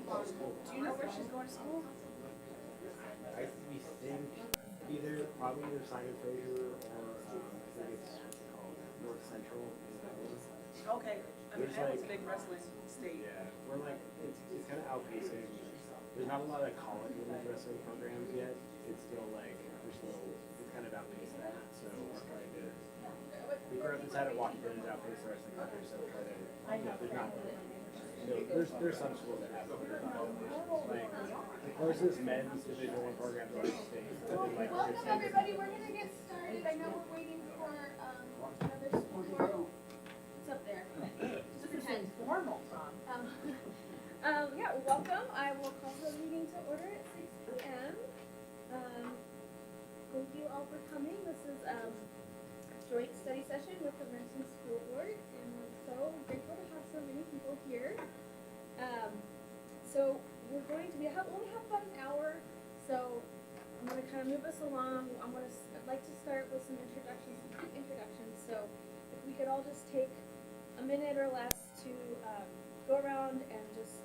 Do you know where she's going to school? We think probably either Simon Fraser or I think it's what's it called, North Central in Iowa. Okay, I mean, There's Iowa's a like- big wrestling state. Yeah, we're like it's kind of outpacing. There's not a lot of college women's wrestling programs yet. It's still like it's kind of outpaced that. So we're trying to. We currently decided Washington is outpaced the rest of the country, so we're trying to. There's not. There's some schools that have it, but there's not others. Like the closest men's Division I program to our state. Like, Welcome everybody, we're gonna get started. I know we're waiting for another school. What's up there? Just pretend. Formal, Tom. Yeah, welcome. I will call the meeting to order at 6 p.m. Thank you all for coming. This is a joint study session with the Renton School Board, and we're so grateful to have so many people here. So we're going to only have about an hour, so I'm going to kind of move us along. I'd like to start with some quick introductions. So if we could all just take a minute or less to go around and just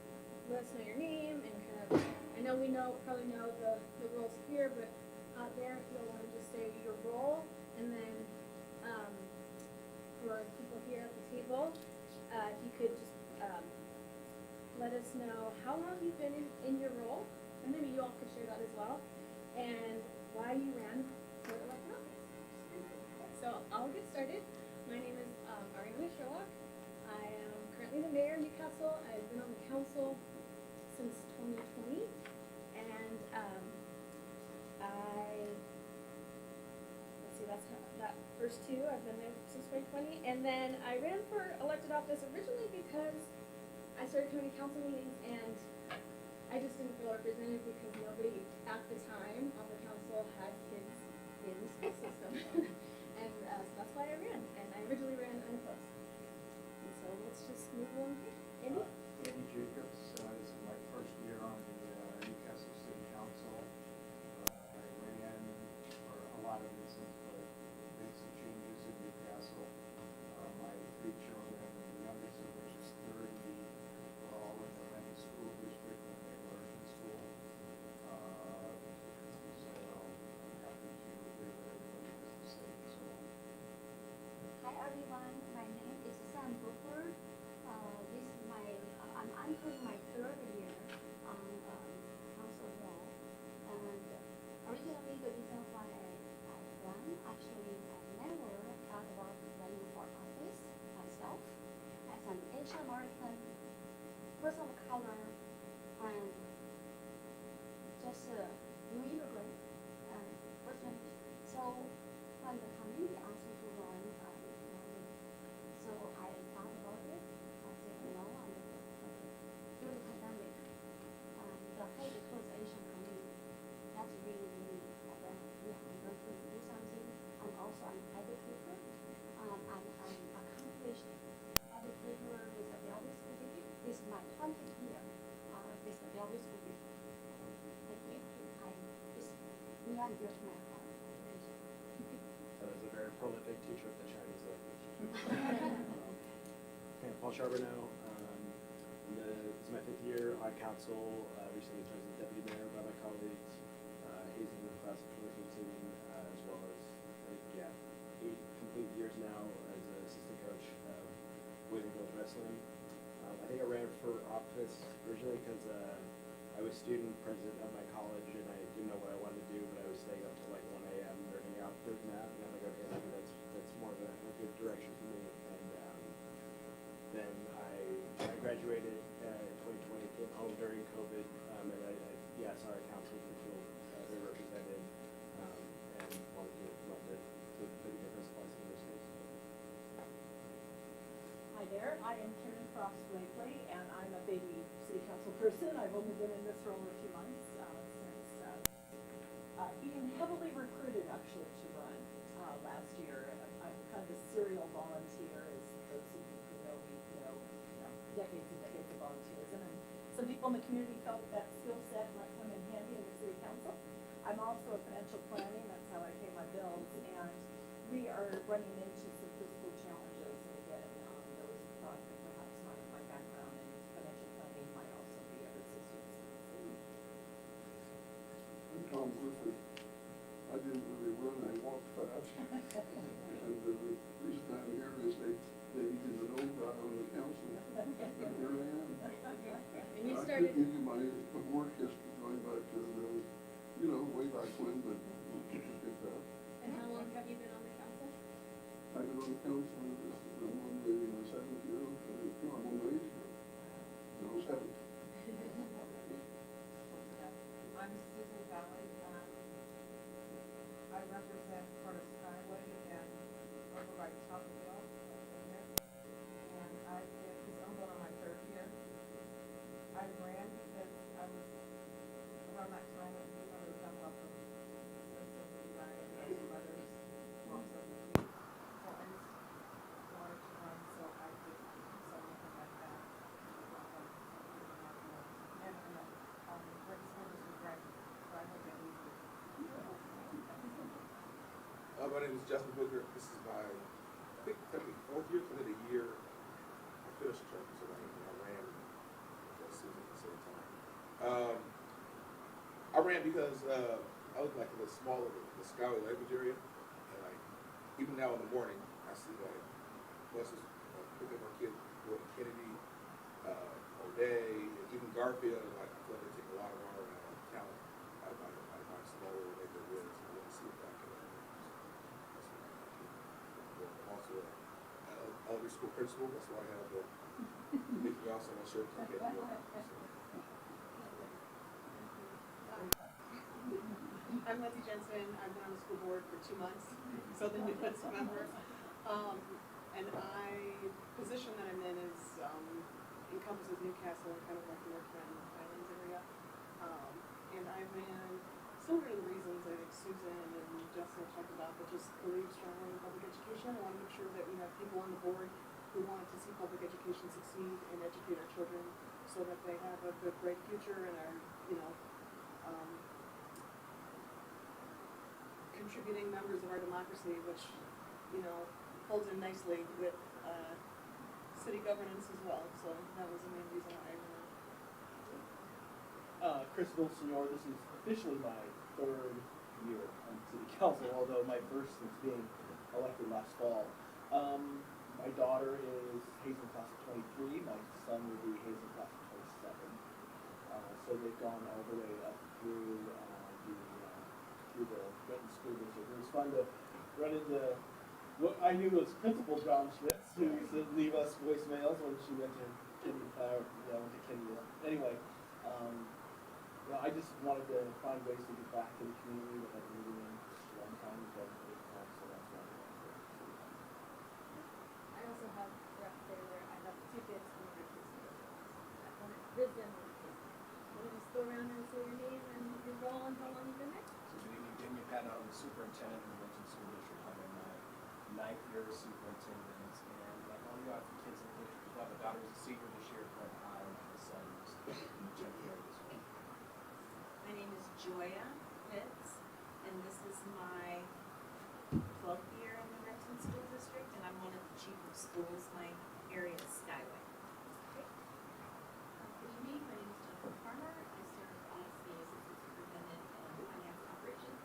let us know your name and kind of, I know we probably know the roles here, but out there, if you'll want to just say your role, and then for people here at the table, if you could just let us know how long you've been in your role, and maybe you all could share that as well, and why you ran for elected office. So I'll get started. My name is Ariana Sherlock. I am currently the mayor of Newcastle. I've been on the council since 2020, and that first two, I've been there since 2020, and then I ran for elected office originally because I started coming to council meetings and I just didn't feel represented because nobody at the time on the council had kids in the school system. And so that's why I ran, and I originally ran unopposed. And so let's just move along here. Andy? Andy Jacobs, this is my first year on the Newcastle City Council. I ran for a lot of reasons, but made some changes in Newcastle. My three children, the youngest of which is 30, were all in the Renton School District when they were in school. So I'm happy to hear what everybody has to say. So. Hi everyone, my name is Sam Booker. This is I'm entering my third year on council role. And originally the reason why I ran, actually I never thought about running for office myself. As an Asian American person of color and just a new immigrant and person. So when the community asked me to run, so I thought about it. I said no, and during the pandemic, the whole towards Asian community, that's really, and then I'm going to do something. I'm also an educator. I'm an accomplished educator with a Belvis degree. This is my 20th year with the Belvis degree. Thank you. It's near and dear to my heart. So is a very prolific teacher of the Chinese language. Okay, Paul Charbonneau. This is my 5th year on council. Recently chosen deputy mayor by my colleagues. Hazing in the class of 2015, as well as 8 complete years now as an assistant coach of Waiting Girls Wrestling. I think I ran for office originally because I was student president of my college and I didn't know what I wanted to do, but I was staying up till like 1 a.m. learning algebra and math, and I'm like, okay, maybe that's more of a good direction for me. And then I graduated in 2020, came home during COVID, and I saw our council feel very represented, and wanted to love to make a difference in universities. Hi there, I am Karen Frost Blakely, and I'm a baby city council person. I've only been in this role a few months since being heavily recruited actually to run last year. I'm kind of a serial volunteer, as those of you who know me know, decades and decades of volunteerism. And some people in the community felt that skill set might come in handy in the city council. I'm also a financial planning, that's how I pay my bills, and we are running into some fiscal challenges. And again, those thought that perhaps my background in financial planning might also be of assistance Parkland, but it's, And how long have you been on the council? I've been on the council, this is the one, maybe my seventh year, so it's on my age, no, seventh. I'm Susan Valley, I represent Curtis Skyway and over by Tocqueville, over there. And I've been, I'm going on my third year. I ran because I was, around that time, I knew I was jump off of Citizens United, and some others, moms of the week. So I just wanted to run, so I did something like that. And, great school district, right, so I hope that easy. My name is Justin Booker. This is my, I think, technically fourth year, because in a year I finished the term, so I ran against Susan at the same time. I ran because I was like in the smaller, the Skyway language area, and like even now in the morning, I see like buses pick up our kids going to Kennedy, O'Day, and even Garfield. Like I feel like they take a lot of our talent out of my smaller neighborhoods. I want to see what that can do. I'm also an elementary school principal, that's why I have the Mickey Mouse on my shirt to get you up. I'm Lindsay Jensen. I've been on the school board for 2 months, so the newest member. And position that I'm in is, encompasses Newcastle and kind of like the North Grand Islands area. And I ran, similar to the reasons I think Susan and Justin talked about, but just believe strongly in public education. I want to make sure that we have people on the board who want to see public education succeed and educate our children so that they have a good, bright future and are, contributing members of our democracy, which, holds in nicely with city governance as well. So that was the main reason why I ran. Chris Villasenor, this is officially my third year on city council, although my first since being elected last fall. My daughter is Hazen class of 23, my son will be Hazen class of 27. So they've gone all the way up through the Benton School District. It was fun to run into what I knew was Principal John Schmitz, who used to leave us voicemails when she went to Kenya. Anyway, I just wanted to find ways to get back to the community that I've been living in for a long time, so that's why I wanted to. I also have rep there, I have 2 kids in my kids. Wisdom. Want to just go around and say your name and your role and how long you've been there? So good evening, Damien Patton, I'm the superintendent of the Benton School District. I'm in my 9th year as superintendent, and like all you have kids in the district, well, my daughter was a senior this year, but my son is in the 10th year this week. My name is Joya Pitts, and this is my 12th year in the Renton School District, and I'm one of the chief of schools. My area is Skyway. Good evening, my name is Jennifer Farmer. I serve as the Assistant Superintendent in Finance and Operations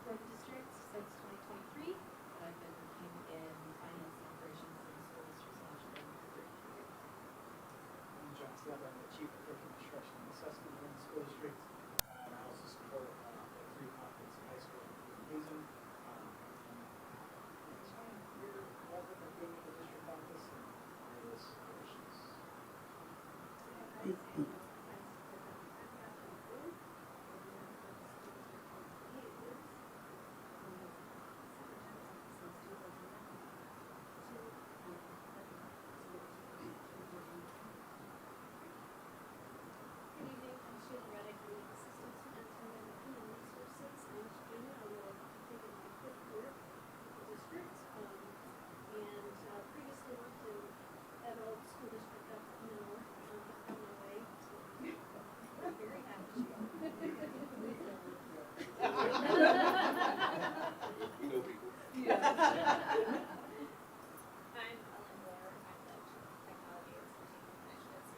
for the district since 2023. I've been working in finance and operations in the school district for 33 years. I'm John Sleb, I'm the Chief of Curriculum Instruction and Assessment in the school district. And I also support the 3 comprehensive high school in Hazen. So we're welcome to being in the district office and various positions. Good evening, I'm Sheila Reddick, I'm the Assistant Superintendent of Human Resources. I'm Virginia, I will take in my 5th year with the district. And previously worked in Emerald School District up north, on my way to, I'm very happy. We know people. I'm Ellen Blair, I'm the Chief of Technology and Strategic Initiatives.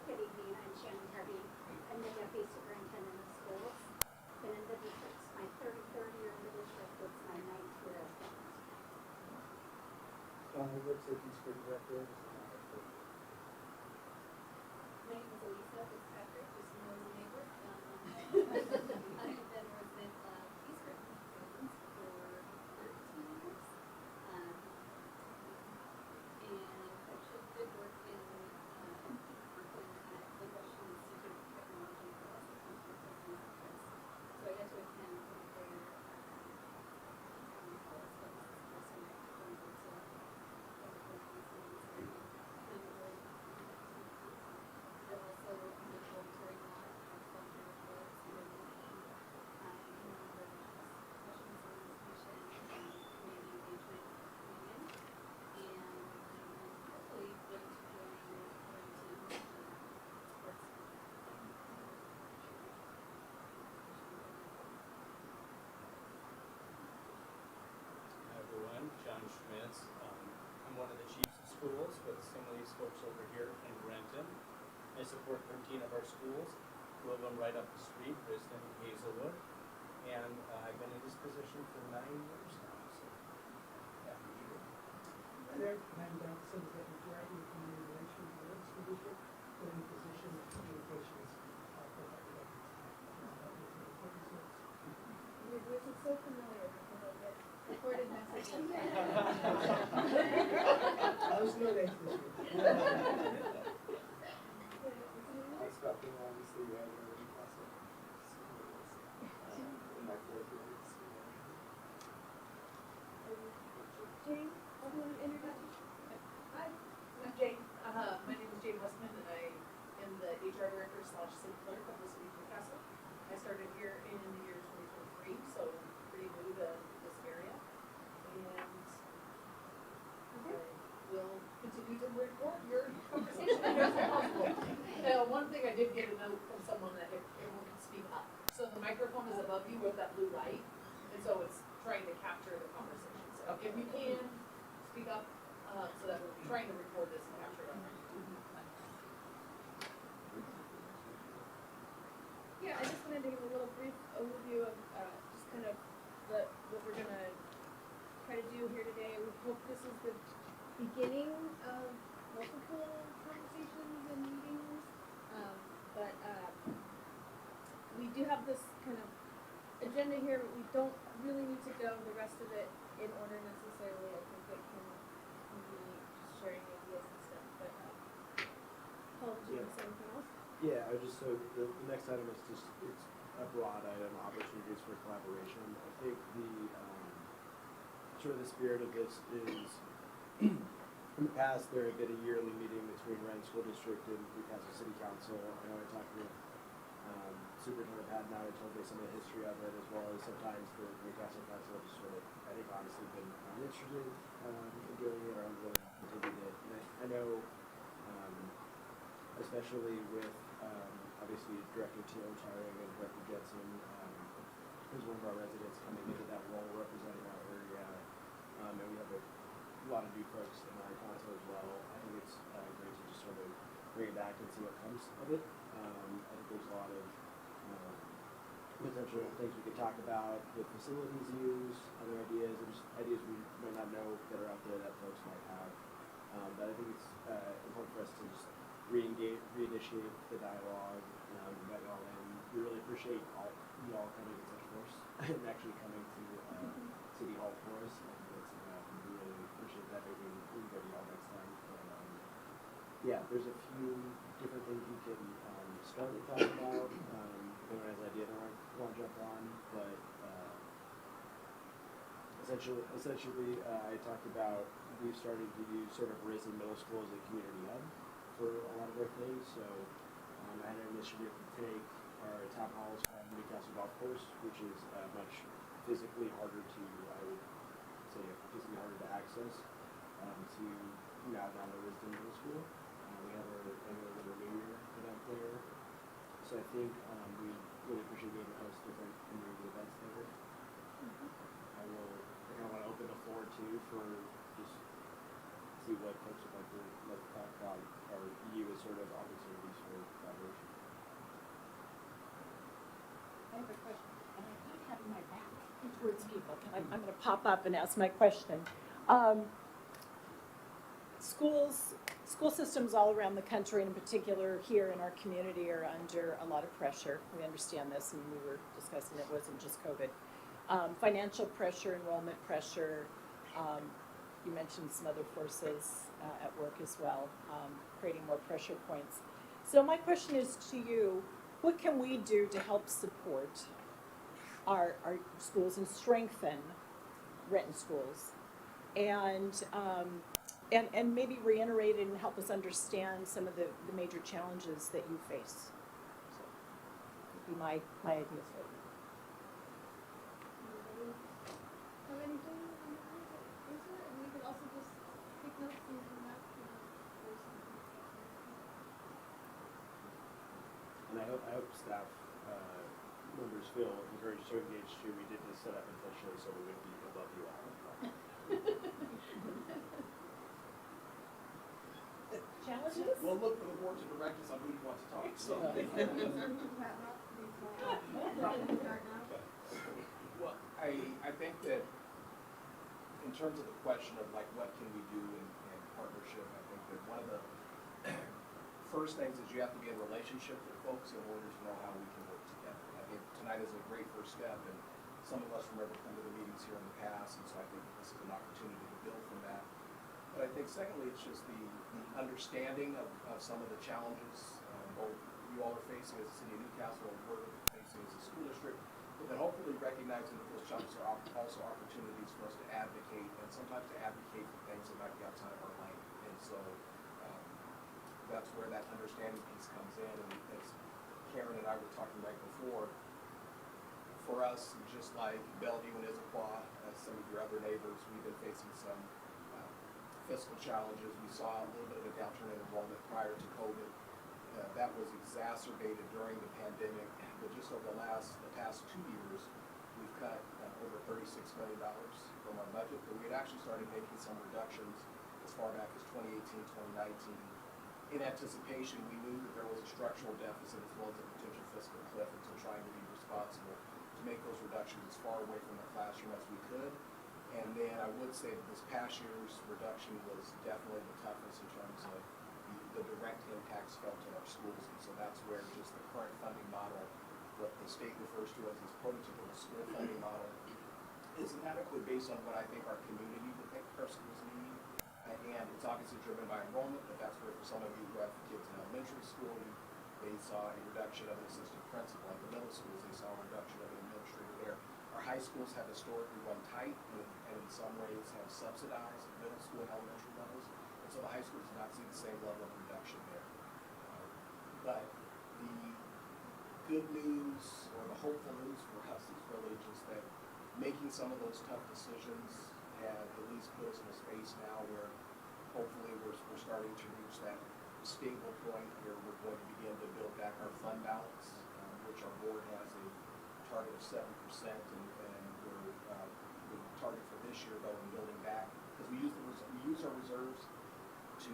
Good evening, I'm Shannon Harvey. I'm the Deputy Superintendent of Schools. Been in the district, my 33rd year in the district, it's my 9th year as principal. John Woodward, Safety Security Director. I'm one of the chiefs of schools with some of these folks over here in Renton. I support 13 of our schools, 2 of them right up the street, Riston and Hazelwood. And I've been in this position for 9 years now, so happy to be here. There, and since the majority of community relations in the school district, but in the position of communications, professional. Your voice is so familiar because I get recorded messages. I was no days this year. I stopped being obviously you had already also. In my 4th year. Jane, do you want to introduce yourself? Hi, I'm Jane. My name is Jane Westman, and I am the HR director / city clerk of the city of Newcastle. I started here in the year 2023, so pretty new to this area. And I will continue to report your conversation as possible. One thing I did get a note from someone that if everyone can speak up. So the microphone is above you with that blue light, and so it's trying to capture the conversation. So if you can, speak up, so that we're trying to record this and capture it. Yeah, I just wanted to give a little brief overview of just kind of what we're gonna try to do here today. We hope this is the beginning of multiple conversations and meetings. But we do have this kind of agenda here, but we don't really need to go the rest of it in order necessarily. I think it can be just sharing ideas and stuff. But Paul, did you want to say anything else? Yeah, I just, so the next item is just, it's a broad item, opportunities for collaboration. I think the, sort of the spirit of this is, in the past, there had been a yearly meeting between Renton School District and Newcastle City Council. I know I talked with Superintendent Pat and I told me some of the history of it, as well as sometimes the Newcastle Council just sort of, I think honestly been uninterested in doing it or unwilling to continue it. And I know, especially with obviously Director Teal retiring and Director Jensen, who's one of our residents coming into that role representing our area, and we have a lot of new folks in our council as well. I think it's great to just sort of bring it back and see what comes of it. I think there's a lot of potential things we could talk about with facilities use, other ideas, and just ideas we might not know that are out there that folks might have. But I think it's important for us to just reinitiate the dialogue, invite y'all in. We really appreciate you all coming in such force and actually coming to City Hall for us. I think that's, we really appreciate that. Maybe we can go to y'all next time. But, yeah, there's a few different things we can start to talk about. If anyone has an idea they want to jump on, but essentially, I talked about we've started to use sort of Riston Middle School as a community hub for a lot of our things. So I had an initiative to take our town halls from Newcastle Golf Course, which is much physically harder to, I would say, physically harder to access, to now down to Riston Middle School. We have our annual Lunar New Year event there. So I think we really appreciate being able to host different community events there. I kind of want to open the floor too for just see what folks would like to talk about or view as sort of opportunities for collaboration. I have a question, and I keep having my back towards people. I'm going to pop up and ask my question. School systems all around the country, and in particular here in our community, are under a lot of pressure. We understand this, and we were discussing it wasn't just COVID. Financial pressure, enrollment pressure. You mentioned some other forces at work as well, creating more pressure points. So my question is to you, what can we do to help support our schools and strengthen Renton schools? And maybe reiterate and help us understand some of the major challenges that you face. So that would be my ideas right now. Have anything on your mind to answer? And we could also just take notes and come back to the person. And I hope staff members feel encouraged to engage too. We did this set up intentionally so we would be above you all. challenges? We'll look for the board to direct us on who you want to talk to. Well, I think that in terms of the question of like what can we do in partnership, I think that one of the first things is you have to be in relationship with folks in order to know how we can work together. I think tonight is a great first step, and some of us remember coming to the meetings here in the past, and so I think this is an opportunity to build from that. But I think secondly, it's just the understanding of some of the challenges both you all are facing as a city of Newcastle and we're facing as a school district, but then hopefully recognizing that those challenges are also opportunities for us to advocate, and sometimes to advocate for things that might be outside of our lane. And so that's where that understanding piece comes in, and as Karen and I were talking right before, for us, just like Bellevue and Issaquah, as some of your other neighbors, we've been facing some fiscal challenges. We saw a little bit of a downturn in enrollment prior to COVID. That was exacerbated during the pandemic, but just over the past 2 years, we've cut over $36 million from our budget, but we had actually started making some reductions as far back as 2018, 2019. In anticipation, we knew that there was a structural deficit as well as a potential fiscal cliff, and so trying to be responsible to make those reductions as far away from the classroom as we could. And then I would say that this past year's reduction was definitely the toughest in terms of the direct impacts felt in our schools. And so that's where just the current funding model, what the state refers to as this prototypical school funding model, isn't adequate based on what I think our community would think our schools need. And it's obviously driven by enrollment, but that's where for some of you who have kids in elementary school, they saw a reduction of an assistant principal. At the middle schools, they saw a reduction of an administrator there. Our high schools have historically run tight and in some ways have subsidized middle school and elementary levels. And so the high schools do not see the same level of reduction there. But the good news or the hopeful news for us is really just that making some of those tough decisions have at least put us in a space now where hopefully we're starting to reach that stable point where we're going to begin to build back our fund balance, which our board has a target of 7%, and we're the target for this year though in building back, because we use our reserves to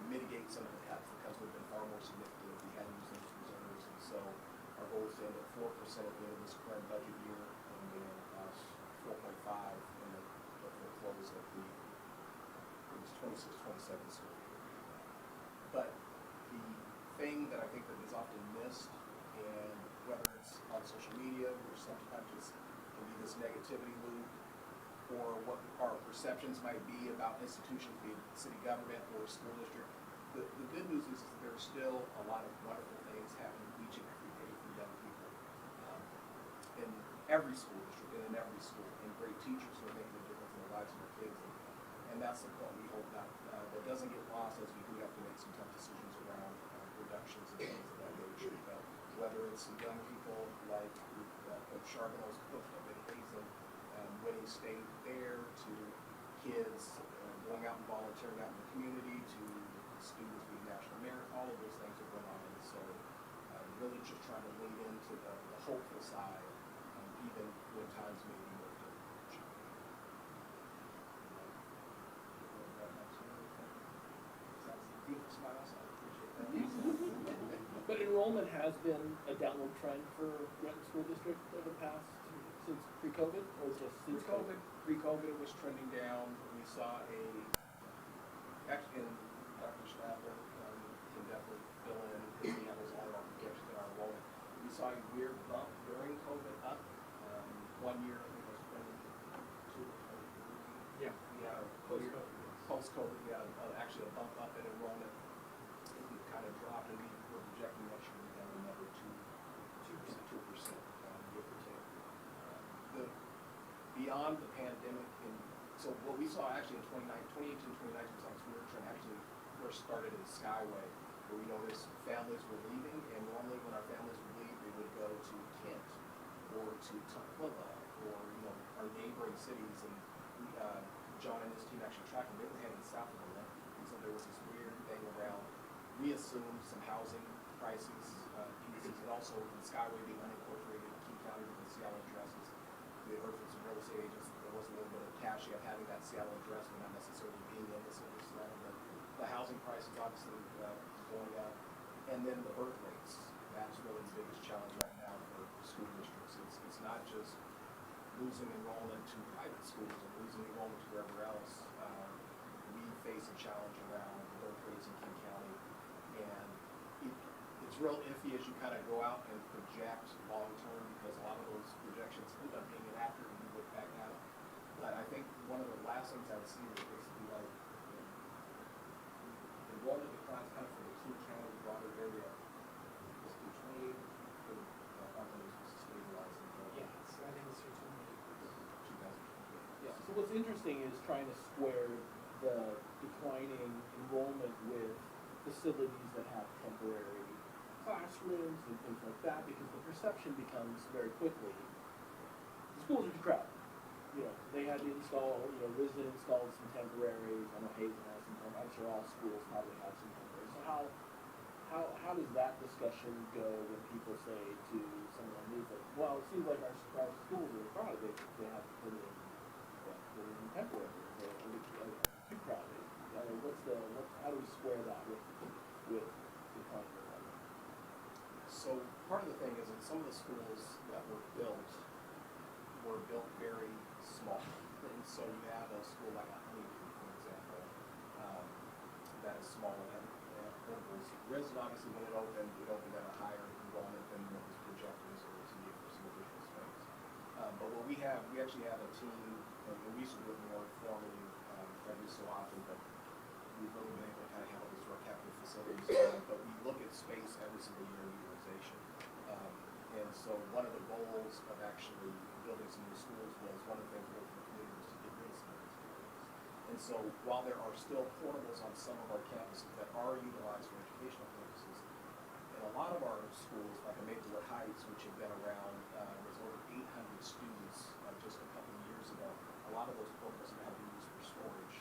mitigate some of the cuts. The cuts would have been far more significant if we hadn't used those reserves, and so our goal is to end at 4% at the end of this current budget year, and then 4.5 in the close of the 26-27 school year. But the thing that I think that is often missed, and whether it's on social media, which sometimes can be this negativity loop, or what our perceptions might be about institutions, be it city government or school district, the good news is that there's still a lot of wonderful things happening each and every day for young people in every school district and in every school, and great teachers who are making a difference in the lives of their kids. And that's the point we hope that doesn't get lost as we do have to make some tough decisions around reductions and things of that nature. But whether it's some young people like Coach Charbonneau's coach up at Hazen, winning state there, to kids going out and volunteering out in the community, to students being national merit, all of those things are going on. And so really just trying to lean into the hopeful side, even when times may be more difficult. Beautiful smiles, I appreciate that. But enrollment has been a downward trend for Renton School District over the past, since pre-COVID, or just since COVID? Pre-COVID was trending down. We saw actually, and Dr. Schnapper can definitely fill in, because he handles all of our projections in our enrollment. We saw a weird bump during COVID up. 1 year, I think it was 22 or 23. Yeah. We had a post-COVID, we had actually a bump up in enrollment. It kind of dropped, and we were projecting next year to be down another 2%, give or take. Beyond the pandemic, so what we saw actually in 2018, 2019 was like this weird trend. Actually, first started in Skyway, where we noticed families were leaving, and normally when our families would leave, they would go to Kent or to Tukwila or our neighboring cities. And John and his team actually tracked them. They were heading south of Atlanta, and so there was this weird thing around. We assumed some housing crises pieces, and also in Skyway being unincorporated in King County with the Seattle addresses. We heard from some real estate agents that there was a little bit of cash of having that Seattle address, but not necessarily being in the city of Seattle. But the housing prices obviously obviously, going up. And then the birth rates, that's really the biggest challenge right now for school districts. It's not just losing enrollment to private schools and losing enrollment to wherever else. We face a challenge around birth rates in King County, and it's real iffy as you kind of go out and project long-term, because a lot of those projections end up being inaccurate when you look back at them. But I think one of the last things I would see is basically like, enrollment declines kind of for the King County broader area. Is it 28 for the companies to stabilize enrollment? Yeah, so I think it's your 2028. Yeah, so what's interesting is trying to square the declining enrollment with facilities that have temporary classrooms and things like that, because the perception becomes very quickly, the schools are too crowded. You know, they had to install, Wisdom installed some temporaries, I know Hazen has some temporaries, I'm sure all schools probably have some temporaries. So how does that discussion go when people say to someone new, like, well, it seems like our schools are crowded, they have to put in temporary, or too crowded. How do we square that with declining enrollment? So part of the thing is that some of the schools that were built very small. And so you have a school like Honeyview, for example, that is small and had portables. Risen obviously when it opened at a higher enrollment than what was projected, so it was needed for some additional space. But what we actually have a team, and we used to do it more formally every so often, but we've really been able to kind of handle these work capital facilities. But we look at space every single year in utilization. And so one of the goals of actually building some new schools was, one of the things we heard from the community was to get rid of some of these buildings. And so while there are still portables on some of our campuses that are utilized for educational purposes, in a lot of our schools, like in Maplewood Heights, which have been around, was over 800 students just a couple of years ago. A lot of those portables have been used for storage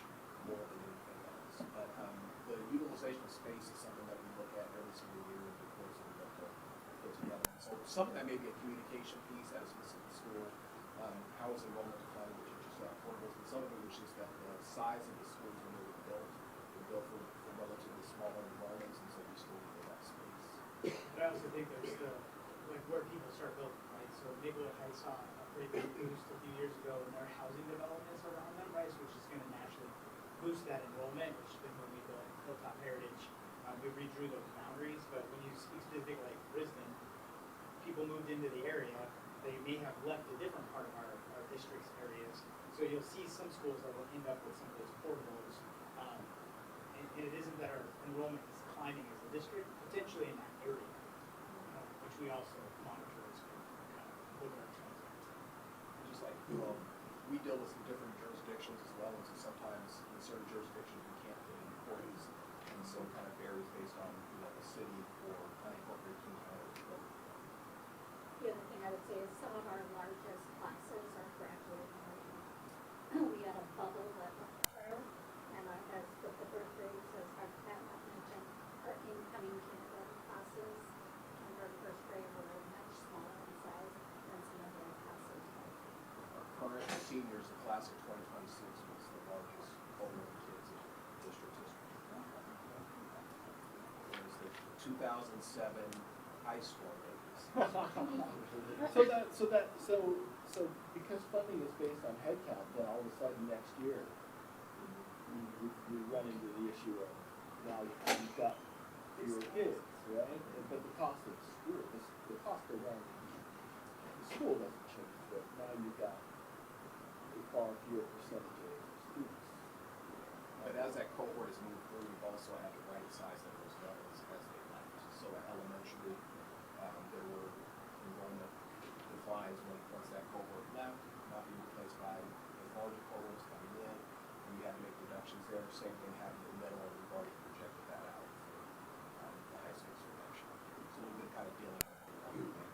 more than anything else. But the utilization of space is something that we look at every single year in the reports that we have to put together. So some of that may be a communication piece at a specific school. How is enrollment declining, which is just portables, and some of it was just that the size of the schools when they were built for relatively smaller enrollments, and so we still need that space. But I also think there's the, like, where people start building, right? So Maplewood Heights saw a pretty big boost a few years ago in their housing developments around them, right? So which is gonna naturally boost that enrollment, which has been when we built Hilltop Heritage. We redrew those boundaries, but when you speak to a big like Brisbane, people moved into the area, they may have left a different part of our district's areas. So you'll see some schools that will end up with some of those portables. And it isn't that our enrollment is climbing as a district, potentially in that area, which we also monitor as we kind of look at our trends. And just like, we deal with some different jurisdictions as well, and so sometimes in certain jurisdictions we can't get employees, and so it kind of varies based on, the city or unincorporated King County. The other thing I would say is some of our largest classes are graduating already. We had a bubble that went through, and as with the birth rates, as I've mentioned, our incoming kindergarten classes and our first grade were much smaller in size than some of the other classes. Our current seniors, the class of 2026 was the largest cohort of kids in district history. It was the 2007 high school babies. So because funding is based on headcount, then all of a sudden next year, we run into the issue of, now you've got fewer kids, right? But the cost of school, the cost of running the school doesn't change, but now you've got a far fewer percentage of students. But as that cohort has moved through, we've also had to right size those levels as they left. So at elementary, there were enrollment declines once that cohort left, not being replaced by as larger cohorts coming in, and we had to make reductions there. Same thing happened in middle, and we've already projected that out for the high school reduction. So we've been kind of dealing with everything.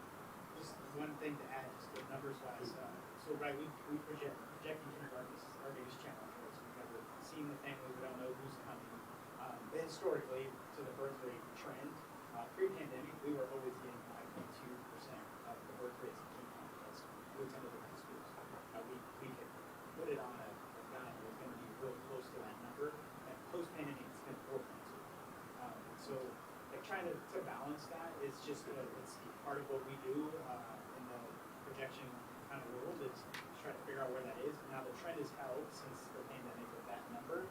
Just one thing to add, just the numbers wise, so right, we projecting kindergarten is our biggest challenge, right? So we've never seen the family, we don't know who's coming. But historically, to the birth rate trend, pre-pandemic, we were always getting 5.2% of the birth rates in King County as we attended the high schools. We could put it on a dime, it was gonna be real close to that number, and post-pandemic, it's been 4.2. balance that. It's just, it's part of what we do, in the projection kind of world, is try to figure out where that is. Now, the trend has held since the pandemic with that number.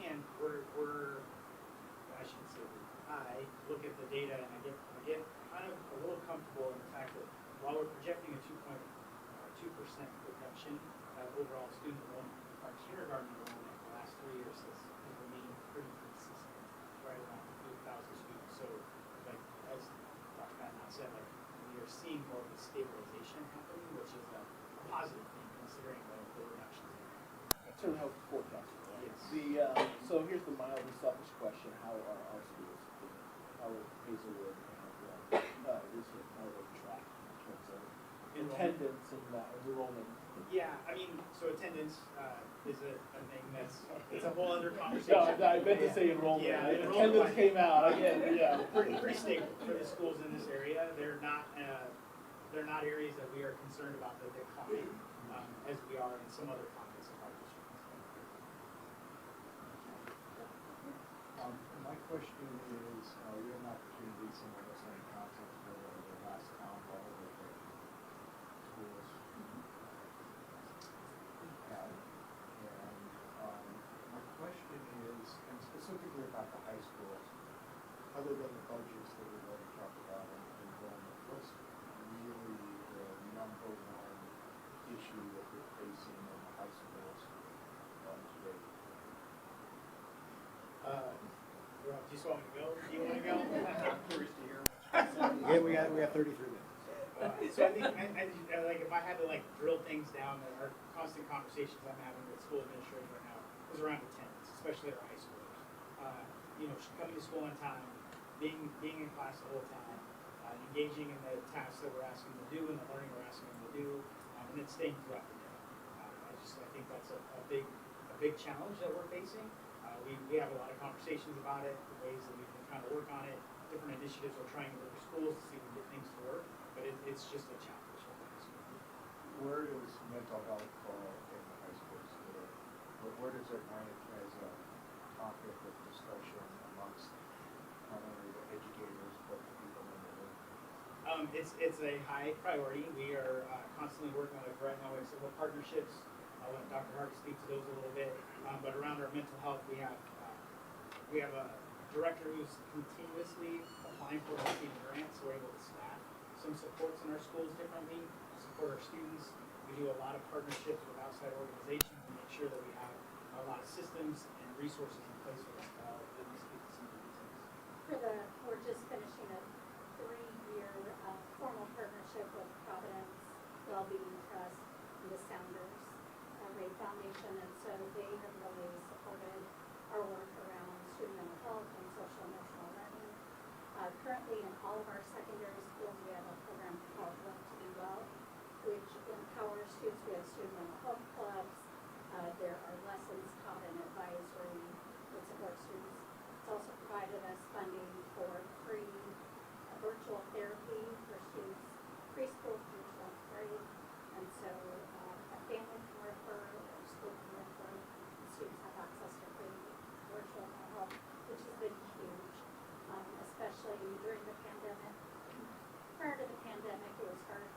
And I shouldn't say I look at the data and I get kind of a little comfortable in the fact that while we're projecting a 2% reduction overall student enrollment, our kindergarten enrollment the last 3 years has remained pretty consistent, right around 8,000 students. So, like, as Dr. Patton said, like, we are seeing more of a stabilization happening, which is a positive thing considering the reductions. That certainly helps forecast. Yes. So here's the mildly selfish question: how are our schools doing? How are Hazelwood and Research, how are they track in terms of attendance and enrollment? Yeah, I mean, so attendance is a thing it's a whole other conversation. No, I meant to say enrollment. Yeah, Attendance came out. Again, yeah. Pretty stable for the schools in this area. They're not areas that we are concerned about the decline as we are in some other pockets of our district. My question is, we had an opportunity, some of us on the council, for the last town hall that the schools had. And my question is, and specifically about the high schools, other than the budgets that we've already talked about and enrollment, what's really the number one issue that we're facing in the high schools today? Rob, do you just want me to go? Do you want to go? I'm curious to hear. Yeah, we got 33 minutes. So I think, like, if I had to like drill things down, that are constant conversations I'm having with school administrators right now is around attendance, especially at our high schoolers. Coming to school on time, being in class the whole time, engaging in the tasks that we're asking them to do and the learning we're asking them to do, and then staying throughout the day. I think that's a big challenge that we're facing. We have a lot of conversations about it, the ways that we can kind of work on it, different initiatives we're trying with our schools to see if we can get things to work, but it's just a challenge for the high school. Where does mental health fall in the high schools today? Where does it rank as a topic of discussion amongst not only the educators, but the people in the room? It's a high priority. We are constantly working on it right now with several partnerships. I'll let Dr. Hart speak to those a little bit. But around our mental health, we have a director who's continuously applying for and receiving grants, so we're able to staff some supports in our schools differently, support our students. We do a lot of partnerships with outside organizations to make sure that we have a lot of systems and resources in place for us to help them speak to some of the details. We're just finishing a 3-year formal partnership with Providence Wellbeing Trust and the Sounders Ray Foundation, and so they have really supported our work around student mental health and social emotional learning. Currently in all of our secondary schools, we have a program called Love to Be Well, which empowers students. We have student mental health clubs. There are lessons taught and advisory that support students. It's also provided us funding for free virtual therapy for students preschool through 12th grade. And so a family can refer or school can refer. Students have access to free virtual mental health, which has been huge, especially during the pandemic. Prior to the pandemic, it was hard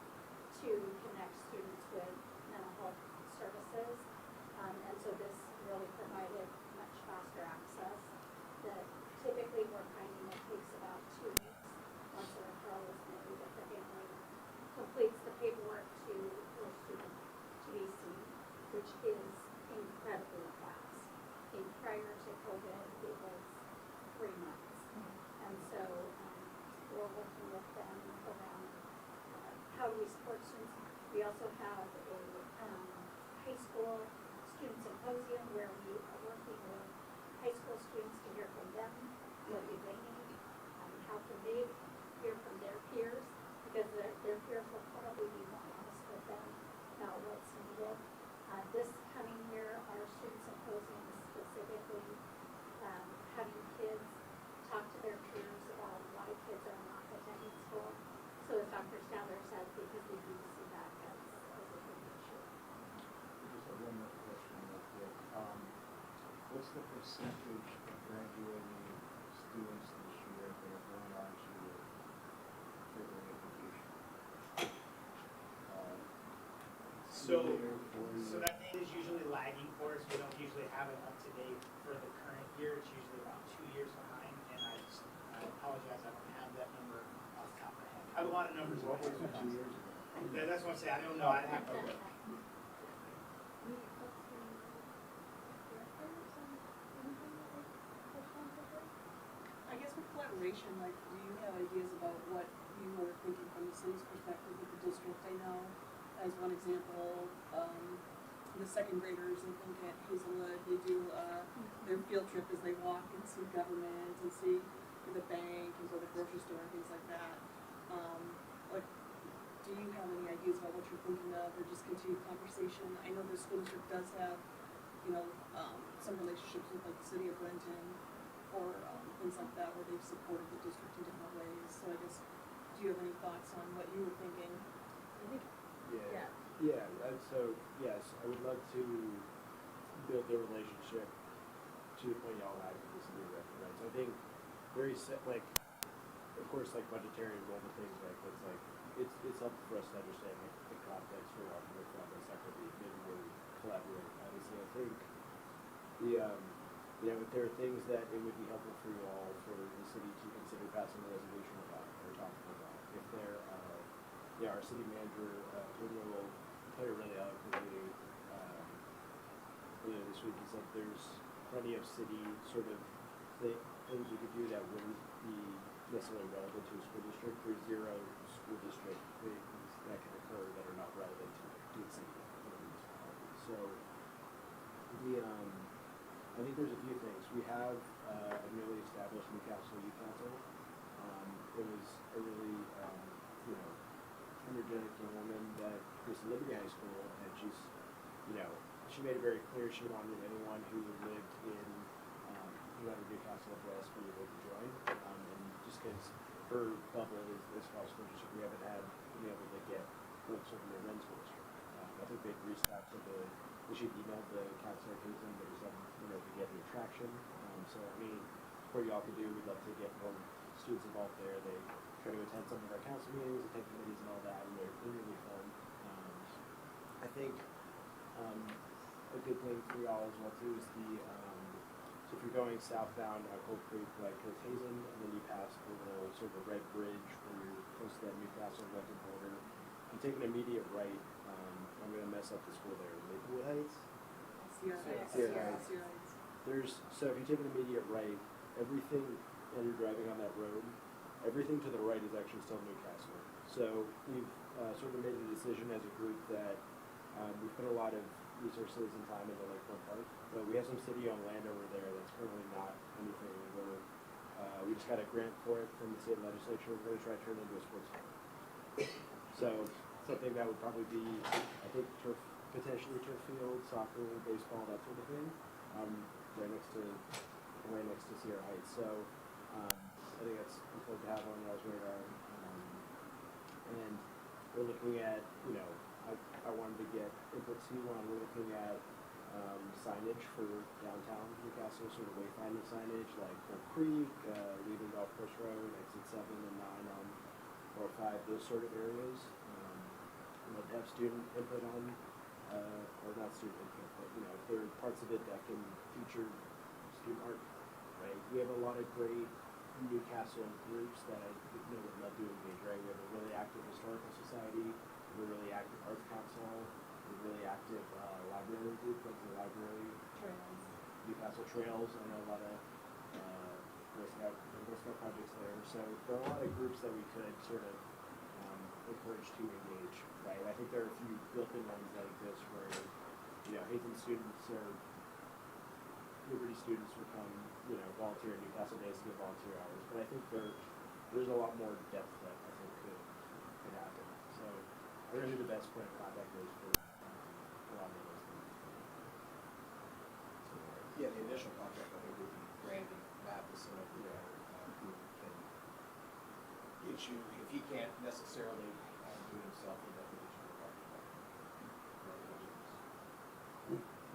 to connect students with mental health services. And so this really provided much faster access that typically we're finding it takes about 2 weeks once a referral is made if the family completes the paperwork for student to be seen, which is incredibly fast. Prior to COVID, it was 3 months. And so we're working with them around how do we support students. We also have a high school student symposium where we are working with high school students to hear from them, what do they need, how can they hear from their peers, because their peers will probably be more honest with them about what's needed. This coming year, our student symposium is specifically having kids talk to their peers about why kids are not attending school. So as Dr. Stadler said, because we do see that as a big issue. Just one more question real quick. What's the percentage of graduating students this year that are going on So, 3 year, 4 year? so that data is usually lagging for us, we don't usually have it up to date for the current year, it's usually about 2 years behind, and I apologize, I don't have that number off the top of my head. I have a lot of numbers in my What was head. it 2 years ago? That's what I'm saying, I don't know, I'd have to look. I guess with collaboration, like, do you have ideas about what you were thinking from the city's perspective with the district? I know, as one example, the second graders, I think at Hazelwood, they do, their field trip as they walk and see government and see the bank and go to the grocery store and things like that. Like, do you have any ideas about what you're thinking of, or just continued conversation? I know the school district does have, you know, some relationships with like the city of Renton, or things like that, where they've supported the district in different ways. So I guess, do you have any thoughts on what you were thinking? Yeah. Yeah, so, yes, I would love to build the relationship to the point y'all had with the city of Renton, right? So I think like, of course, like budgetary enrollment things, right, that's like, it's helpful for us to understand like, the context for our work on this activity, maybe where we collaborate. Obviously, I think if there are things that it would be helpful for you all, for the city to consider passing a resolution about, or talking about. If there, our city manager, Julio, will put it really eloquently, earlier this week. He said there's plenty of city sort of things you could do that wouldn't be necessarily relevant to a school district. There's 0 school district things that can occur that are not relevant to the city or the municipality. So I think there's a few things. We have a newly established Newcastle Youth Council. It was a really, energetic young woman that goes to Liberty High School, and she's, she made it very clear she wanted anyone who lived in, who had a Newcastle address be able to join. And just because her bubble is college school district, we haven't had been able to get folks over the Lynn School District. I think they've reached out to she emailed the counselor at Hazen, but just to get the traction. So I mean, what y'all could do, we'd love to get more students involved there. They try to attend some of our council meetings, attend committees and all that, and they're really fun. I think a good thing for y'all as well too is so if you're going southbound out Cold Creek, like towards Hazen, and then you pass the little sort of red bridge where you're close to that Newcastle Renton border, you take an immediate right. I'm gonna mess up the school there. Maplewood Heights? Sierra Heights. So if you take an immediate right, everything, and you're driving on that road, everything to the right is actually still Newcastle. So we've sort of made a decision as a group that we've put a lot of resources and time into Lakefront Park, but we have some city-owned land over there that's currently not anything where we just got a grant for it from the state legislature. We're gonna try to turn it into a sports park. So something that would probably be, I think, potentially turf field, soccer, baseball, that sort of thing, right next to Sierra Heights. So I think that's important to have on y'all's radar. And we're looking at, I wanted to get input too on, we're looking at signage for downtown Newcastle, sort of wayfinding signage like Cold Creek, leaving Golf Course Road, exit 7 and 9 on 405, those sort of areas. We'd love to have student input on, or not student input, but if there are parts of it that can feature student art, right? We have a lot of great Newcastle groups that I would love to engage, right? We have a really active historical society, we have a really active arts council, we have a really active library group, like the library, Newcastle Trails. I know a lot of Girl Scout projects there. So there are a lot of groups that we could sort of encourage to engage, right? I think there are a few built-in ones that exist where, Hazen students or Liberty students would come, volunteer at Newcastle Days to get volunteer hours. But I think there's a lot more depth that I think could happen. So I don't know who the best point of contact is for a lot of those things. Yeah, the initial contact, I think, would be Randy Mathis, and who can get you, if he can't necessarily do it himself, he definitely get you the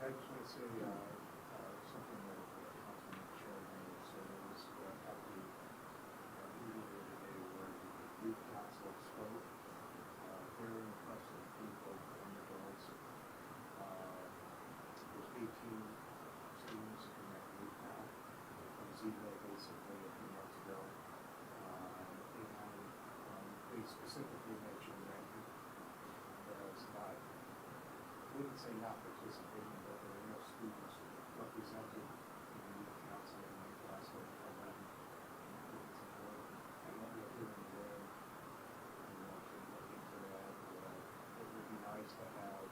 I just want to say something that Councilman Sheridan said. It was at the meeting the other day where the youth council spoke. Very impressive group of young adults specifically mentioned that it's not, I wouldn't say not participating, but there are no students represented in the youth council in Newcastle. For them, I think it's important. And what we're doing there, you know, to look into that, it would be nice to have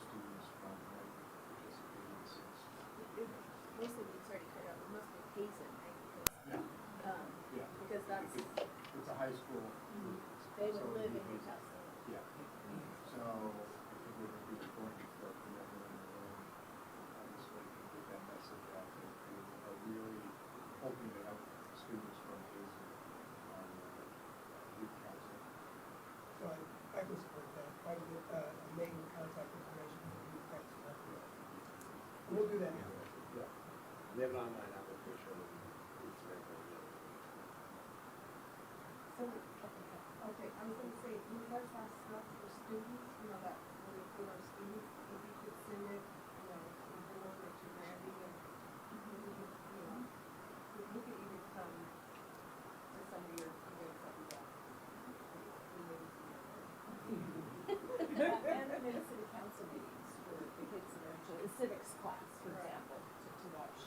students from like participating since. Mostly, sorry to cut you off, it must be Hazen, right? Yeah. Yeah. Because that's, It's a high school. they so would live in it would be- Newcastle. Yeah. So I think it would be important for whoever in the room, obviously, to get that message out there. We are really hoping to have students from Hazen on the youth council. So I can support that, I can get a name and contact information for the youth council. We'll do that now. Yeah. They have an online application, and it's very good. So, okay, I was gonna say, you guys have stuff for students, you know, that would include our students, if you could send it, you know, to the board or to Randy, and we could, you know, we could even come to some of your events that we got. And in city council meetings for the kids that are into the civics class, for Right. example, to watch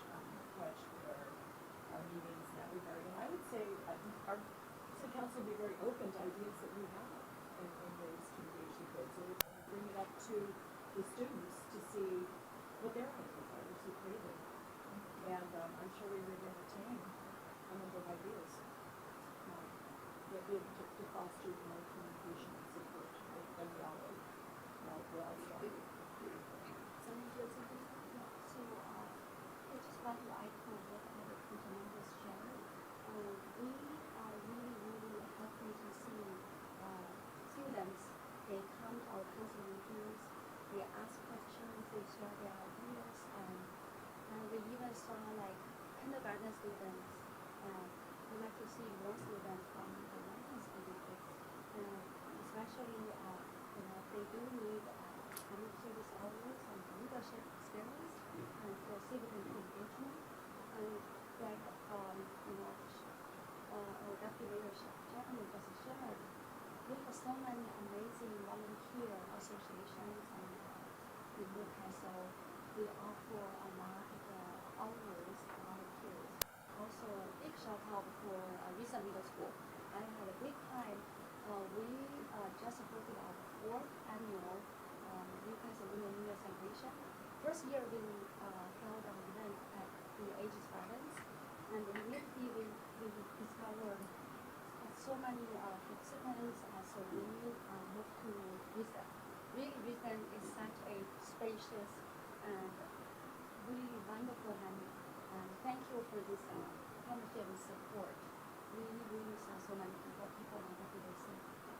our meetings in that regard. And I would say, our city council would be very open to ideas that we have in ways to engage the kids. So we bring it up to the students to see what their ideas are, to see creative. And I'm sure we would entertain a number of ideas. That be able to foster more communication and support than we all started. Something to something? Yeah, so, I just want to echo what other committee members shared. We are really, really happy to see, students, they come to our council meetings, they ask questions, they share their ideas, and we even saw like kindergarten students, we like to see more students from the American school districts, especially, you know, they do need community service hours and leadership experience and for civic engagement. And like, you know, Dr. Leadership, Jeremy just shared, we have so many amazing volunteer associations and in Newcastle, we offer a lot of hours for volunteers. Also, a big shout out for Risa Middle School. I had a great time. We just hosted our 4th annual Newcastle Women New Year celebration. First year we held an event at the Aegis Gardens, and immediately we discovered so many participants, so we moved to Risa. Really, Risa is such a spacious and really wonderful venue. And thank you for this partnership and support. We really saw so many people want to do this.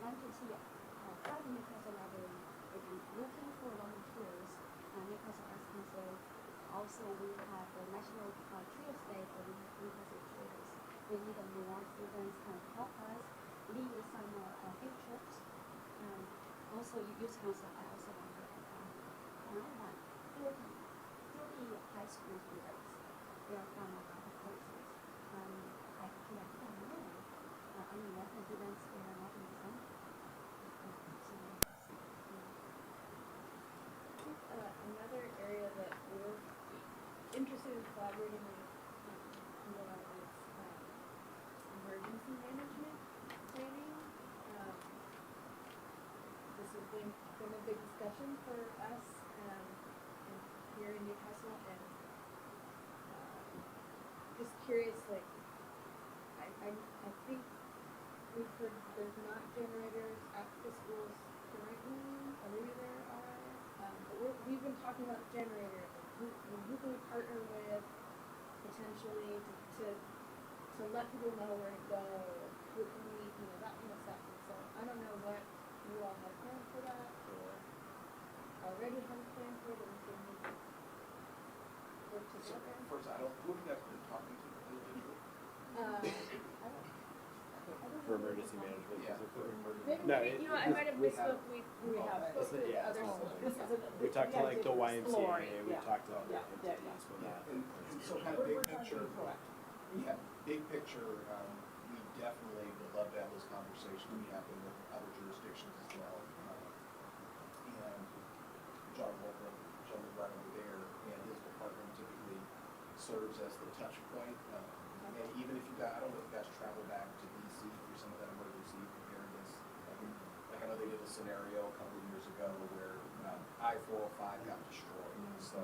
Want to see private Newcastle Library is looking for volunteers. Newcastle Arts Council. Also, we have the National Trios Day for Newcastle Trios. We need more students can help us lead some field trips. And also, youth council, I also want to add, around 30 high school students. They are from a lot of places. I don't know. American students, they are not in the center. Another area that we're interested in collaborating with more is emergency management planning. This has been a big discussion for us here in Newcastle, and just curious, like, I think we've heard there's not generators at the schools currently, or maybe there are. But we've been talking about generators, who can we partner with potentially to let people know where to go, who can we, you know, that kind of stuff. And so I don't know what you all have planned for that, or already have planned for that we can work together. First, who have you guys been talking to individually? I don't. For emergency management. Yeah. Maybe, No, you know, I might have we misspoke, have- we have Oh, spoken to yeah, other it's all- schools. This is We talked to like the YMCA, exploring, we yeah. talked to other Yeah, yeah, yeah. entities with that. And so kind of We're big trying to picture, be proactive. yeah, big picture, we definitely will would love to have those conversations. We have them with other jurisdictions as well. And John Holbrook, gentleman right over there, and his department typically serves as the touch point. And even if you guys, I don't know if you guys travel back to DC for some of that emergency preparedness. Like I know they did a scenario a couple of years ago where I-405 got destroyed. So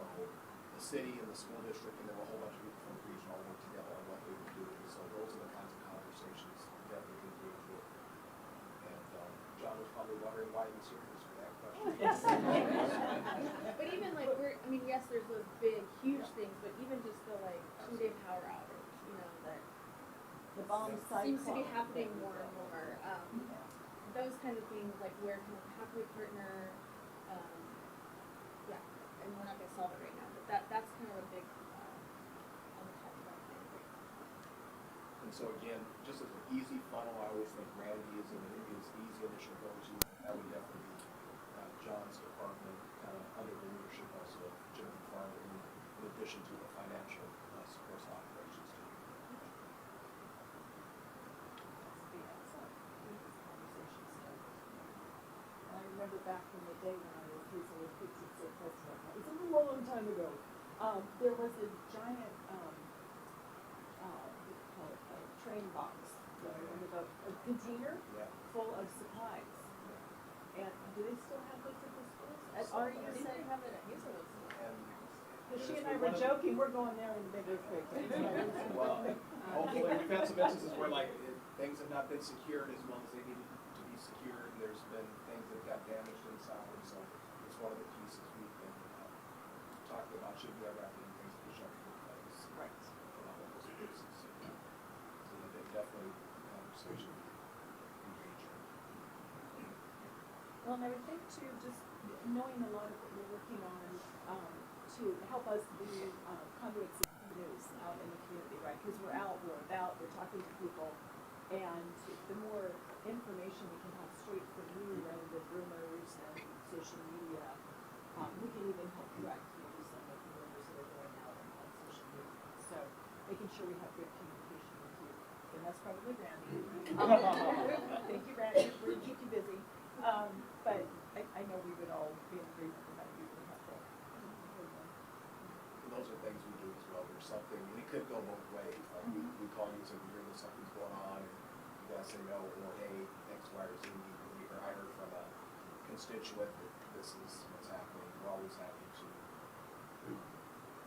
the city and the school district, and there were a whole bunch of people from the region all worked together on what they would do. So those are the kinds of conversations that we can do with. And John was probably wondering why he was here for that question. But even like I mean, yes, there's those big, huge things, but even just the like 2-day power outage, you know, that The bomb cyclone. seems to be happening more and more. Those kind of things, like where how can we partner? Yeah, and we're not gonna solve it right now, but that's kind of a big on the top of that thing. And so again, just as an easy funnel, I always think Randy is easy initial go-to. That would definitely be John's department, under the leadership also of Jennifer Farmer, in addition to the financial support operations team. I remember back in the day when I was using a Pizza Sit Festival, it was a long time ago. There was a giant, what do you call it, a train box, with a container Yeah. full of supplies. And do they still have those at the schools? At Or RU you City? said have it at Hazelwood. And Because she it's and I been were one of the- joking, we're going there in the big earthquake. Well, hopefully, we've had some instances where like things have not been secured as well as they needed to be secured. There's been things that got damaged inside, and so it's one of the pieces we've been talking about. Should we ever have any things to shut in place? Right. For all of those pieces. So they definitely conversation engaging. Well, and I would think too, just knowing a lot of what you're working on, to help us be conduits of news out in the community, right? Because we're out, we're about, we're talking to people, and the more information we can have straight from you rather than rumors and social media, we can even help correct maybe some of the rumors that are going out on social media. So making sure we have good communication with you, and that's probably Randy. Thank you, Randy, we're gonna keep you busy. But I know we would all be in agreement that that would be really helpful. And those are things we do as well. There's something, and it could go both ways. Like we call you and say, we hear that something's going on, and you guys say no, or hey, X, Y, or Z, or I heard from a constituent that this is what's happening. We're always happy to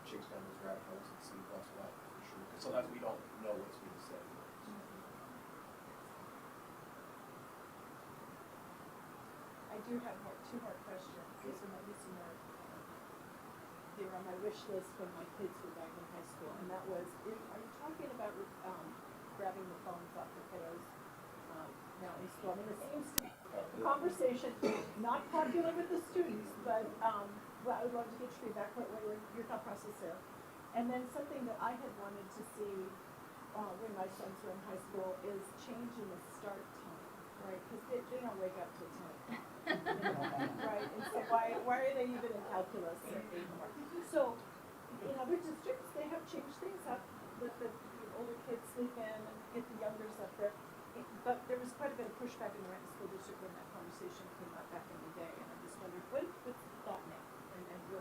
chase down those rabbit holes and see what's what, for sure. Because sometimes we don't know what's being said. I do have two more questions. These are maybe some more, they were on my wish list when my kids were back in high school, and that was, are you talking about, grabbing the phones off the kiddos, now in school? I mean, it seems to be a conversation, not popular with the students, but, well, I would love to get your feedback, what your thought process there. And then something that I had wanted to see, when my sons were in high school, is changing the start time, right? Because they don't wake up till 10. Right, and so why are they even in calculus anymore? So, in other districts, they have changed things up, let the older kids sleep in and get the youngers up there. But there was quite a bit of pushback in the Renton School District when that conversation came up back in the day, and I just wondered, what's the thought now, and your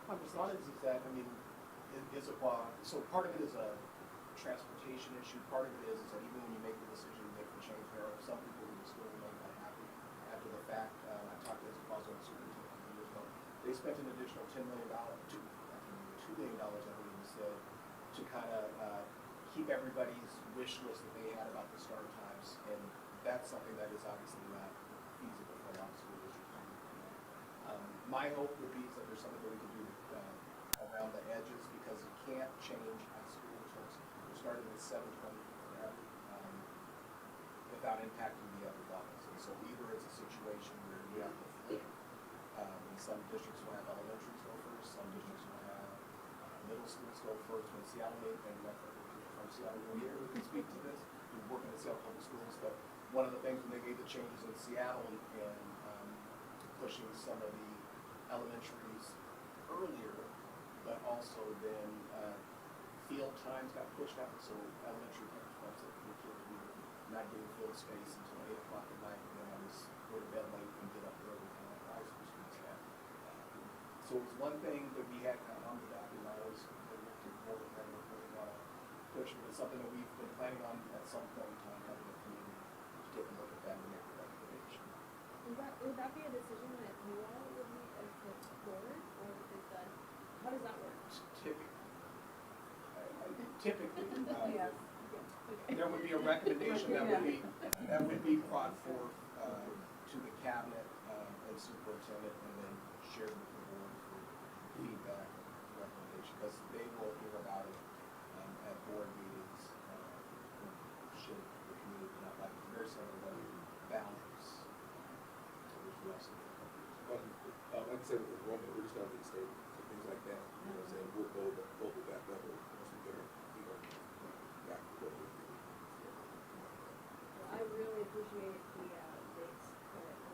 conversation? A lot of it is that, I mean, is it, so part of it is a transportation issue, part of it is that even when you make the decision to make the change, there are some people who still remain unhappy after the fact. I talked to this Boston superintendent a few years ago. They spent an additional $2 million, I believe you said, to kind of keep everybody's wish list that they had about the start times, and that's something that is obviously not feasible for a lot of school districts. My hope would be that there's something that we can do around the edges, because you can't change high school terms. We're starting at 7:20 forever, without impacting the other levels. And so either it's a situation where we have to flip, and some districts will have elementaries go first, some districts will have middle schools go first. When Seattle made, and from Seattle, here who can speak to this, we're working at Seattle Public Schools, but one of the things when they made the changes in Seattle and pushing some of the elementaries earlier, but also then field times got pushed out, so elementary parents went to the kids not getting full space until 8 o'clock at night, and then I was go to bed late and get up early, kind of like high school students have. So it was one thing that we had kind of on the docket, and I always looked at what we never really got to push, but it's something that we've been planning on at some point in time having a committee to take a look at that and make a recommendation. Would that be a decision that you all would make as the board, or is that, how does that work? Typically, Yeah. there would be a recommendation that would be brought forth to the cabinet and superintendent, and then shared with the board for feedback and recommendation, because they will hear about it at board meetings, should the community not like it. Very similar to boundaries. So there's less of it. Like I said, with enrollment, we're just gonna be stable, so things like that, you know what I'm saying, we'll go with that level once we get our, back to what we're doing. I really appreciate the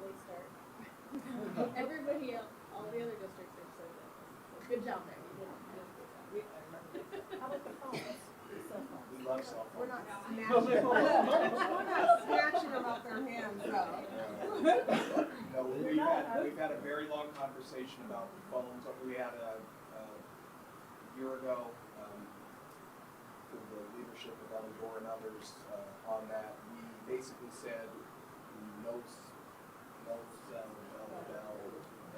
late start. Everybody else, all the other districts are so good. So good job there, you did a good job. How about the phones, the cell phones? We love cell phones. We're not smashing, we're not snatching them off their hands, though. No, we've had a very long conversation about the phones. We had a year ago, with the leadership of Ellen Gore and others on that. We basically said no bell.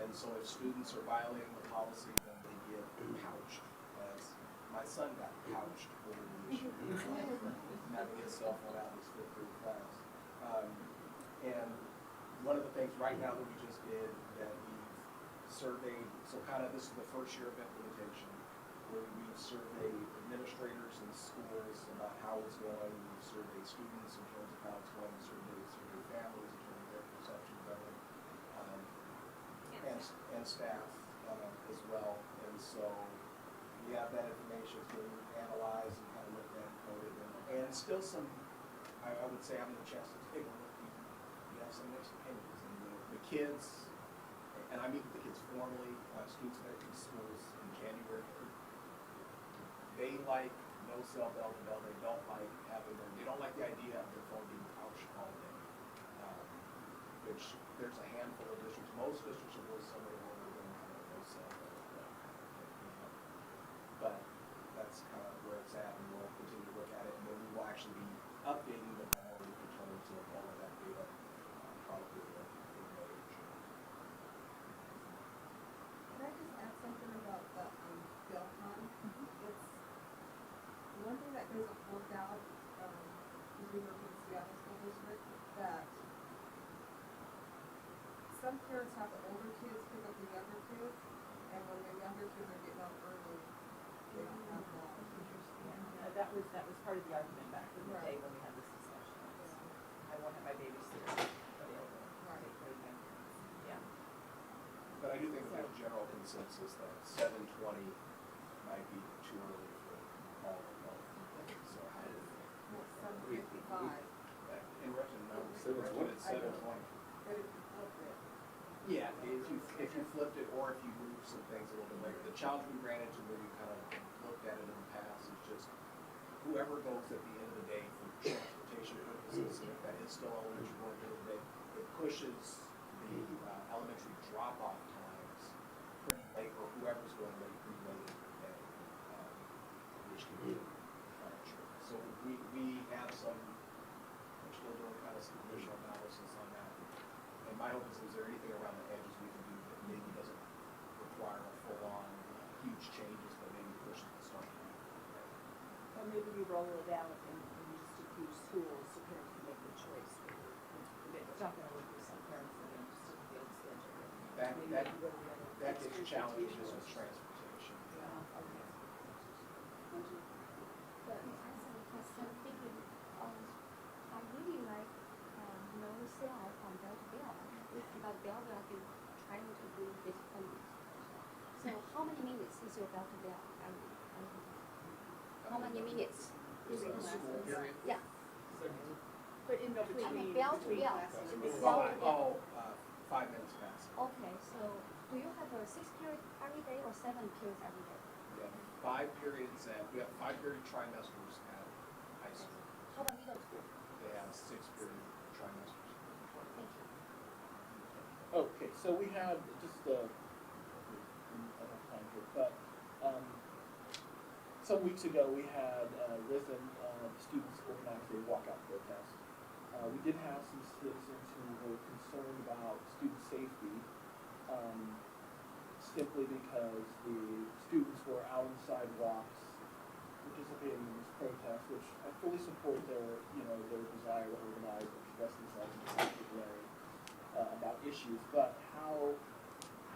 And so if students are violating the policy, then they get pouched. As my son got pouched over the issue. Having his cell phone out his fifth grade class. And one of the things right now that we just did that we've surveyed, so kind of this is the first year of implementation, where we've surveyed administrators in schools about how it's going, we've surveyed students in terms of how it's going, surveyed families in terms of their perceptions of it, and staff as well. And so we have that information, it's being analyzed and kind of looked at and coded, and still some, I would say, I'm the chance to take a look. We have some mixed opinions, and the kids, and I meet with the kids formally, students in their schools in January. They like no cell bell to bell. They don't like having them. They don't like the idea of their phone being pouched all day. Which there's a handful of districts. Most districts are really similar to what we're doing, no cell bell. But that's kind of where it's at, and we'll continue to look at it, and then we will actually be updating the memo in terms of all of that data, probably in May. Can I just add something about the bill fund? It's one thing that doesn't work out, is we work with Seattle School District, that some parents have the older kids pick up the younger kids, and when the younger kids are getting out early, they don't have the teachers. That was part of the argument back in the day Right. when we had this discussion. I won't have my babysitter available. Right. Yeah. But I do think that there's general consensus that 7:20 might be too early for all of them. So how do Well, 7:55. in Renton, no, 7:20. it's 7:20. But if you flip it, Yeah, if you flipped it or if you moved some things a little bit later. The challenge we ran into when we kind of looked at it in the past is just whoever goes at the end of the day for transportation purposes, and if that is still elementary going to the day, it pushes the elementary drop-off times pretty late, or whoever's going late pretty late in the day, which can be tricky. So we have some, we're still doing kind of some additional analysis on that. And my hope is there anything around the edges we can do that maybe doesn't require a full-on huge changes, but maybe pushes the start time. Or maybe we roll it out in just a few schools so parents can make the choice. It's not gonna work for some parents that are just a field schedule. Maybe That we go to the other gets districts challenging and just choose. with transportation. Yeah, okay. But I have some thinking, I really like, no cell on bell to bell. But bell I've been trying to do this only. So how many minutes is your bell to bell? How many minutes? Is that a school period? Yeah. But in I mean, between, bell to between bell. classes. In the bell to bell. 5 minutes past. Okay, so do you have a 6 period every day or 7 periods every day? We have 5 periods we have 5 period trimesters at high school. How about middle school? They have 6 period trimesters. Okay, so we had just, I don't have time here, but, some weeks ago, we had, risen, students organized a walkout protest. We did have some citizens who were concerned about student safety, simply because the students were out on sidewalks participating in this protest, which I fully support their, their desire to organize and express themselves in a positive way about issues. But how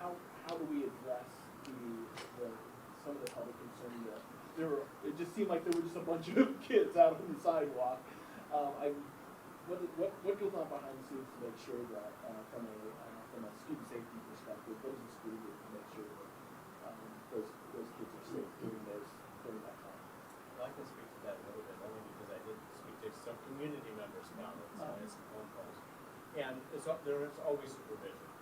do we address some of the public concern that it just seemed like there were just a bunch of kids out on the sidewalk. What goes on behind the scenes to make sure that from a student safety perspective, what does the school do to make sure that those kids are safe during that time? Well, I can speak to that a little bit, only because I did speak to some community members about it, so I had some phone calls. And there is always supervision.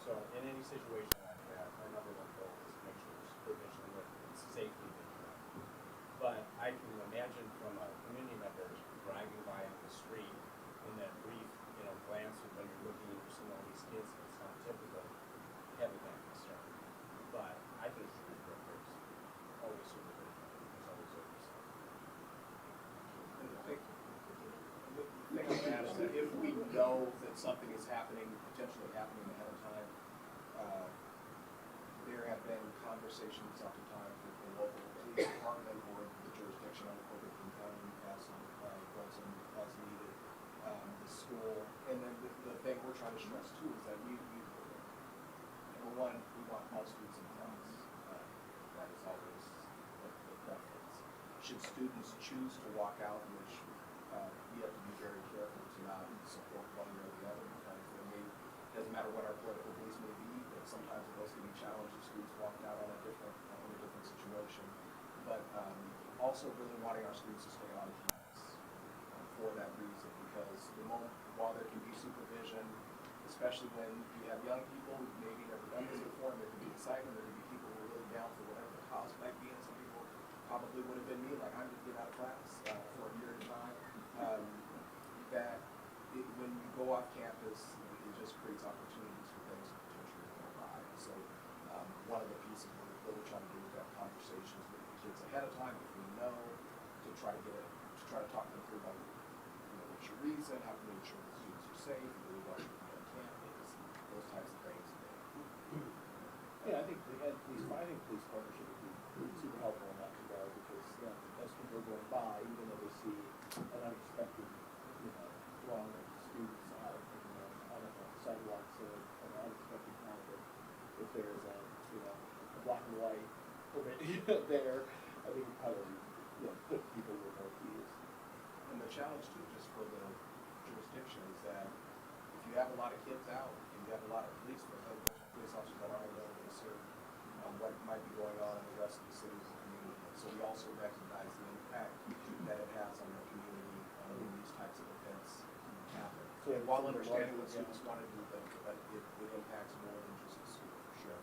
So in any situation like that, our number one goal is to make sure there's supervision with safety being done. But I can imagine from a community member driving by on the street in that brief, glance when you're looking and you're seeing all these kids, it's not typical, having that concern. But I can assure you that there's always supervision, there's always oversight. And the thing on that is that if we know that something is happening, potentially happening ahead of time, there have been conversations oftentimes with the local police department or the jurisdiction on Overton County, Newcastle, as needed, the school. And then the thing we're trying to stress too is that we number one, we want all students in class. That is always the preference. Should students choose to walk out, which we have to be very careful to not support one way or the other, because it doesn't matter what our political beliefs may be, but sometimes those can be challenged if students walked out on a different situation. But also really wanting our students to stay on campus for that reason, because while there can be supervision, especially when you have young people who maybe never done this before, and there can be excitement, there can be people who are really down for whatever the cause might be, and some people probably would have been me, like I'm going to get out of class for a year at a time. When you go off campus, it just creates opportunities for things to potentially go awry. So one of the pieces we're really trying to do is have conversations with the kids ahead of time, if we know, to try to talk them through about what's your reason, how can we ensure the students are safe, do we want to be on campus, those types of things. Yeah, I think police partnership would be super helpful in that regard, because as people are going by, even though they see an unexpected, throng of students out on the sidewalks at an unexpected time, if there's a black and white there, I think it probably put people with more ease. And the challenge too, just for the jurisdiction, is that if you have a lot of kids out and you have a lot of policemen, those police officers that aren't available to serve what might be going on in the rest of the cities and community. So we also recognize the impact that it has on the community when these types of events happen. So while understanding what students want to do, but it impacts more than just the school, for sure.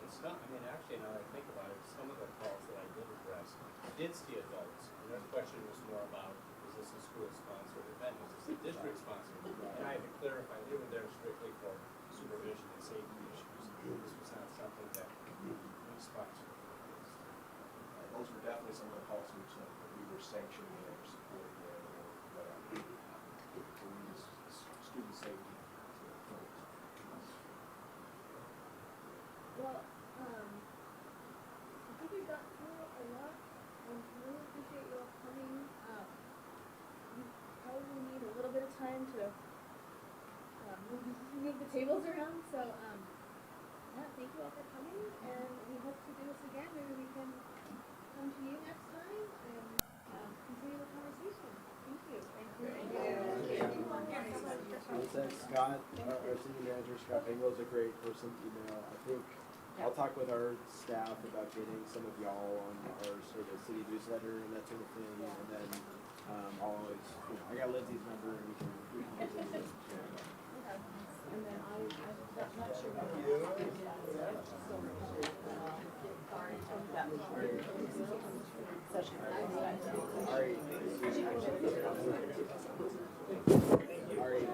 It's not, actually, now that I think about it, some of the calls that I did address, I did see adults, and their question was more about, is this a school-sponsored event, is this a district-sponsored? And I had to clarify, they were there strictly for supervision and safety issues. This was not something that we sponsored. Those were definitely some of the calls we took, that we were sanctioning it or supporting it or whatever. So we just, student safety. Well, I think we've got through a lot, and really appreciate you all coming. We probably need a little bit of time to move the tables around, so thank you all for coming, and we hope to do this again. Maybe we can come to you next time and continue the conversation. Thank you. Scott, our senior manager, Scott Panglo's a great person to email. I think I'll talk with our staff about getting some of y'all on our sort of city newsletter and that sort of thing, and then I'll always, I got Lindsay's number, and we can get it. And then I'm not sure about that. session. Ari. Ari.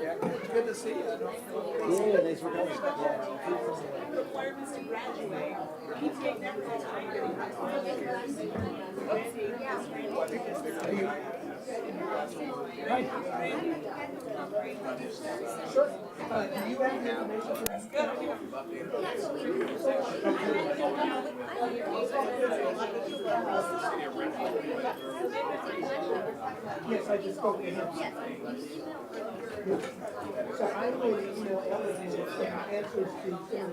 Yeah, it's good to see you. Yeah, thanks for coming. Requirements to graduate, keep getting that Sure. Do you have the information for That's good. Yes, I just spoke to him. So I'm going to email Ellen with some answers to some of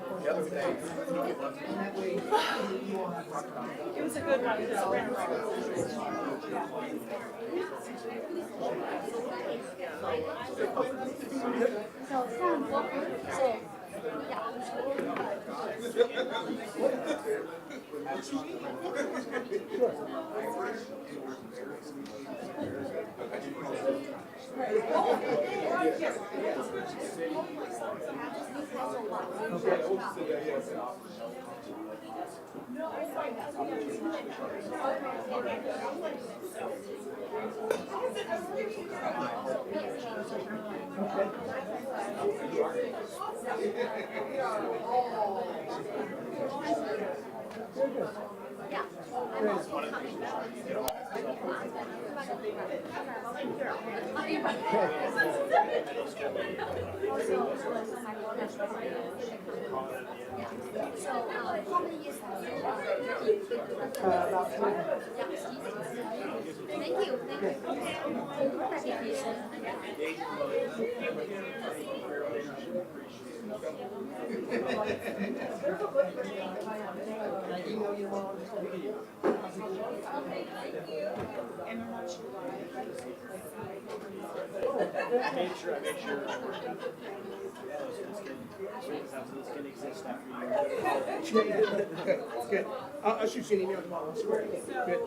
the questions. And that way, you won't have to. It was a good one. So Sam, so yeah. So, how many years have you been? About 20. Thank you, thank you. Dedication. I email you all. Make sure. This can exist after you. Yeah. Good. I'll shoot you an email tomorrow. Swear. Good.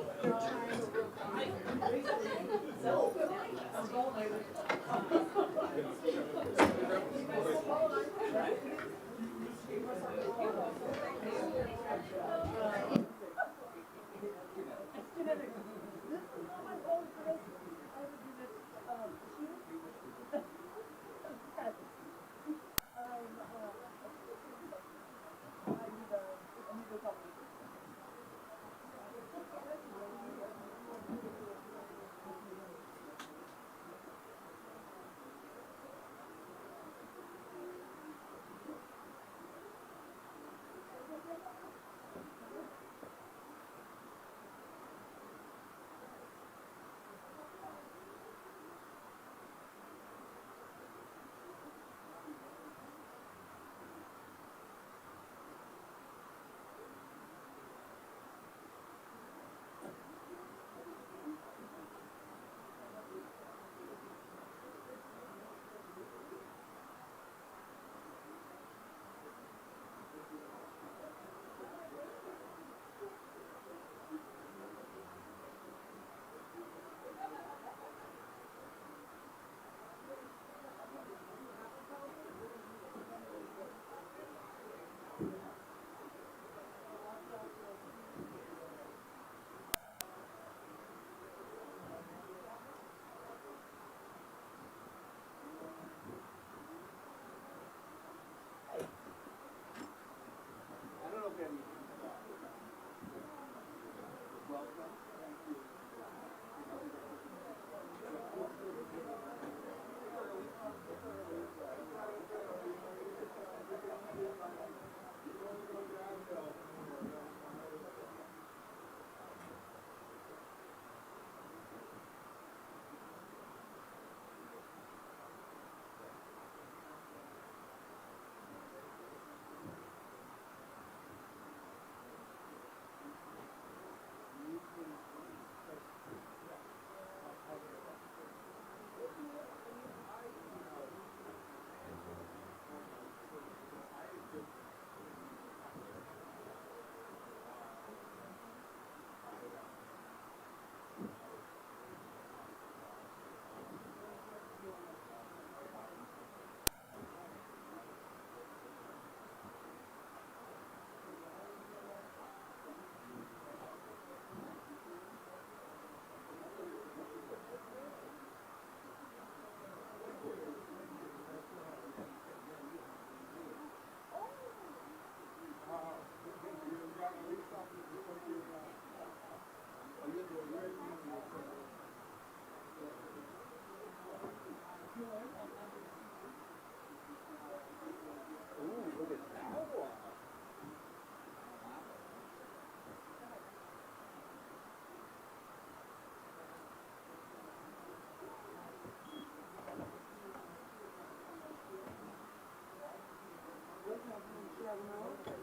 you have no?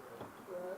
Good.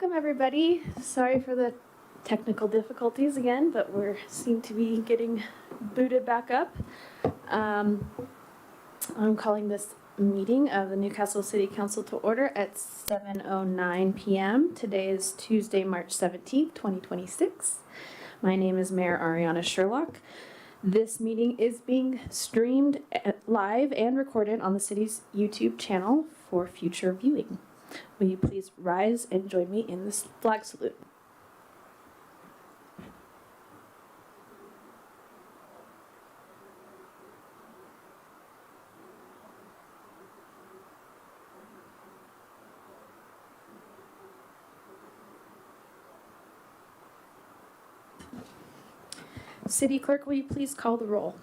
Welcome, everybody. Sorry for the technical difficulties again, but we seem to be getting booted back up. I'm calling this meeting of the Newcastle City Council to order at 7:09 p.m. Today is Tuesday, March 17th, 2026. My name is Mayor Ariana Sherlock. This meeting is being streamed live and recorded on the city's YouTube channel for future viewing. Will you please rise and join me in this flag salute? City Clerk, will you please call the roll?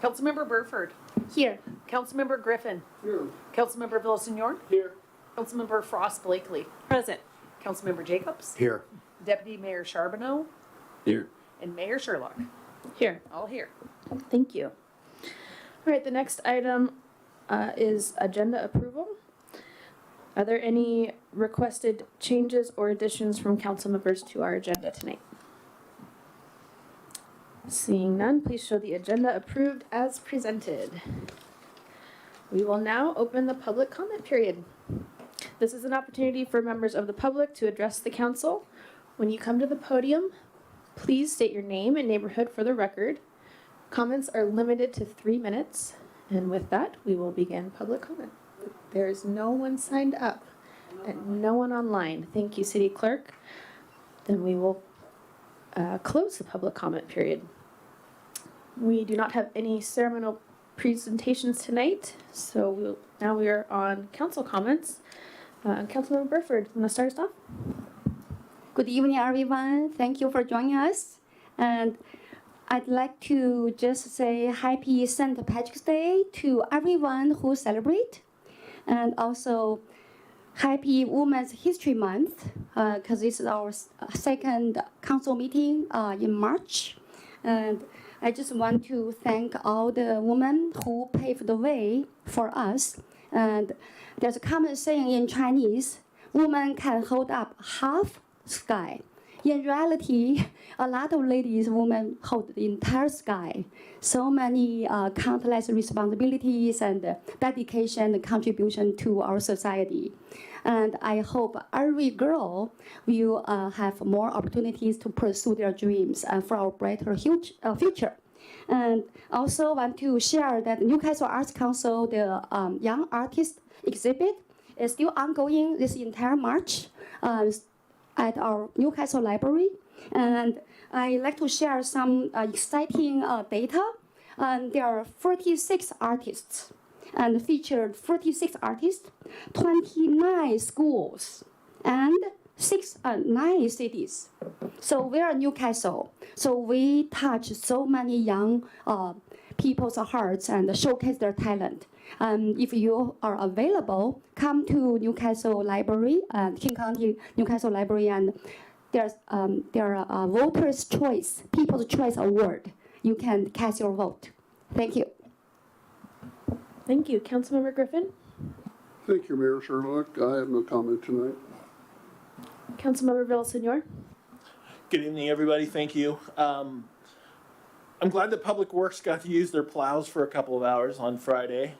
Councilmember Burford. Here. Councilmember Griffin. Here. Councilmember Villasenor. Here. Councilmember Frost Blakely. Present. Councilmember Jacobs. Here. Deputy Mayor Charbonneau. Here. And Mayor Sherlock. Here. All here. Thank you. All right, the next item is agenda approval. Are there any requested changes or additions from council members to our agenda tonight? Seeing none, please show the agenda approved as presented. We will now open the public comment period. This is an opportunity for members of the public to address the council. When you come to the podium, please state your name and neighborhood for the record. Comments are limited to 3 minutes, and with that, we will begin public comment. There is no one signed up and no one online. Thank you, City Clerk. Then we will close the public comment period. We do not have any ceremonial presentations tonight, so now we are on council comments. Councilmember Burford, want to start us off? Good evening, everyone. Thank you for joining us. And I'd like to just say happy St. Patrick's Day to everyone who celebrate. And also happy Women's History Month, because this is our second council meeting in March. And I just want to thank all the women who paved the way for us. And there's a common saying in Chinese, women can hold up half sky. In reality, a lot of ladies, women hold the entire sky. So many countless responsibilities and dedication and contribution to our society. And I hope every girl will have more opportunities to pursue their dreams for our brighter future. And also want to share that Newcastle Arts Council, the Young Artist Exhibit, is still ongoing this entire March at our Newcastle Library. And I'd like to share some exciting data. There are 46 artists and featured 46 artists, 29 schools, and 9 cities. So we are Newcastle. So we touch so many young people's hearts and showcase their talent. If you are available, come to Newcastle Library, King County Newcastle Library, and there are Voters' Choice, People's Choice Award. You can cast your vote. Thank you. Thank you. Councilmember Griffin? Thank you, Mayor Sherlock. I have no comment tonight. Councilmember Villasenor? Good evening, everybody. Thank you. I'm glad that Public Works got to use their plows for a couple of hours on Friday.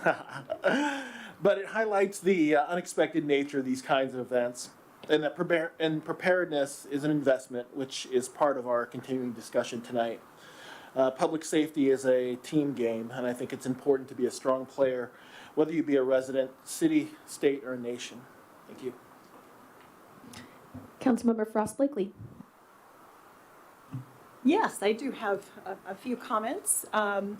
But it highlights the unexpected nature of these kinds of events, and that preparedness is an investment, which is part of our continuing discussion tonight. Public safety is a team game, and I think it's important to be a strong player, whether you be a resident, city, state, or nation. Thank you. Councilmember Frost Blakely? Yes, I do have a few comments. And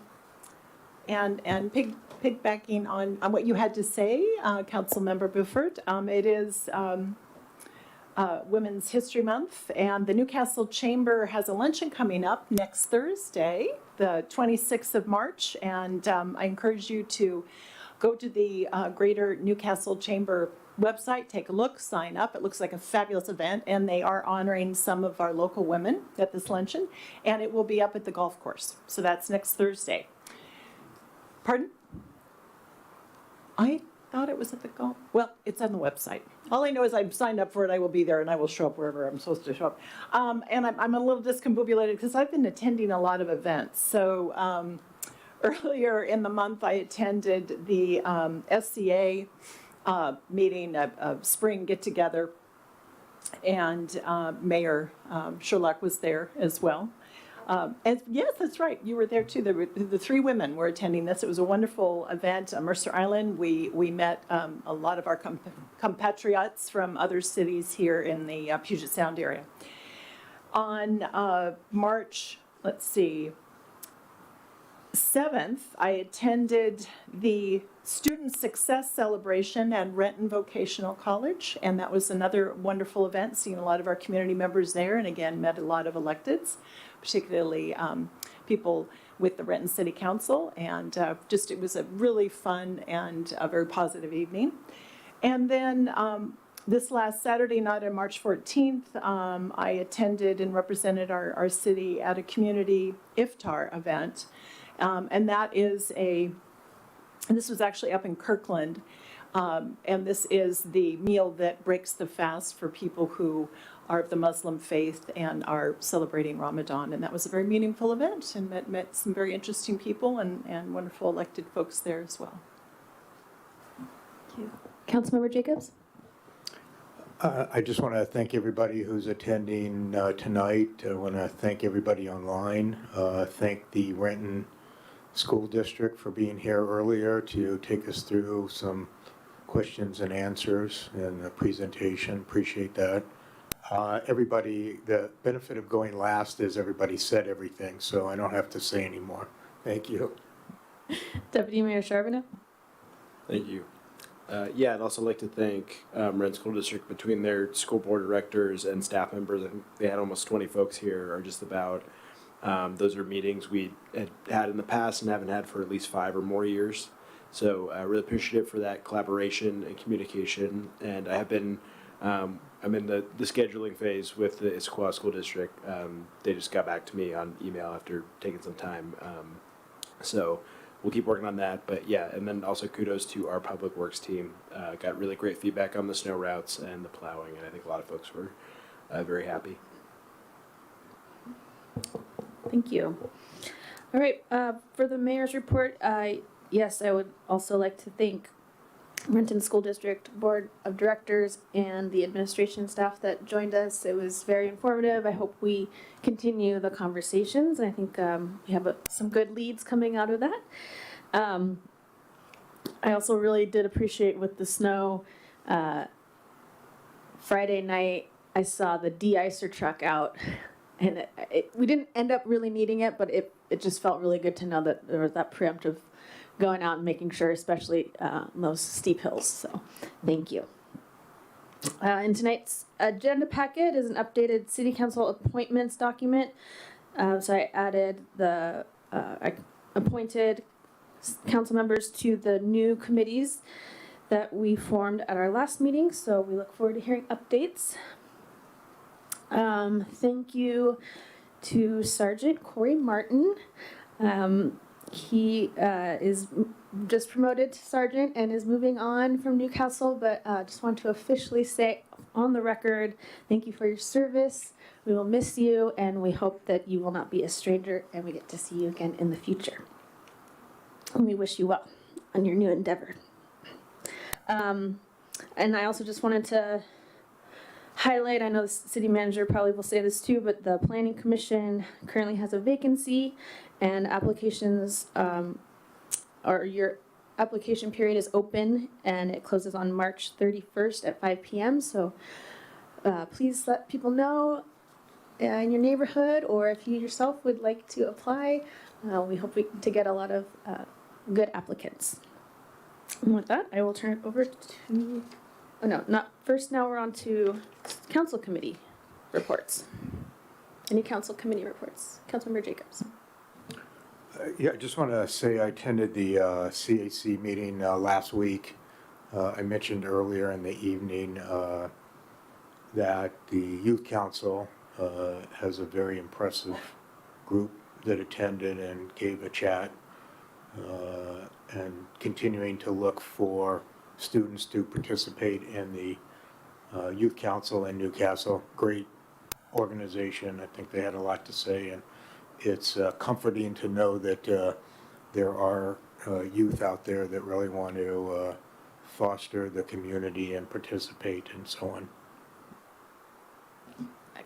piggybacking on what you had to say, Councilmember Burford, it is Women's History Month, and the Newcastle Chamber has a luncheon coming up next Thursday, the 26th of March, and I encourage you to go to the Greater Newcastle Chamber website, take a look, sign up. It looks like a fabulous event, and they are honoring some of our local women at this luncheon, and it will be up at the golf course. So that's next Thursday. Pardon? thought it was at the golf, well, it's on the website. All I know is I'm signed up for it, I will be there, and I will show up wherever I'm supposed to show up. And I'm a little discombobulated because I've been attending a lot of events. So earlier in the month, I attended the SCA meeting, a spring get-together, and Mayor Sherlock was there as well. And yes, that's right. You were there too. The three women were attending this. It was a wonderful event. Mercer Island. We met a lot of our compatriots from other cities here in the Puget Sound area. On March, 7th, I attended the Student Success Celebration at Renton Vocational College, and that was another wonderful event, seeing a lot of our community members there, and again, met a lot of electeds, particularly people with the Renton City Council, and it was a really fun and a very positive evening. And then this last Saturday night on March 14th, I attended and represented our city at a community iftar event. And that is and this was actually up in Kirkland, and this is the meal that breaks the fast for people who are of the Muslim faith and are celebrating Ramadan. And that was a very meaningful event, and met some very interesting people and wonderful elected folks there as well. Thank you. Councilmember Jacobs? I just want to thank everybody who's attending tonight. I want to thank everybody online. Thank the Renton School District for being here earlier to take us through some questions and answers and the presentation. Appreciate that. Everybody, the benefit of going last is everybody said everything, so I don't have to say anymore. Thank you. Deputy Mayor Charbonneau? Thank you. I'd also like to thank Renton School District. Between their school board directors and staff members, I think they had almost 20 folks here, or just about. Those are meetings we had in the past and haven't had for at least 5 or more years. So really appreciative for that collaboration and communication. And I have been, I'm in the scheduling phase with the Issaquah School District. They just got back to me on email after taking some time. So we'll keep working on that. But yeah, and then also kudos to our public works team. Got really great feedback on the snow routes and the plowing, and I think a lot of folks were very happy. Thank you. All right, for the mayor's report, yes, I would also like to thank Renton School District Board of Directors and the administration staff that joined us. It was very informative. I hope we continue the conversations. I think we have some good leads coming out of that. I also really did appreciate with the snow, Friday night, I saw the de-icer truck out. And we didn't end up really needing it, but it just felt really good to know that there was that preemptive going out and making sure, especially those steep hills. So thank you. In tonight's agenda packet is an updated city council appointments document. So I added I appointed council members to the new committees that we formed at our last meeting. So we look forward to hearing updates. Thank you to Sergeant Corey Martin. He is just promoted to sergeant and is moving on from Newcastle, but just want to officially say on the record, thank you for your service. We will miss you, and we hope that you will not be a stranger and we get to see you again in the future. And we wish you well on your new endeavor. And I also just wanted to highlight, I know the city manager probably will say this too, but the planning commission currently has a vacancy, and applications or your application period is open, and it closes on March 31st at 5 p.m. So please let people know in your neighborhood, or if you yourself would like to apply. We hope to get a lot of good applicants. And with that, I will turn it over to, now we're on to council committee reports. Any council committee reports? Councilmember Jacobs. I just want to say I attended the CAC meeting last week. I mentioned earlier in the evening that the youth council has a very impressive group that attended and gave a chat, and continuing to look for students to participate in the Youth Council in Newcastle. Great organization. I think they had a lot to say, and it's comforting to know that there are youth out there that really want to foster the community and participate and so on.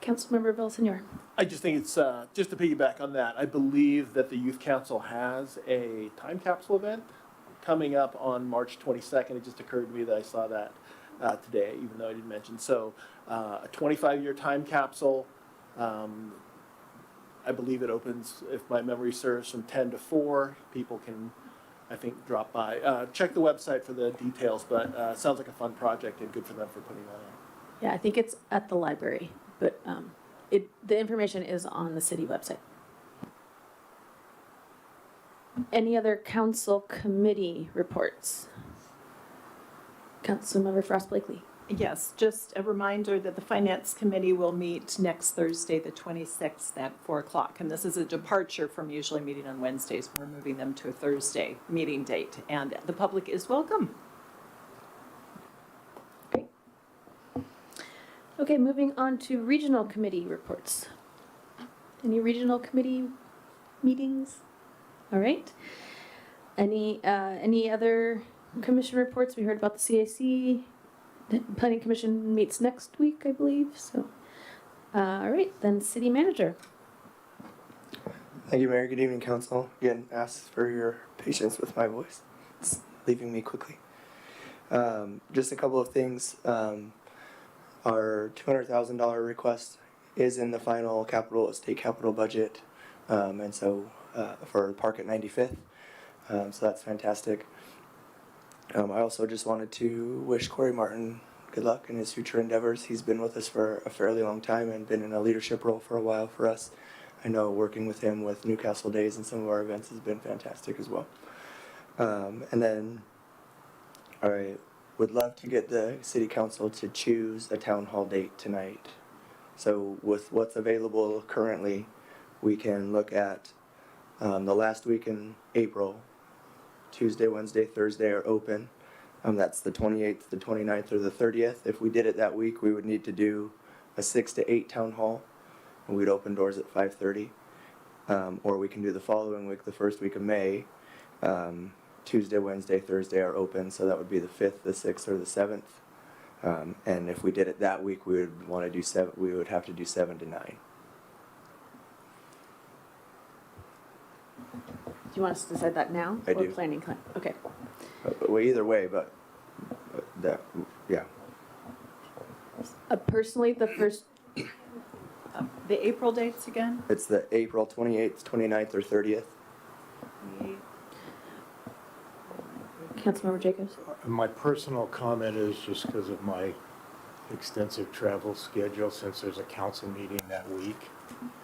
Councilmember Villasenor. I just think it's, just to piggyback on that, I believe that the Youth Council has a time capsule event coming up on March 22nd. It just occurred to me that I saw that today, even though I didn't mention. So a 25-year time capsule. I believe it opens, if my memory serves, from 10 to 4. People can, I think, drop by. Check the website for the details, but sounds like a fun project and good for them for putting that on. Yeah, I think it's at the library, but the information is on the city website. Any other council committee reports? Councilmember Frost Blakely. Yes, just a reminder that the Finance Committee will meet next Thursday, the 26th at 4 o'clock. And this is a departure from usually meeting on Wednesdays. We're moving them to a Thursday meeting date, and the public is welcome. Great. Okay, moving on to regional committee reports. Any regional committee meetings? All right. Any other commission reports? We heard about the CAC. The Planning Commission meets next week, I believe, so. All right, then City Manager. Thank you, Mayor. Good evening, Council. Again, ask for your patience with my voice. It's leaving me quickly. Just a couple of things. Our $200,000 request is in the final state capital budget, and so for Park at 95th. So that's fantastic. I also just wanted to wish Corey Martin good luck in his future endeavors. He's been with us for a fairly long time and been in a leadership role for a while for us. I know working with him with Newcastle Days and some of our events has been fantastic as well. And then I would love to get the City Council to choose a town hall date tonight. So with what's available currently, we can look at the last week in April. Tuesday, Wednesday, Thursday are open. That's the 28th, the 29th, or the 30th. If we did it that week, we would need to do a 6 to 8 town hall, and we'd open doors at 5:30. Or we can do the following week, the first week of May. Tuesday, Wednesday, Thursday are open, so that would be the 5th, the 6th, or the 7th. And if we did it that week, we would want to do 7. We would have to do 7 to 9. Do you want us to decide that now? I or do. Planning, okay. Well, either way, but that, yeah. Personally, the first, The April dates again? It's the April 28th, 29th, or 30th. Councilmember Jacobs. My personal comment is just because of my extensive travel schedule, since there's a council meeting that week,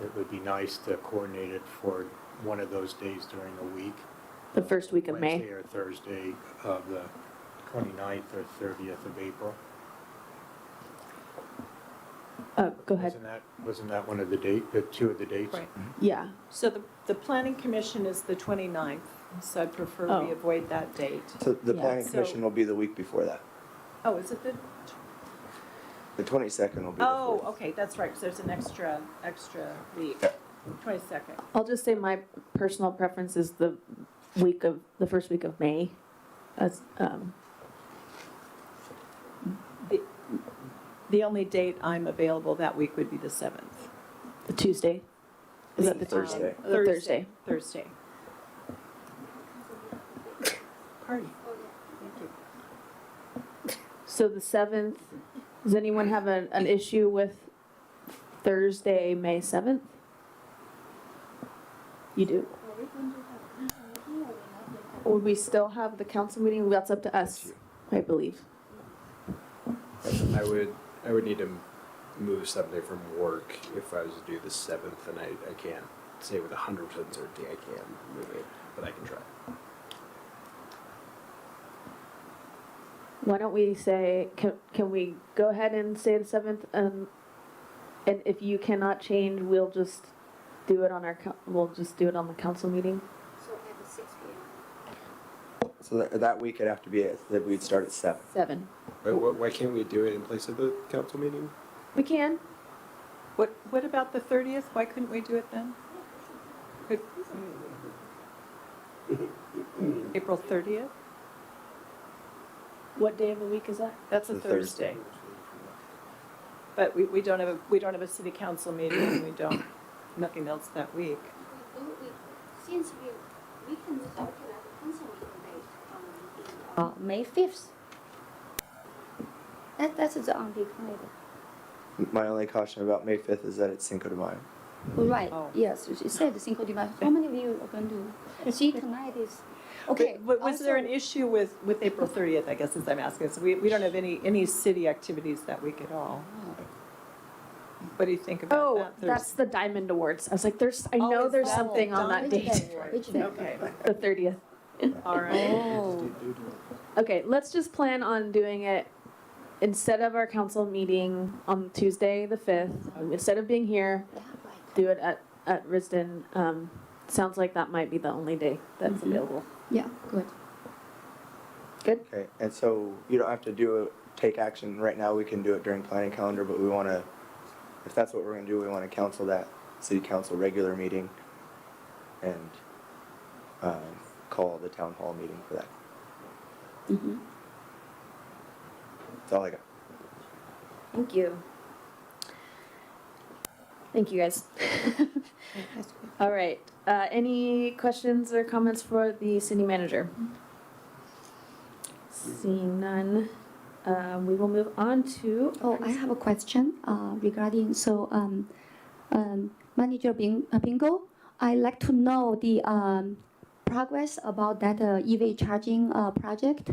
it would be nice to coordinate it for one of those days during the week. The first week of May. Wednesday or Thursday of the 29th or 30th of April. Go ahead. Wasn't that one of the two of the dates? Right. Yeah. So the Planning Commission is the 29th, so I prefer we Oh. avoid that date. So the Yeah. Planning So- Commission will be the week before that. Oh, is it the? The 22nd will be the Oh, 4th. okay, that's right, because there's an extra week. Yeah. 22nd. I'll just say my personal preference is the first week of May. As, The only date I'm available that week would be the 7th. the Tuesday. Is that the Thursday. The Thursday. Thursday. Party. Thank you. So the 7th, does anyone have an issue with Thursday, May 7th? You do? Would we still have the council meeting? That's up to us, I believe. I would need to move Sunday from work if I was to do the 7th, and I can't say with 100% certainty I can move it, but I can try. Why don't we say, can we go ahead and say the 7th? And if you cannot change, we'll just do it on the council meeting? So at 6 p.m. So that week it'd have to be that we'd start at 7. 7. Why can't we do it in place of the council meeting? We can. What about the 30th? Why couldn't we do it then? April 30th? What day of the week is that? That's a The Thursday. But we don't have a city council meeting, and nothing else that week. Since we can talk about the council meeting date on May 5th. That's the only kind. My only caution about May 5th is that it's Cinco de Mayo. Right, Oh. yes, you said Cinco de Mayo. How many of you are going to see tonight is, okay. But was there an also- issue with April 30th, I guess, as I'm asking? So we don't have any city activities that week at all. What do you think about Oh, that? that's the Diamond Awards. I was like, I Oh, know is there's that something on that Which date. day? Which day? Okay, The 30th. all right. Oh, Okay, let's just plan on doing it instead of our council meeting on Tuesday, the 5th. Instead of being here, yeah, right. do it at Risden. Sounds like that might be the only day that's available. Yeah, good. Good? Okay, and so you don't have to take action right now. We can do it during planning calendar, but we want to, if that's what we're going to do, we want to cancel that city council regular meeting and call the town hall meeting for that. Mm-hmm. That's all I got. Thank you. Thank you, guys. That's good. All right. Any questions or comments for the city manager? Seeing none, we will move on to. Oh, I have a question regarding, Manager Bingo, I'd like to know the progress about that EV charging project,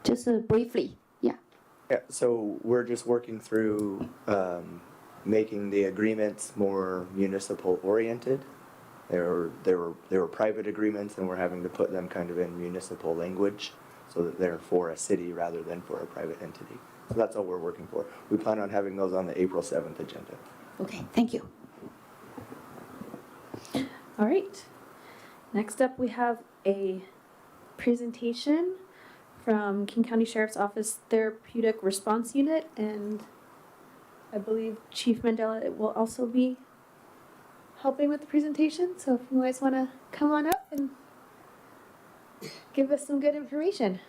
just briefly, yeah. Yeah, so we're just working through making the agreements more municipal oriented. There were private agreements, and we're having to put them kind of in municipal language so that they're for a city rather than for a private entity. So that's all we're working for. We plan on having those on the April 7th agenda. Okay, thank you. All right. Next up, we have a presentation from King County Sheriff's Office Therapeutic Response Unit, and I believe Chief Mandela will also be helping with the presentation. So if you guys want to come on up and give us some good information.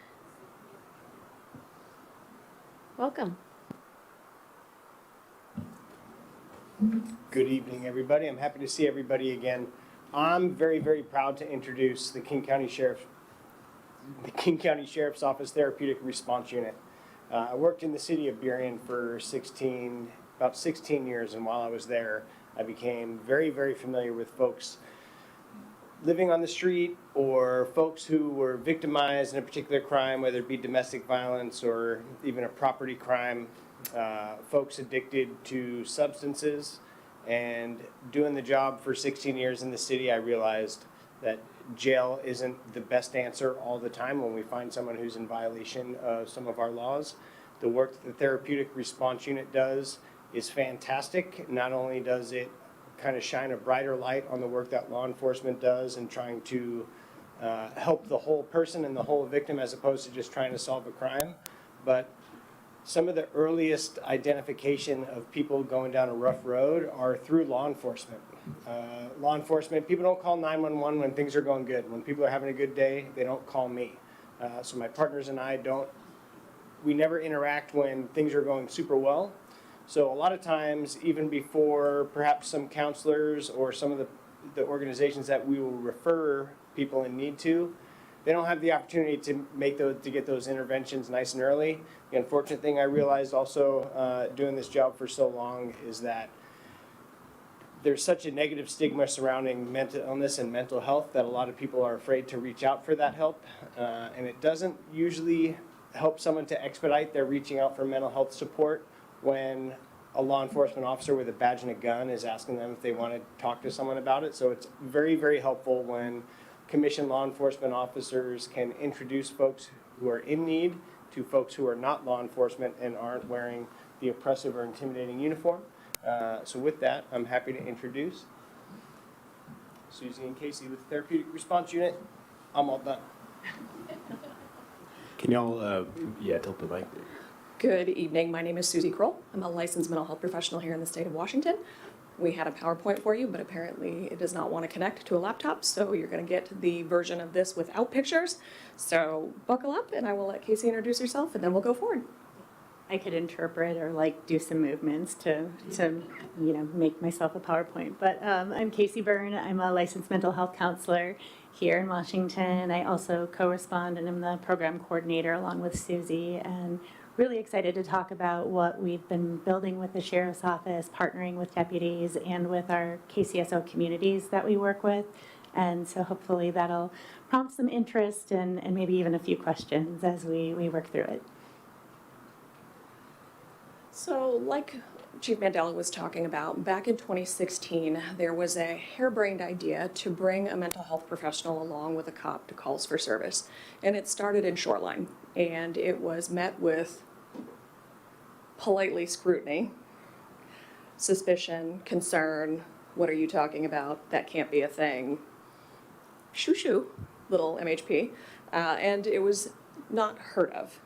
Welcome. Good evening, everybody. I'm happy to see everybody again. I'm very, very proud to introduce the King County Sheriff's Office Therapeutic Response Unit. I worked in the city of Burien for about 16 years, and while I was there, I became very, very familiar with folks living on the street or folks who were victimized in a particular crime, whether it be domestic violence or even a property crime, folks addicted to substances. And doing the job for 16 years in the city, I realized that jail isn't the best answer all the time when we find someone who's in violation of some of our laws. The work that the Therapeutic Response Unit does is fantastic. Not only does it kind of shine a brighter light on the work that law enforcement does in trying to help the whole person and the whole victim as opposed to just trying to solve a crime, but some of the earliest identification of people going down a rough road are through law enforcement. Law enforcement, people don't call 911 when things are going good. When people are having a good day, they don't call me. So my partners and I we never interact when things are going super well. So a lot of times, even before perhaps some counselors or some of the organizations that we will refer people in need to, they don't have the opportunity to get those interventions nice and early. The unfortunate thing I realized also doing this job for so long is that there's such a negative stigma surrounding mental illness and mental health that a lot of people are afraid to reach out for that help. And it doesn't usually help someone to expedite their reaching out for mental health support when a law enforcement officer with a badge and a gun is asking them if they want to talk to someone about it. So it's very, very helpful when commissioned law enforcement officers can introduce folks who are in need to folks who are not law enforcement and aren't wearing the oppressive or intimidating uniform. So with that, I'm happy to introduce Susie and Casey with the Therapeutic Response Unit. I'm all done. Can y'all, tilt the mic. Good evening. My name is Susie Kroll. I'm a licensed mental health professional here in the state of Washington. We had a PowerPoint for you, but apparently it does not want to connect to a laptop, so you're going to get the version of this without pictures. So buckle up, and I will let Casey introduce herself, and then we'll go forward. I could interpret or like do some movements to make myself a PowerPoint. But I'm Casey Byrne. I'm a licensed mental health counselor here in Washington. I also co-respond and am the program coordinator along with Susie, and really excited to talk about what we've been building with the Sheriff's Office, partnering with deputies and with our KCSO communities that we work with. And so hopefully that'll prompt some interest and maybe even a few questions as we work through it. So like Chief Mandela was talking about, back in 2016, there was a harebrained idea to bring a mental health professional along with a cop to calls for service. And it started in Shoreline, and it was met with politely scrutiny, suspicion, concern. What are you talking about? That can't be a thing. Shoo-shoo, little MHP. And it was not heard of.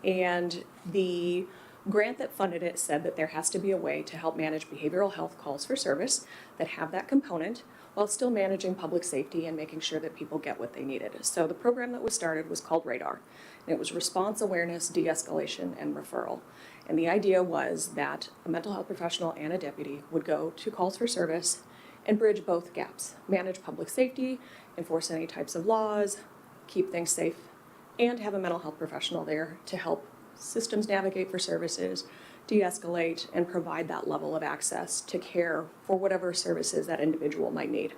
And the grant that funded it said that there has to be a way to help manage behavioral health calls for service that have that component while still managing public safety and making sure that people get what they needed. So the program that was started was called RADAR, and it was response, awareness, de-escalation, and referral. And the idea was that a mental health professional and a deputy would go to calls for service and bridge both gaps, manage public safety, enforce any types of laws, keep things safe, and have a mental health professional there to help systems navigate for services, de-escalate, and provide that level of access to care for whatever services that individual might need.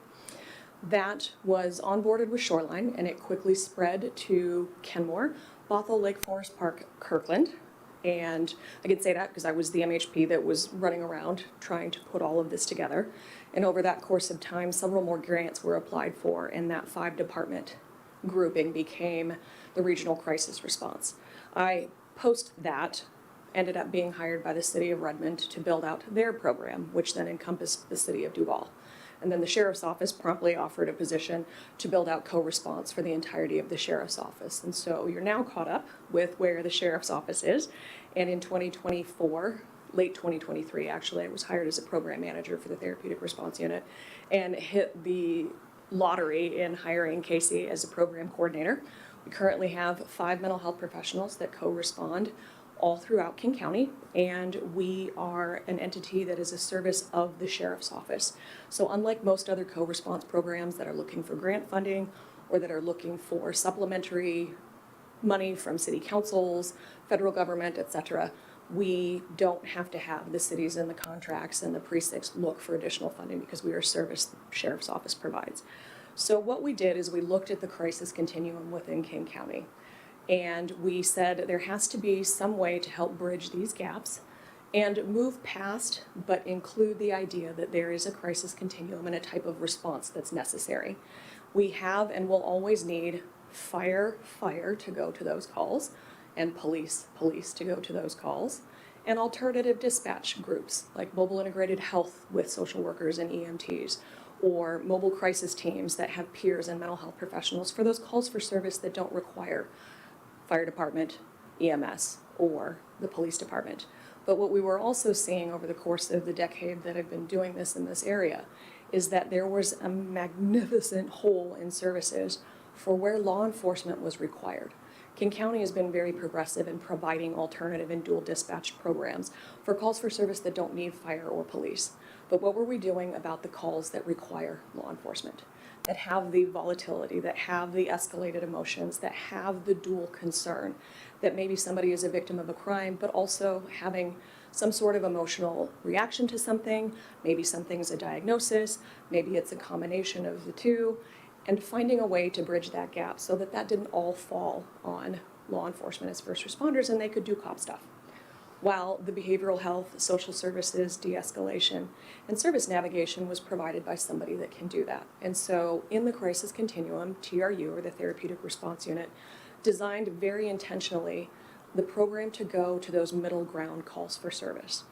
That was onboarded with Shoreline, and it quickly spread to Kenmore, Bothell, Lake Forest Park, Kirkland. And I can say that because I was the MHP that was running around trying to put all of this together. And over that course of time, several more grants were applied for, and that 5-department grouping became the regional crisis response. I post that ended up being hired by the city of Redmond to build out their program, which then encompassed the city of Duval. And then the sheriff's office promptly offered a position to build out co-response for the entirety of the sheriff's office. And so you're now caught up with where the sheriff's office is. And in 2024, late 2023 actually, I was hired as a program manager for the therapeutic response unit and hit the lottery in hiring Casey as a program coordinator. We currently have 5 mental health professionals that co-respond all throughout King County, and we are an entity that is a service of the Sheriff's Office. So unlike most other co-response programs that are looking for grant funding or that are looking for supplementary money from city councils, federal government, etc., we don't have to have the cities and the contracts and the precincts look for additional funding because we are a service the Sheriff's Office provides. So what we did is we looked at the crisis continuum within King County, and we said there has to be some way to help bridge these gaps and move past but include the idea that there is a crisis continuum and a type of response that's necessary. We have and will always need fire to go to those calls, and police to go to those calls, and alternative dispatch groups like mobile integrated health with social workers and EMTs, or mobile crisis teams that have peers and mental health professionals for those calls for service that don't require fire department, EMS, or the police department. But what we were also seeing over the course of the decade that I've been doing this in this area is that there was a magnificent hole in services for where law enforcement was required. King County has been very progressive in providing alternative and dual dispatch programs for calls for service that don't need fire or police. But what were we doing about the calls that require law enforcement, that have the volatility, that have the escalated emotions, that have the dual concern, that maybe somebody is a victim of a crime, but also having some sort of emotional reaction to something, maybe something's a diagnosis, maybe it's a combination of the two, and finding a way to bridge that gap so that that didn't all fall on law enforcement as first responders and they could do cop stuff. While the behavioral health, social services, de-escalation, and service navigation was provided by somebody that can do that. And so in the crisis continuum, TRU, or the Therapeutic Response Unit, designed very intentionally the program to go to those middle ground calls for service.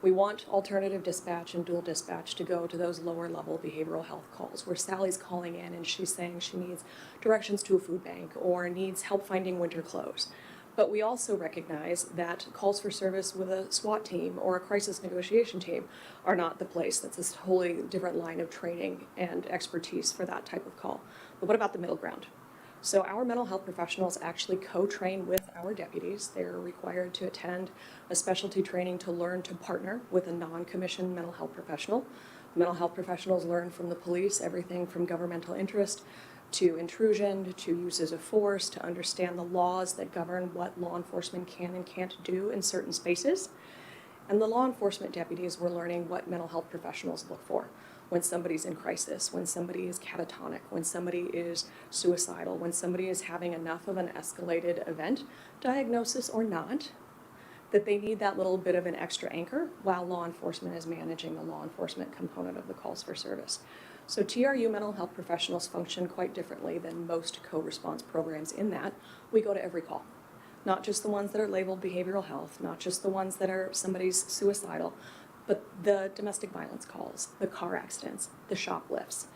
We want alternative dispatch and dual dispatch to go to those lower level behavioral health calls where Sally's calling in and she's saying she needs directions to a food bank or needs help finding winter clothes. But we also recognize that calls for service with a SWAT team or a crisis negotiation team are not the place. That's a wholly different line of training and expertise for that type of call. But what about the middle ground? So our mental health professionals actually co-train with our deputies. They're required to attend a specialty training to learn to partner with a non-commissioned mental health professional. Mental health professionals learn from the police everything from governmental interest to intrusion, to uses of force, to understand the laws that govern what law enforcement can and can't do in certain spaces. And the law enforcement deputies were learning what mental health professionals look for when somebody's in crisis, when somebody is catatonic, when somebody is suicidal, when somebody is having enough of an escalated event, diagnosis or not, that they need that little bit of an extra anchor while law enforcement is managing the law enforcement component of the calls for service. So TRU mental health professionals function quite differently than most co-response programs in that we go to every call. Not just the ones that are labeled behavioral health, not just the ones that are somebody's suicidal, but the domestic violence calls, the car accidents, the shoplifts,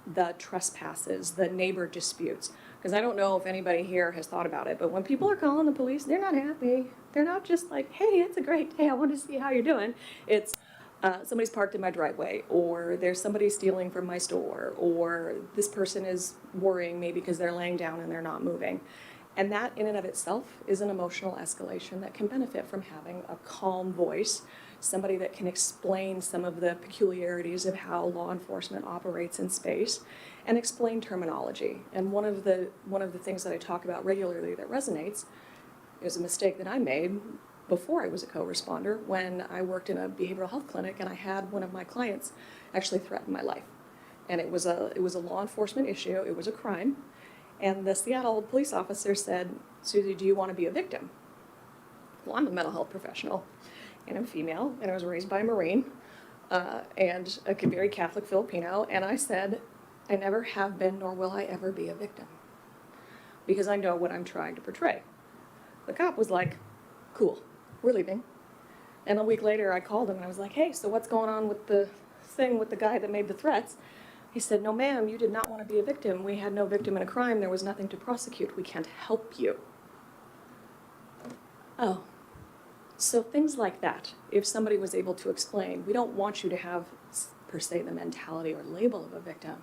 the trespasses, the neighbor disputes. Because I don't know if anybody here has thought about it, but when people are calling the police, they're not happy. They're not just like, hey, it's a great day, I want to see how you're doing. It's somebody's parked in my driveway, or there's somebody stealing from my store, or this person is worrying me because they're laying down and they're not moving. And that in and of itself is an emotional escalation that can benefit from having a calm voice, somebody that can explain some of the peculiarities of how law enforcement operates in space, and explain terminology. And one of the things that I talk about regularly that resonates is a mistake that I made before I was a co-responder when I worked in a behavioral health clinic and I had one of my clients actually threaten my life. And it was a law enforcement issue, it was a crime. And the Seattle police officer said, Susie, do you want to be a victim? Well, I'm a mental health professional, and I'm female, and I was raised by a Marine, and a very Catholic Filipino, and I said, I never have been, nor will I ever be a victim, because I know what I'm trying to portray. The cop was like, cool, we're leaving. And a week later, I called him, and I was like, hey, so what's going on with the thing with the guy that made the threats? He said, no, ma'am, you did not want to be a victim. We had no victim in a crime. There was nothing to prosecute. We can't help you. Oh, so things like that, if somebody was able to explain, we don't want you to have, per se, the mentality or label of a victim,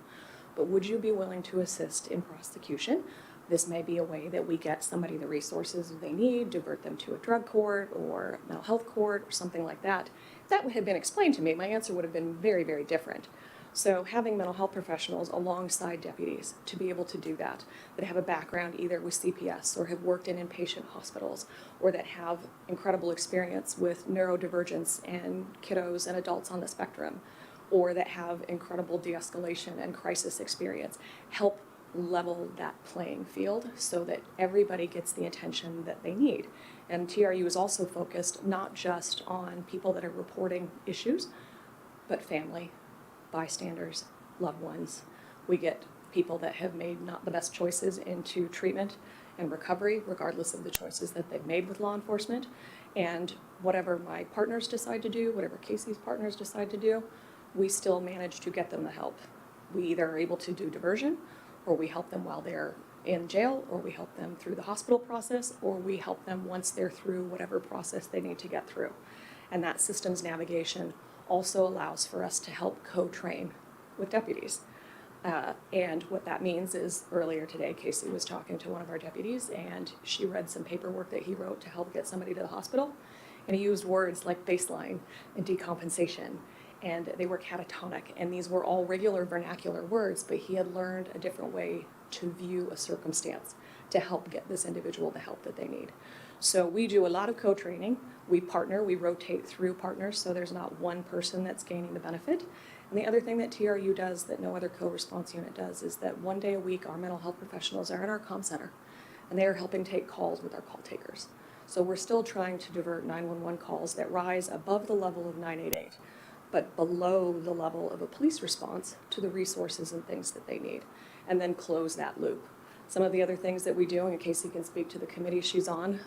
but would you be willing to assist in prosecution? This may be a way that we get somebody the resources they need, divert them to a drug court or a mental health court or something like that. If that had been explained to me, my answer would have been very, very different. So having mental health professionals alongside deputies to be able to do that have a background either with CPS or have worked in inpatient hospitals or that have incredible experience with neurodivergence and kiddos and adults on the spectrum, or that have incredible de-escalation and crisis experience, help level that playing field so that everybody gets the attention that they need. And TRU is also focused not just on people that are reporting issues, but family, bystanders, loved ones. We get people that have made not the best choices into treatment and recovery, regardless of the choices that they've made with law enforcement. And whatever my partners decide to do, whatever Casey's partners decide to do, we still manage to get them the help. We either are able to do diversion, or we help them while they're in jail, or we help them through the hospital process, or we help them once they're through whatever process they need to get through. And that systems navigation also allows for us to help co-train with deputies. And what that means is earlier today, Casey was talking to one of our deputies and she read some paperwork that he wrote to help get somebody to the hospital. And he used words like baseline and decompensation, and they were catatonic. And these were all regular vernacular words, but he had learned a different way to view a circumstance to help get this individual the help that they need. So we do a lot of co-training. We partner, we rotate through partners, so there's not one person that's gaining the benefit. And the other thing that TRU does that no other co-response unit does is that one day a week our mental health professionals are at our comm center, and they are helping take calls with our call takers. So we're still trying to divert 911 calls that rise above the level of 988, but below the level of a police response to the resources and things that they need, and then close that loop. Some of the other things that we do, and Casey can speak to the committee she's on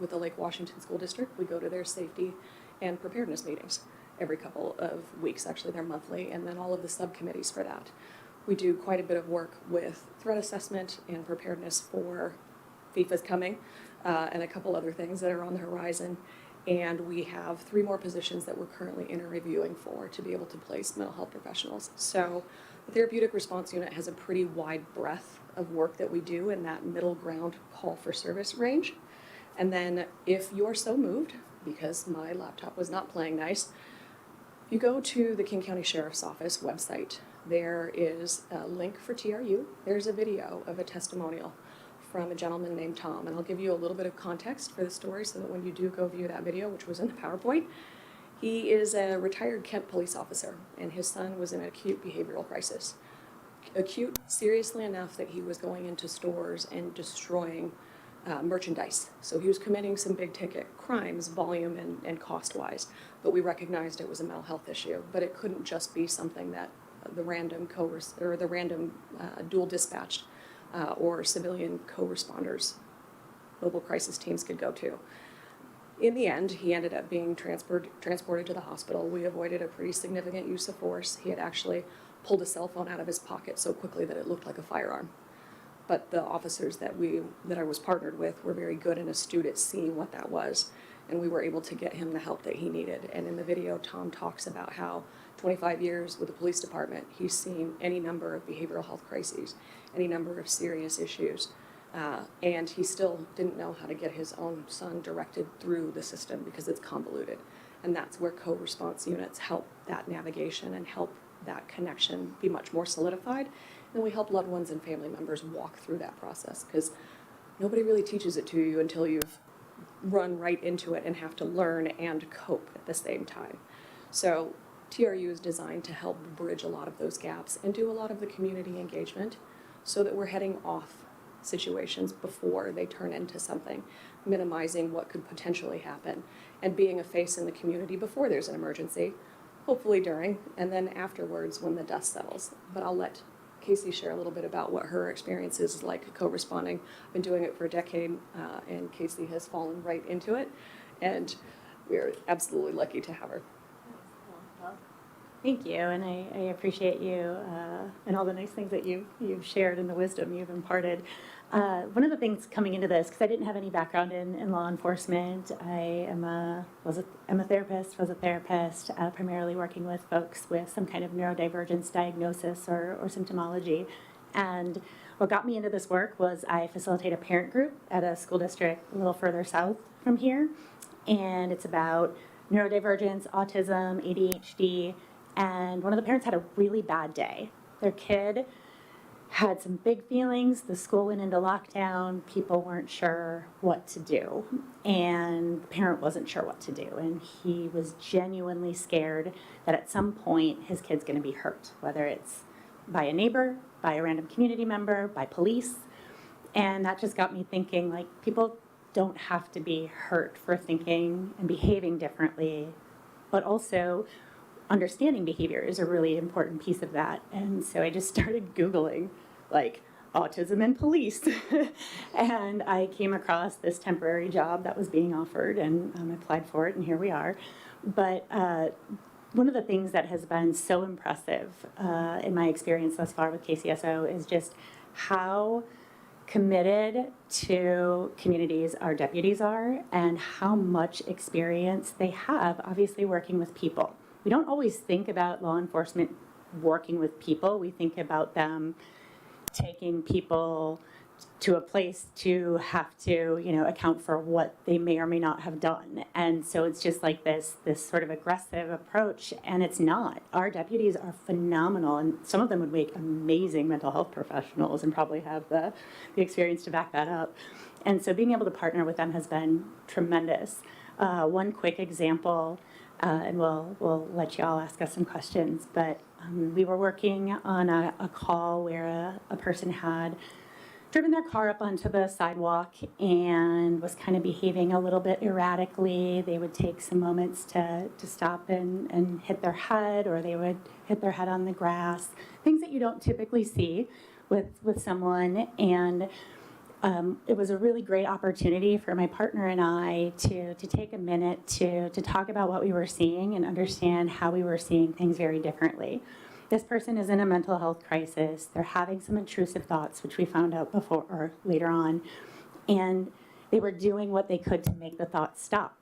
with the Lake Washington School District, we go to their safety and preparedness meetings every couple of weeks. Actually, they're monthly, and then all of the subcommittees for that. We do quite a bit of work with threat assessment and preparedness for FIFA's coming. and a couple other things that are on the horizon. And we have 3 more positions that we're currently interviewing for to be able to place mental health professionals. So the therapeutic response unit has a pretty wide breadth of work that we do in that middle ground call for service range. And then if you're so moved, because my laptop was not playing nice, you go to the King County Sheriff's Office website. There is a link for TRU. There's a video of a testimonial from a gentleman named Tom, and I'll give you a little bit of context for the story so that when you do go view that video, which was in the PowerPoint, he is a retired Kent police officer, and his son was in an acute behavioral crisis. Acute, seriously enough that he was going into stores and destroying merchandise. So he was committing some big ticket crimes, volume and cost-wise, but we recognized it was a mental health issue. But it couldn't just be something that the random dual dispatched or civilian co-responders, mobile crisis teams could go to. In the end, he ended up being transported to the hospital. We avoided a pretty significant use of force. He had actually pulled a cell phone out of his pocket so quickly that it looked like a firearm. But the officers that I was partnered with were very good and astute at seeing what that was, and we were able to get him the help that he needed. And in the video, Tom talks about how 25 years with the police department, he's seen any number of behavioral health crises, any number of serious issues, and he still didn't know how to get his own son directed through the system because it's convoluted. And that's where co-response units help that navigation and help that connection be much more solidified. And we help loved ones and family members walk through that process, because nobody really teaches it to you until you've run right into it and have to learn and cope at the same time. So TRU is designed to help bridge a lot of those gaps and do a lot of the community engagement so that we're heading off situations before they turn into something, minimizing what could potentially happen, and being a face in the community before there's an emergency, hopefully during, and then afterwards when the dust settles. But I'll let Casey share a little bit about what her experience is like co-responding. I've been doing it for a decade, and Casey has fallen right into it, and we're absolutely lucky to have her. Thank you, and I appreciate you and all the nice things that you've shared and the wisdom you've imparted. One of the things coming into this, because I didn't have any background in law enforcement, I am a therapist, primarily working with folks with some kind of neurodivergence diagnosis or symptomology. And what got me into this work was I facilitate a parent group at a school district a little further south from here, and it's about neurodivergence, autism, ADHD, and one of the parents had a really bad day. Their kid had some big feelings. The school went into lockdown. People weren't sure what to do, and the parent wasn't sure what to do. And he was genuinely scared that at some point his kid's going to be hurt, whether it's by a neighbor, by a random community member, by police. And that just got me thinking, like, people don't have to be hurt for thinking and behaving differently, but also understanding behavior is a really important piece of that. And so I just started Googling, like, autism and police. And I came across this temporary job that was being offered, and I applied for it, and here we are. But one of the things that has been so impressive in my experience thus far with KCSO is just how committed to communities our deputies are and how much experience they have, obviously, working with people. We don't always think about law enforcement working with people. We think about them taking people to a place to have to, account for what they may or may not have done. And so it's just like this sort of aggressive approach, and it's not. Our deputies are phenomenal, and some of them would make amazing mental health professionals and probably have the experience to back that up. And so being able to partner with them has been tremendous. One quick example, and we'll let you all ask us some questions, but we were working on a call where a person had driven their car up onto the sidewalk and was kind of behaving a little bit erratically. They would take some moments to stop and hit their head, or they would hit their head on the grass, things that you don't typically see with someone. And it was a really great opportunity for my partner and I to take a minute to talk about what we were seeing and understand how we were seeing things very differently. This person is in a mental health crisis. They're having some intrusive thoughts, which we found out before or later on. And They were doing what they could to make the thoughts stop.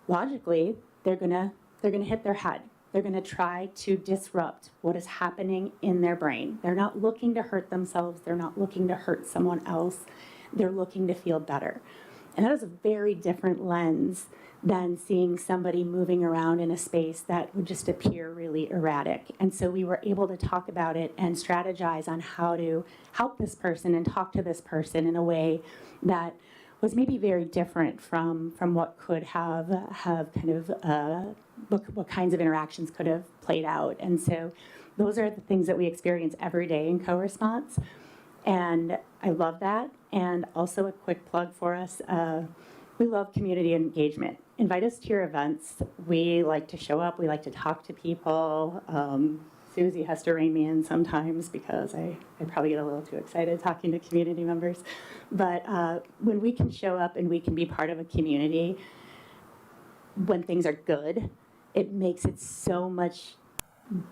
Logically, they're gonna hit their head. They're gonna try to disrupt what is happening in their brain. They're not looking to hurt themselves. They're not looking to hurt someone else. They're looking to feel better. And that is a very different lens than seeing somebody moving around in a space that would just appear really erratic. And so we were able to talk about it and strategize on how to help this person and talk to this person in a way that was maybe very different from what could have kind of what kinds of interactions could have played out. And so those are the things that we experience every day in co-response. And I love that. And also a quick plug for us, we love community engagement. Invite us to your events. We like to show up. We like to talk to people. Susie has to rein me in sometimes because I probably get a little too excited talking to community members. But when we can show up and we can be part of a community, when things are good, it makes it so much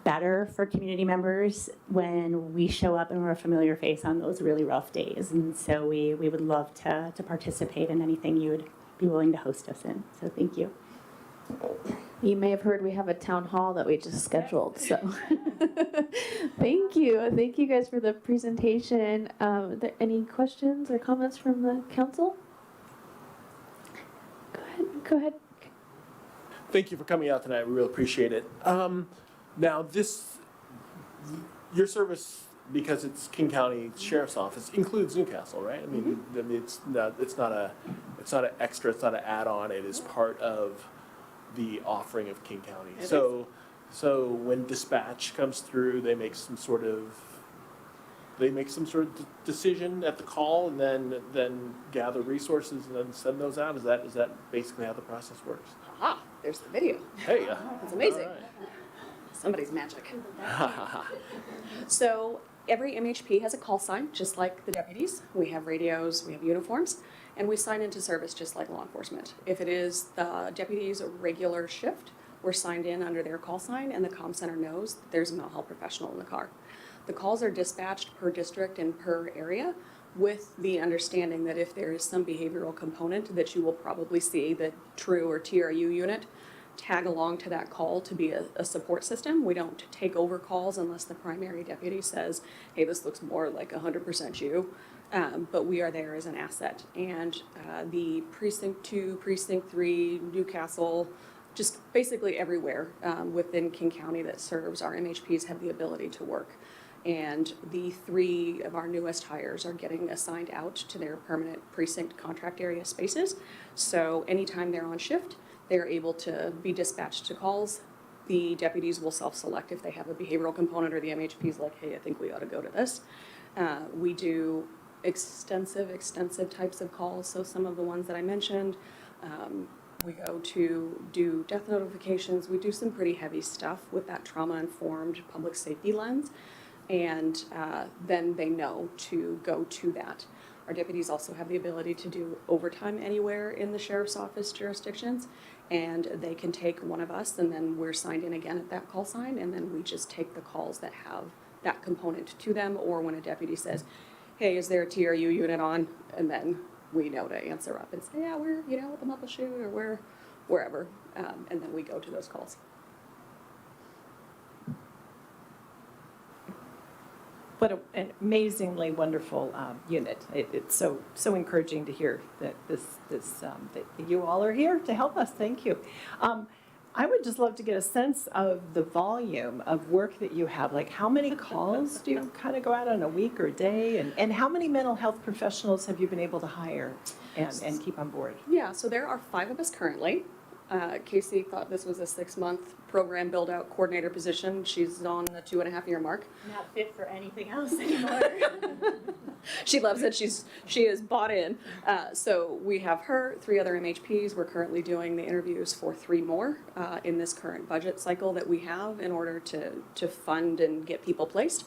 better for community members when we show up and we're a familiar face on those really rough days. And so we would love to participate in anything you would be willing to host us in. So thank you. You may have heard we have a town hall that we just scheduled, so thank you. Thank you guys for the presentation. Are there any questions or comments from the council? Go ahead. Thank you for coming out tonight. We really appreciate it. Now, your service, because it's King County Sheriff's Office, includes Newcastle, right? I mean, it's not an extra. It's not an add-on. It is part of the offering of King County. So when dispatch comes through, they make some sort of decision at the call, and then gather resources and then send those out. Is that basically how the process works? Aha, there's the video. Hey, It's amazing. all right. Somebody's magic. So every MHP has a call sign, just like the deputies. We have radios, we have uniforms, and we sign into service just like law enforcement. If it is the deputy's regular shift, we're signed in under their call sign, and the comm center knows that there's a mental health professional in the car. The calls are dispatched per district and per area, with the understanding that if there is some behavioral component that you will probably see the TRU or TRU unit tag along to that call to be a support system. We don't take over calls unless the primary deputy says, hey, this looks more like 100% you. But we are there as an asset. And the Precinct 2, Precinct 3, Newcastle, just basically everywhere within King County that serves our MHPs have the ability to work. And the 3 of our newest hires are getting assigned out to their permanent precinct contract area spaces. So anytime they're on shift, they're able to be dispatched to calls. The deputies will self-select if they have a behavioral component, or the MHP's like, hey, I think we ought to go to this. We do extensive types of calls. So some of the ones that I mentioned, we go to do death notifications. We do some pretty heavy stuff with that trauma-informed public safety lens. And then they know to go to that. Our deputies also have the ability to do overtime anywhere in the sheriff's office jurisdictions, and they can take one of us, and then we're signed in again at that call sign, and then we just take the calls that have that component to them, or when a deputy says, hey, is there a TRU unit on? And then we know to answer up and say, yeah, we're, at the Muckleshoot, or we're wherever, and then we go to those calls. What an amazingly wonderful unit. It's so encouraging to hear that that you all are here to help us. Thank you. I would just love to get a sense of the volume of work that you have. Like, how many calls do you kind of go out on a week or a day? And how many mental health professionals have you been able to hire and keep on board? Yeah, so there are 5 of us currently. Casey thought this was a 6-month program build-out coordinator position. She's on the 2.5-year mark. Not fit for anything else anymore. She loves it. She is bought in. So we have her, 3 other MHPs. We're currently doing the interviews for 3 more in this current budget cycle that we have in order to fund and get people placed.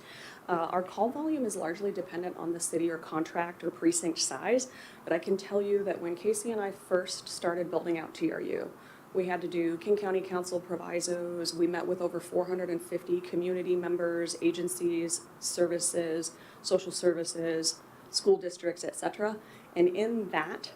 Our call volume is largely dependent on the city or contract or precinct size, but I can tell you that when Casey and I first started building out TRU, we had to do King County Council provisos. We met with over 450 community members, agencies, services, social services, school districts, etc. And in that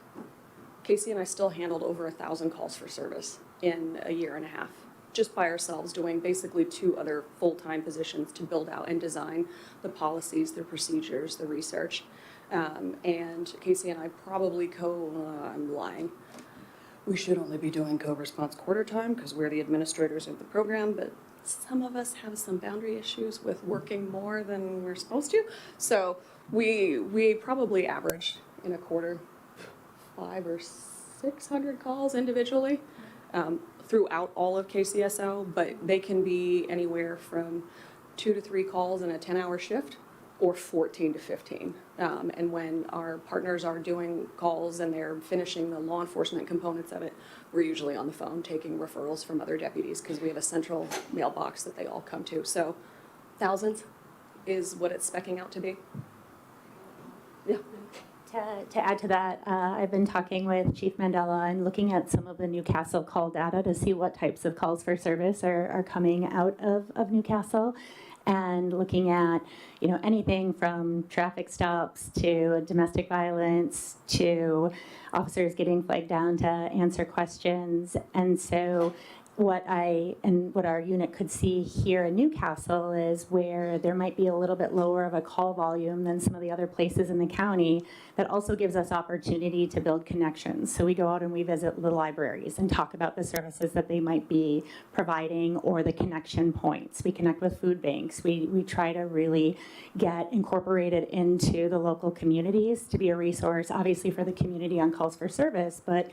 Casey and I still handled over 1,000 calls for service in a year and a half, just by ourselves, doing basically 2 other full-time positions to build out and design the policies, the procedures, the research. And Casey and I probably I'm lying. We should only be doing co-response quarter time because we're the administrators of the program, but some of us have some boundary issues with working more than we're supposed to. So we probably average in a quarter 500 or 600 calls individually throughout all of KCSO, but they can be anywhere from 2 to 3 calls in a 10-hour shift or 14 to 15. And when our partners are doing calls and they're finishing the law enforcement components of it, we're usually on the phone taking referrals from other deputies because we have a central mailbox that they all come to. So thousands is what it's specking out to be. Yeah. To add to that, I've been talking with Chief Mandela and looking at some of the Newcastle call data to see what types of calls for service are coming out of Newcastle, and looking at, anything from traffic stops to domestic violence to officers getting flagged down to answer questions. And so what our unit could see here in Newcastle is where there might be a little bit lower of a call volume than some of the other places in the county. That also gives us opportunity to build connections. So we go out and we visit the libraries and talk about the services that they might be providing or the connection points. We connect with food banks. We try to really get incorporated into the local communities to be a resource, obviously for the community on calls for service, but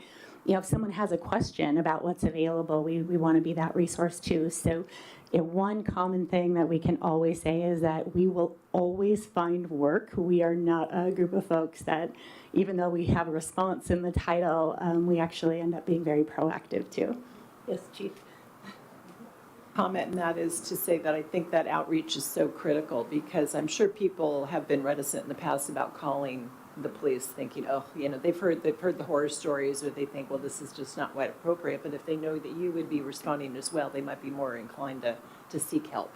if someone has a question about what's available, we want to be that resource too. So one common thing that we can always say is that we will always find work. We are not a group of folks that, even though we have a response in the title, we actually end up being very proactive too. Yes, Chief. Comment, and that is to say that I think that outreach is so critical because I'm sure people have been reticent in the past about calling the police, thinking, they've heard the horror stories, or they think, well, this is just not quite appropriate. But if they know that you would be responding as well, they might be more inclined to seek help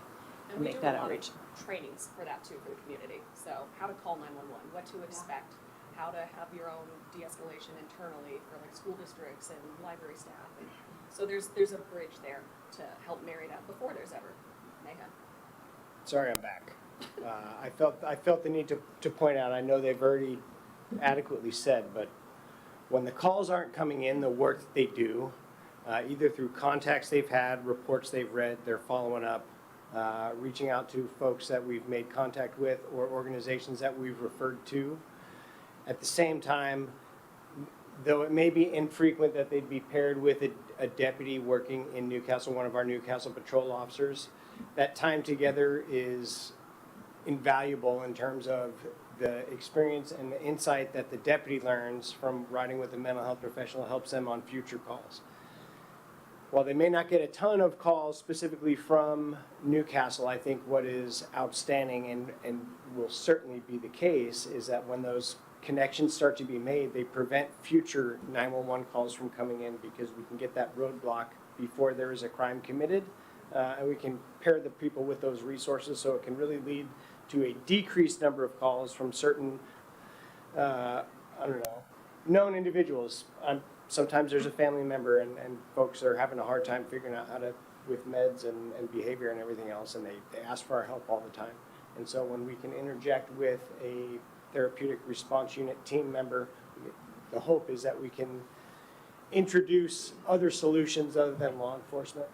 and make that outreach. Trainings for that too for the community. So how to call 911, what to expect, how to have your own de-escalation internally for like school districts and library staff. And so there's a bridge there to help marry that before there's ever mayhem. Sorry, I'm back. I felt the need to point out, I know they've already adequately said, but when the calls aren't coming in, the work that they do, either through contacts they've had, reports they've read, they're following up, reaching out to folks that we've made contact with or organizations that we've referred to. At the same time, though it may be infrequent that they'd be paired with a deputy working in Newcastle, one of our Newcastle patrol officers, that time together is invaluable in terms of the experience and the insight that the deputy learns from riding with a mental health professional helps them on future calls. While they may not get a ton of calls specifically from Newcastle, I think what is outstanding and will certainly be the case is that when those connections start to be made, they prevent future 911 calls from coming in because we can get that roadblock before there is a crime committed, and we can pair the people with those resources so it can really lead to a decreased number of calls from certain, known individuals. Sometimes there's a family member and folks are having a hard time figuring out how to, with meds and behavior and everything else, and they ask for our help all the time. And so when we can interject with a therapeutic response unit team member, the hope is that we can introduce other solutions other than law enforcement.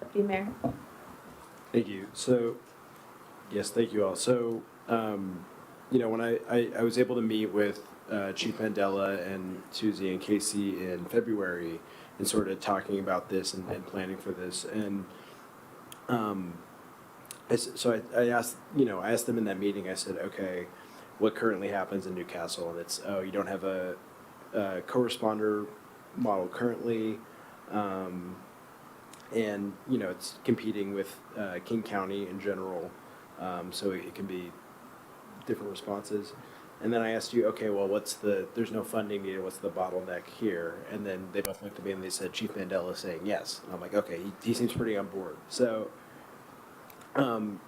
Deputy Mayor. Thank you. So, yes, thank you all. So, when I was able to meet with Chief Mandela and Susie and Casey in February and sort of talking about this and planning for this, and I asked them in that meeting, I said, okay, what currently happens in Newcastle? And it's, you don't have a co-responder model currently. And, it's competing with King County in general, so it can be different responses. And then I asked you, okay, well, there's no funding needed, what's the bottleneck here? And then they both looked at me and they said, Chief Mandela saying yes. And I'm like, okay, he seems pretty on board. So, and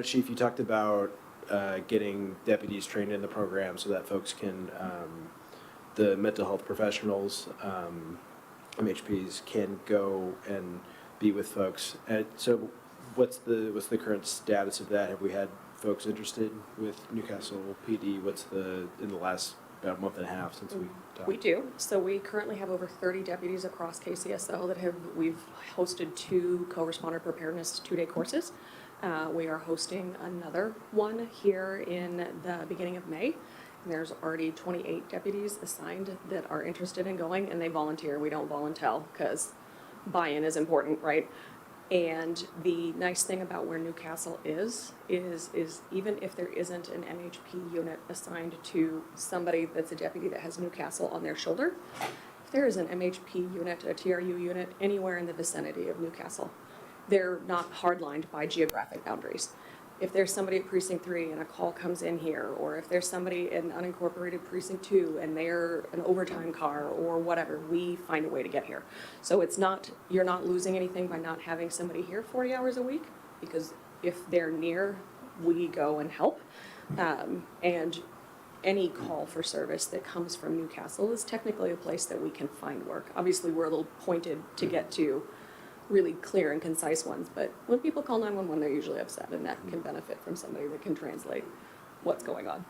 Chief, you talked about getting deputies trained in the program so that folks can, the mental health professionals, MHPs, can go and be with folks. And so what's the current status of that? Have we had folks interested with Newcastle PD? In the last about a month and a half since we talked? We do. So we currently have over 30 deputies across KCSO that we've hosted 2 co-responder preparedness 2-day courses. We are hosting another one here in the beginning of May. And there's already 28 deputies assigned that are interested in going, and they volunteer. We don't volunteer because buy-in is important, right? And the nice thing about where Newcastle is even if there isn't an MHP unit assigned to somebody that's a deputy that has Newcastle on their shoulder, if there is an MHP unit, a TRU unit anywhere in the vicinity of Newcastle, they're not hardlined by geographic boundaries. If there's somebody at Precinct 3 and a call comes in here, or if there's somebody in unincorporated Precinct 2 and they're an overtime car or whatever, we find a way to get here. So you're not losing anything by not having somebody here 40 hours a week, because if they're near, we go and help. And any call for service that comes from Newcastle is technically a place that we can find work. Obviously, we're a little pointed to get to really clear and concise ones, but when people call 911, they're usually upset, and that can benefit from somebody that can translate what's going on.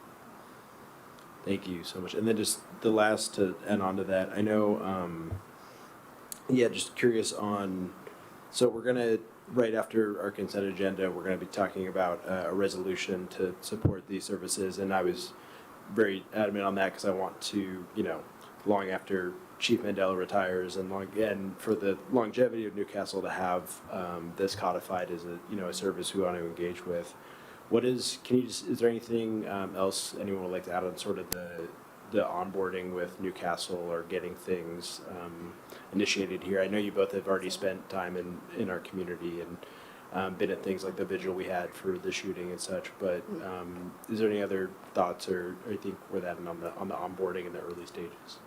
Thank you so much. And then just the last to add on to that, I know, just curious on, so we're going to, right after our consent agenda, we're going to be talking about a resolution to support these services, and I was very adamant on that because I want to, long after Chief Mandela retires and for the longevity of Newcastle to have this codified as a service we want to engage with. Is there anything else anyone would like to add on sort of the onboarding with Newcastle or getting things initiated here? I know you both have already spent time in our community and been at things like the vigil we had for the shooting and such, but is there any other thoughts or you think we're that on the onboarding in the early stages?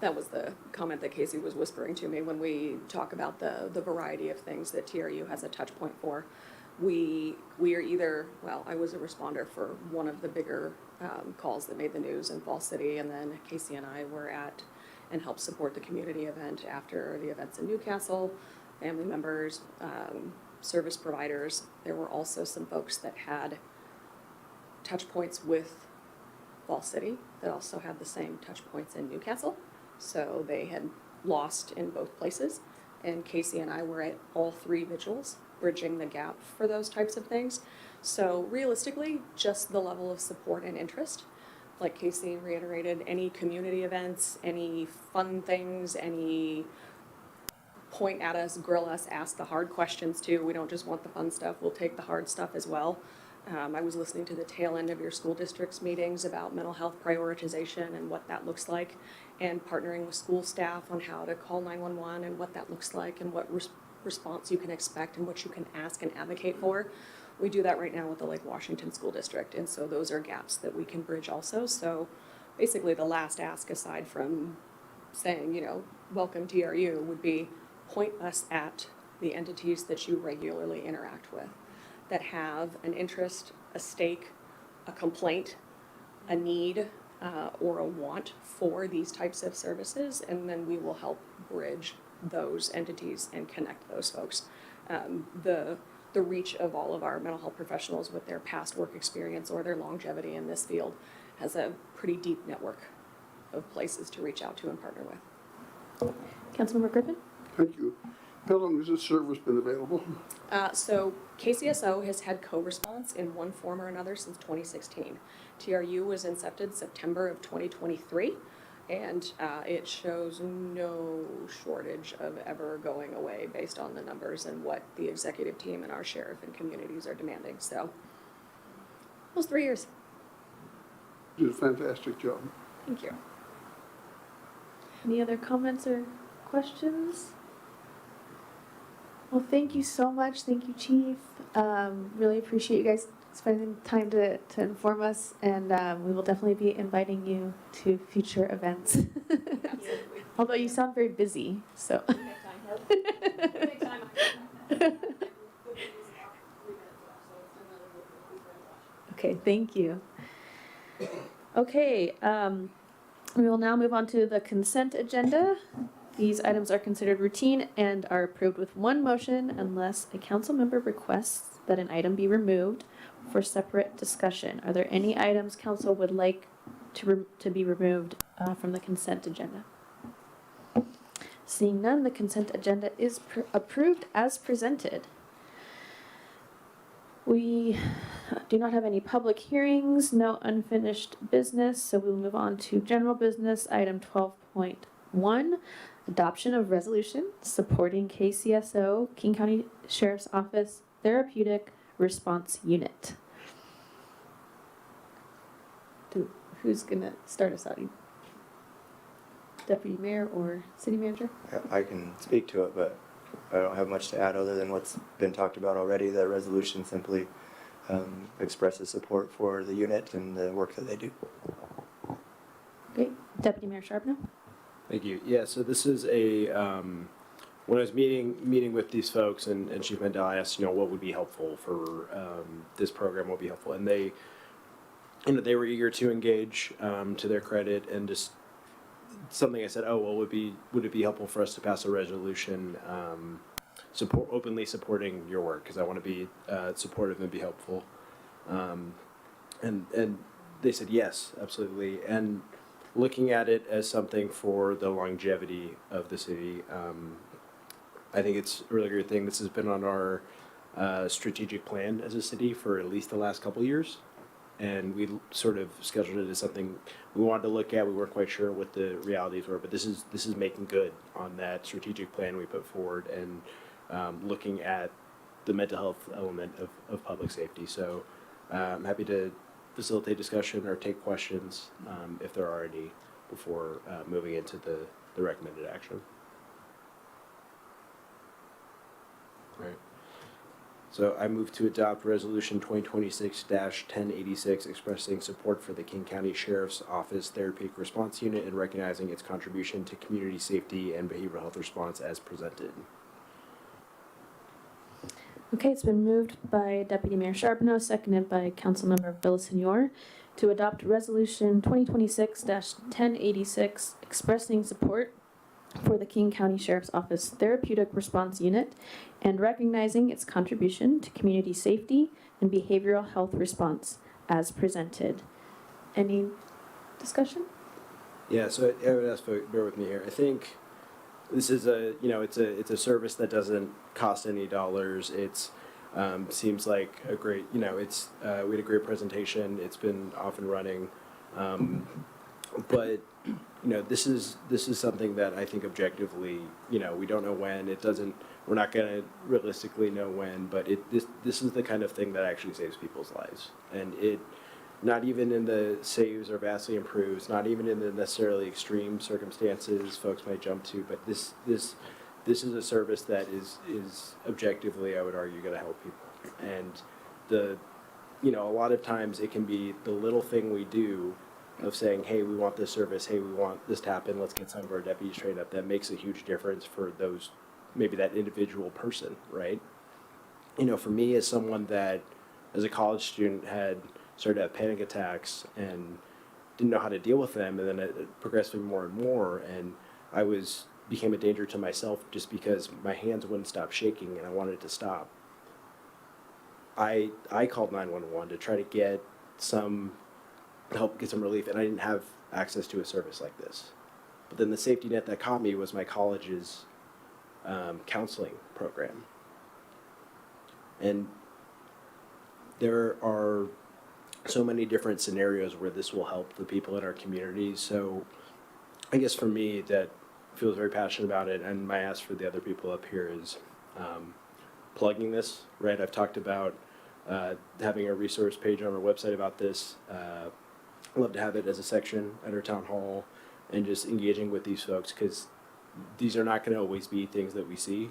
That was the comment that Casey was whispering to me when we talk about the variety of things that TRU has a touch point for. We are either, I was a responder for one of the bigger calls that made the news in Falls City, and then Casey and I were at and helped support the community event after the events in Newcastle, family members, service providers. There were also some folks that had touch points with Falls City that also had the same touch points in Newcastle. So they had lost in both places, and Casey and I were at all 3 vigils, bridging the gap for those types of things. So realistically, just the level of support and interest, like Casey reiterated, any community events, any fun things, any point at us, grill us, ask the hard questions too. We don't just want the fun stuff, we'll take the hard stuff as well. I was listening to the tail end of your school district's meetings about mental health prioritization and what that looks like, and partnering with school staff on how to call 911 and what that looks like and what response you can expect and what you can ask and advocate for. We do that right now with the Lake Washington School District, and so those are gaps that we can bridge also. So basically the last ask, aside from saying, welcome TRU, would be point us at the entities that you regularly interact with, that have an interest, a stake, a complaint, a need, or a want for these types of services, and then we will help bridge those entities and connect those folks. The reach of all of our mental health professionals with their past work experience or their longevity in this field has a pretty deep network of places to reach out to and partner with. Councilmember Griffin? Thank you. How long has this service been available? So KCSO has had co-response in one form or another since 2016. TRU was incepted September of 2023, and it shows no shortage of ever going away based on the numbers and what the executive team and our sheriff and communities are demanding. So almost 3 years. You did a fantastic job. Thank you. Any other comments or questions? Well, thank you so much. Thank you, Chief. Really appreciate you guys spending time to inform us, and we will definitely be inviting you to future events. Although you sound very busy, so. Okay, thank you. Okay, we will now move on to the consent agenda. These items are considered routine and are approved with one motion unless a council member requests that an item be removed for separate discussion. Are there any items council would like to be removed from the consent agenda? Seeing none, the consent agenda is approved as presented. We do not have any public hearings, no unfinished business, so we will move on to general business, item 12.1, adoption of resolution supporting KCSO, King County Sheriff's Office Therapeutic Response Unit. Who's gonna start us out? Deputy Mayor or City Manager? I can speak to it, but I don't have much to add other than what's been talked about already. The resolution simply expresses support for the unit and the work that they do. Great. Deputy Mayor Charbonneau? Thank you. Yeah, so this is a, when I was meeting with these folks and Chief Mandel, I asked, what would be helpful for this program, what would be helpful? And they were eager to engage, to their credit, and just something I said, would it be helpful for us to pass a resolution openly supporting your work? Because I want to be supportive and be helpful. And they said yes, absolutely. And looking at it as something for the longevity of the city, I think it's a really great thing. This has been on our strategic plan as a city for at least the last couple of years. And we sort of scheduled it as something we wanted to look at. We weren't quite sure what the realities were, but this is making good on that strategic plan we put forward and looking at the mental health element of public safety. So I'm happy to facilitate discussion or take questions if there are any before moving into the recommended action. All right. So I move to adopt Resolution 2026-1086 expressing support for the King County Sheriff's Office Therapeutic Response Unit and recognizing its contribution to community safety and behavioral health response as presented. Okay, it's been moved by Deputy Mayor Charbonneau, seconded by Councilmember Villaseñor to adopt Resolution 2026-1086 expressing support for the King County Sheriff's Office Therapeutic Response Unit and recognizing its contribution to community safety and behavioral health response as presented. Any discussion? Yeah, so I would ask, bear with me here. I think this is it's a service that doesn't cost any dollars. It's seems like a great, we had a great presentation. It's been off and running, but this is something that I think objectively, we don't know when. We're not going to realistically know when, but this is the kind of thing that actually saves people's lives. And it, not even in the saves or vastly improves, not even in the necessarily extreme circumstances folks might jump to, but this is a service that is objectively, I would argue, going to help people. And a lot of times it can be the little thing we do of saying, hey, we want this service, hey, we want this to happen, let's get some of our deputies trained up, that makes a huge difference for those, maybe that individual person, right? For me, as someone that, as a college student, had started to have panic attacks and didn't know how to deal with them, and then it progressed more and more, and I became a danger to myself just because my hands wouldn't stop shaking and I wanted it to stop. I called 911 to try to get some help, get some relief, and I didn't have access to a service like this. But then the safety net that caught me was my college's counseling program. And there are so many different scenarios where this will help the people in our communities. So I guess for me, that feels very passionate about it, and my ask for the other people up here is plugging this, right? I've talked about having a resource page on our website about this. I'd love to have it as a section at our town hall and just engaging with these folks, because these are not going to always be things that we see,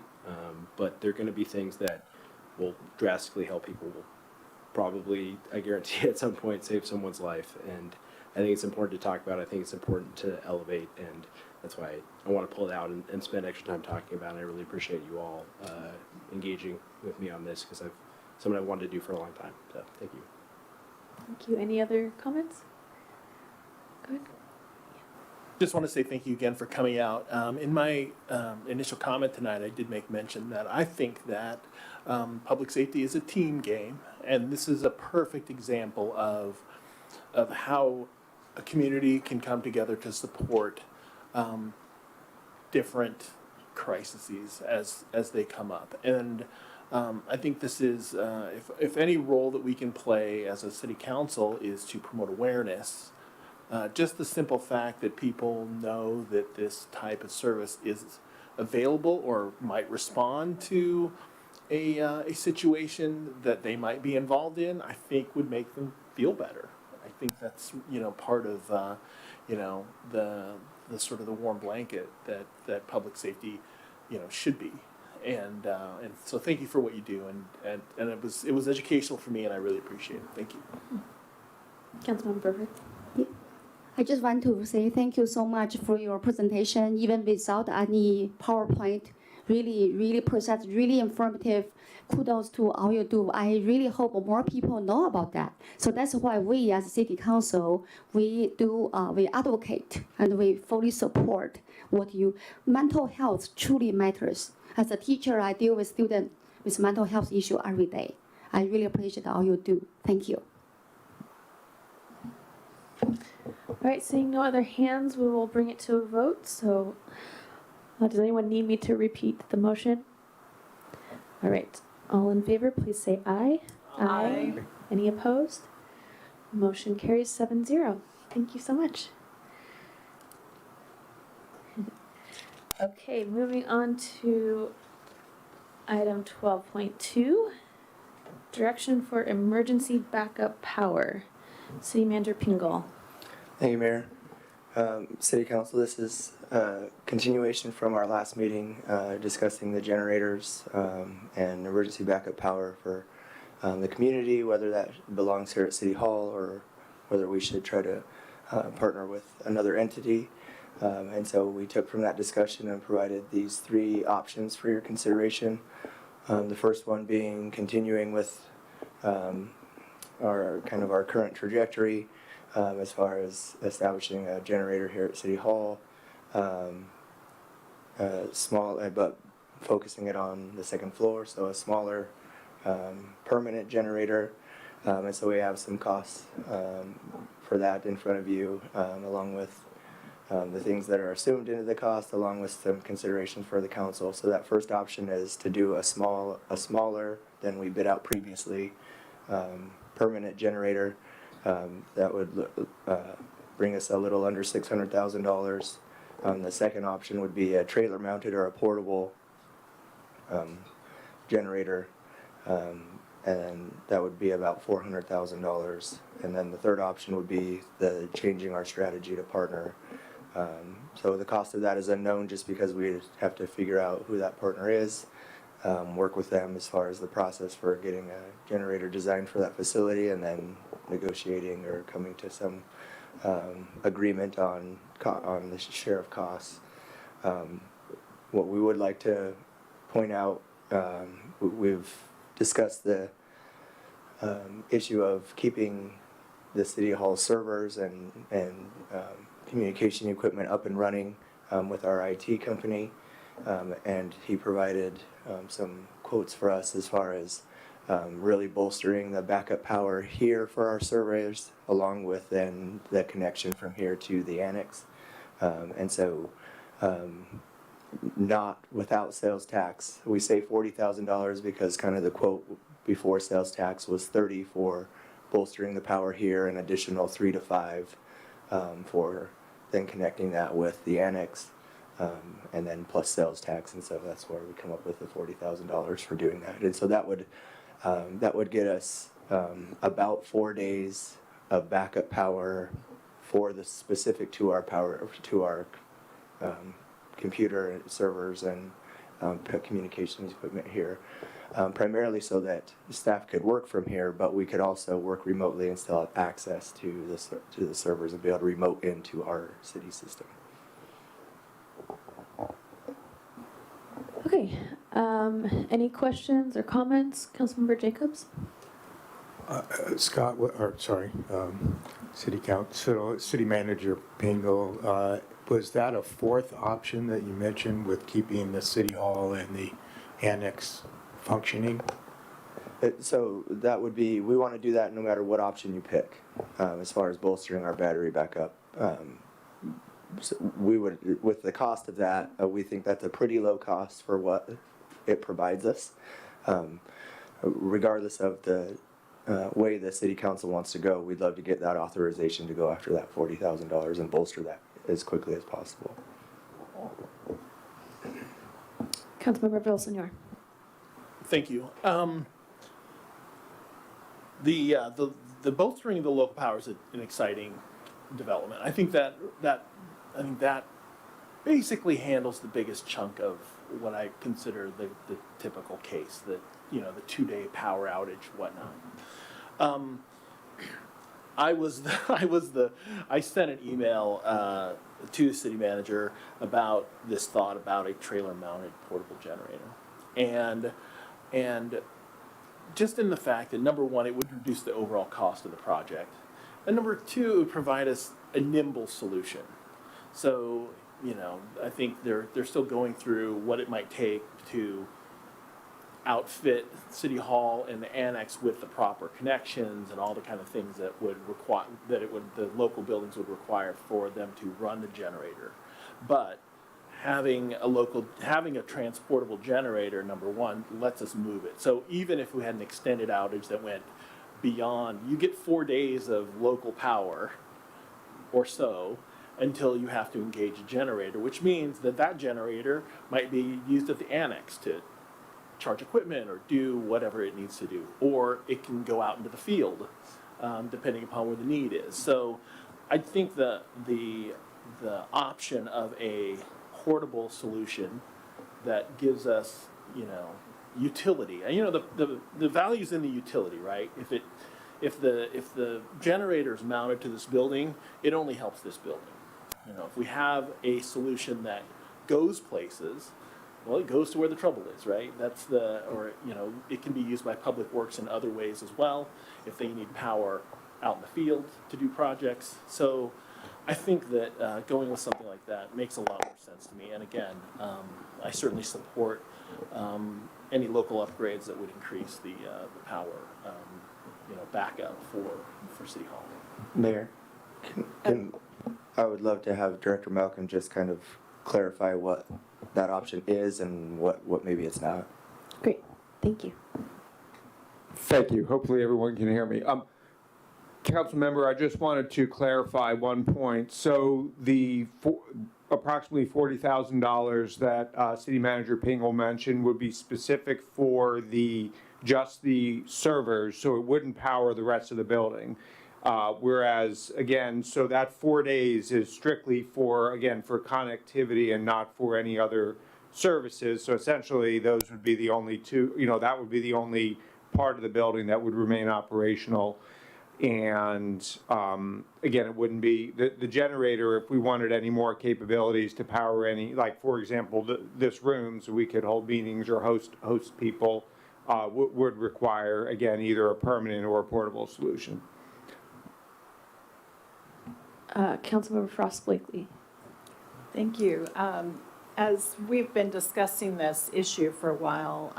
but they're going to be things that will drastically help people, will probably, I guarantee, at some point save someone's life. And I think it's important to talk about. I think it's important to elevate, and that's why I want to pull it out and spend extra time talking about it. I really appreciate you all engaging with me on this, because I've something I wanted to do for a long time. So thank you. Thank you. Any other comments? Go ahead. Just want to say thank you again for coming out. In my initial comment tonight, I did make mention that I think that public safety is a team game, and this is a perfect example of how a community can come together to support different crises as they come up. And I think this is, if any role that we can play as a city council is to promote awareness. Just the simple fact that people know that this type of service is available or might respond to a situation that they might be involved in, I think would make them feel better. I think that's, part of, the sort of the warm blanket that public safety, should be. And so thank you for what you do. And it was educational for me, and I really appreciate it. Thank you. Councilmember Burford. I just want to say thank you so much for your presentation, even without any PowerPoint. Really, really precise, really informative. Kudos to all you do. I really hope more people know about that. So that's why we as City Council, we advocate and we fully support what you, mental health truly matters. As a teacher, I deal with students with mental health issue every day. I really appreciate all you do. Thank you. All right, seeing no other hands, we will bring it to a vote. So does anyone need me to repeat the motion? All right, all in favor, please say aye. Aye. Any opposed? Motion carries 7-0. Thank you so much. Okay, moving on to item 12.2, direction for emergency backup power. City Manager Pingle. Thank you, Mayor. City Council, this is a continuation from our last meeting discussing the generators and emergency backup power for the community, whether that belongs here at City Hall or whether we should try to partner with another entity. And so we took from that discussion and provided these 3 options for your consideration. The first one being continuing with our current trajectory as far as establishing a generator here at City Hall, small but focusing it on the 2nd floor, so a smaller permanent generator. And so we have some costs for that in front of you, along with the things that are assumed into the cost, along with some consideration for the council. So that first option is to do a smaller than we bid out previously permanent generator. That would bring us a little under $600,000. The second option would be a trailer mounted or a portable generator, and that would be about $400,000. And then the third option would be the changing our strategy to partner. So the cost of that is unknown just because we have to figure out who that partner is, work with them as far as the process for getting a generator designed for that facility, and then negotiating or coming to some agreement on the share of costs. What we would like to point out, we've discussed the issue of keeping the City Hall servers and communication equipment up and running with our IT company, and he provided some quotes for us as far as really bolstering the backup power here for our servers, along with then the connection from here to the annex. And so not without sales tax. We say $40,000 because kind of the quote before sales tax was $30,000 for bolstering the power here, an additional $3,000 to $5,000 for then connecting that with the annex, and then plus sales tax. And so that's where we come up with the $40,000 for doing that. And so that would get us about 4 days of backup power for the specific to our computer servers and communications equipment here, primarily so that staff could work from here, but we could also work remotely and still have access to the servers and be able to remote into our city system. Okay, any questions or comments? Councilmember Jacobs? Scott, City Manager Pingle, was that a fourth option that you mentioned with keeping the City Hall and the annex functioning? So that would be, we want to do that no matter what option you pick, as far as bolstering our battery backup. So we would, with the cost of that, we think that's a pretty low cost for what it provides us. Regardless of the way the City Council wants to go, we'd love to get that authorization to go after that $40,000 and bolster that as quickly as possible. Councilmember Villasenor. Thank you. The bolstering of the local power is an exciting development. I think that basically handles the biggest chunk of what I consider the typical case, the 2-day power outage, whatnot. I sent an email to the city manager about this thought about a trailer-mounted portable generator, and just in the fact that, number one, it would reduce the overall cost of the project, and number two, it would provide us a nimble solution. So, I think they're still going through what it might take to outfit City Hall and the annex with the proper connections and all the kind of things that would require the local buildings would require for them to run the generator. But having a transportable generator, number one, lets us move it. So even if we had an extended outage that went beyond, you get 4 days of local power or so until you have to engage a generator, which means that generator might be used at the annex to charge equipment or do whatever it needs to do, or it can go out into the field, depending upon where the need is. So I think the option of a portable solution that gives us, utility. And the value's in the utility, right? If the generator is mounted to this building, it only helps this building. If we have a solution that goes places, well, it goes to where the trouble is, right? It can be used by Public Works in other ways as well, if they need power out in the field to do projects. So I think that going with something like that makes a lot more sense to me. And again, I certainly support any local upgrades that would increase the power, backup for City Hall. Mayor, I would love to have Director Malcolm just kind of clarify what that option is and what maybe it's not. Great, thank you. Thank you. Hopefully everyone can hear me. Council member, I just wanted to clarify one point. So the approximately $40,000 that City Manager Pingle mentioned would be specific for just the servers, so it wouldn't power the rest of the building. Whereas, again, so that 4 days is strictly for connectivity and not for any other services. So essentially, those would be the only two, that would be the only part of the building that would remain operational. And again, it wouldn't be, the generator, if we wanted any more capabilities to power any, like for example, this room, so we could hold meetings or host people, would require, again, either a permanent or a portable solution. Councilmember Frost Blakely. Thank you. As we've been discussing this issue for a while,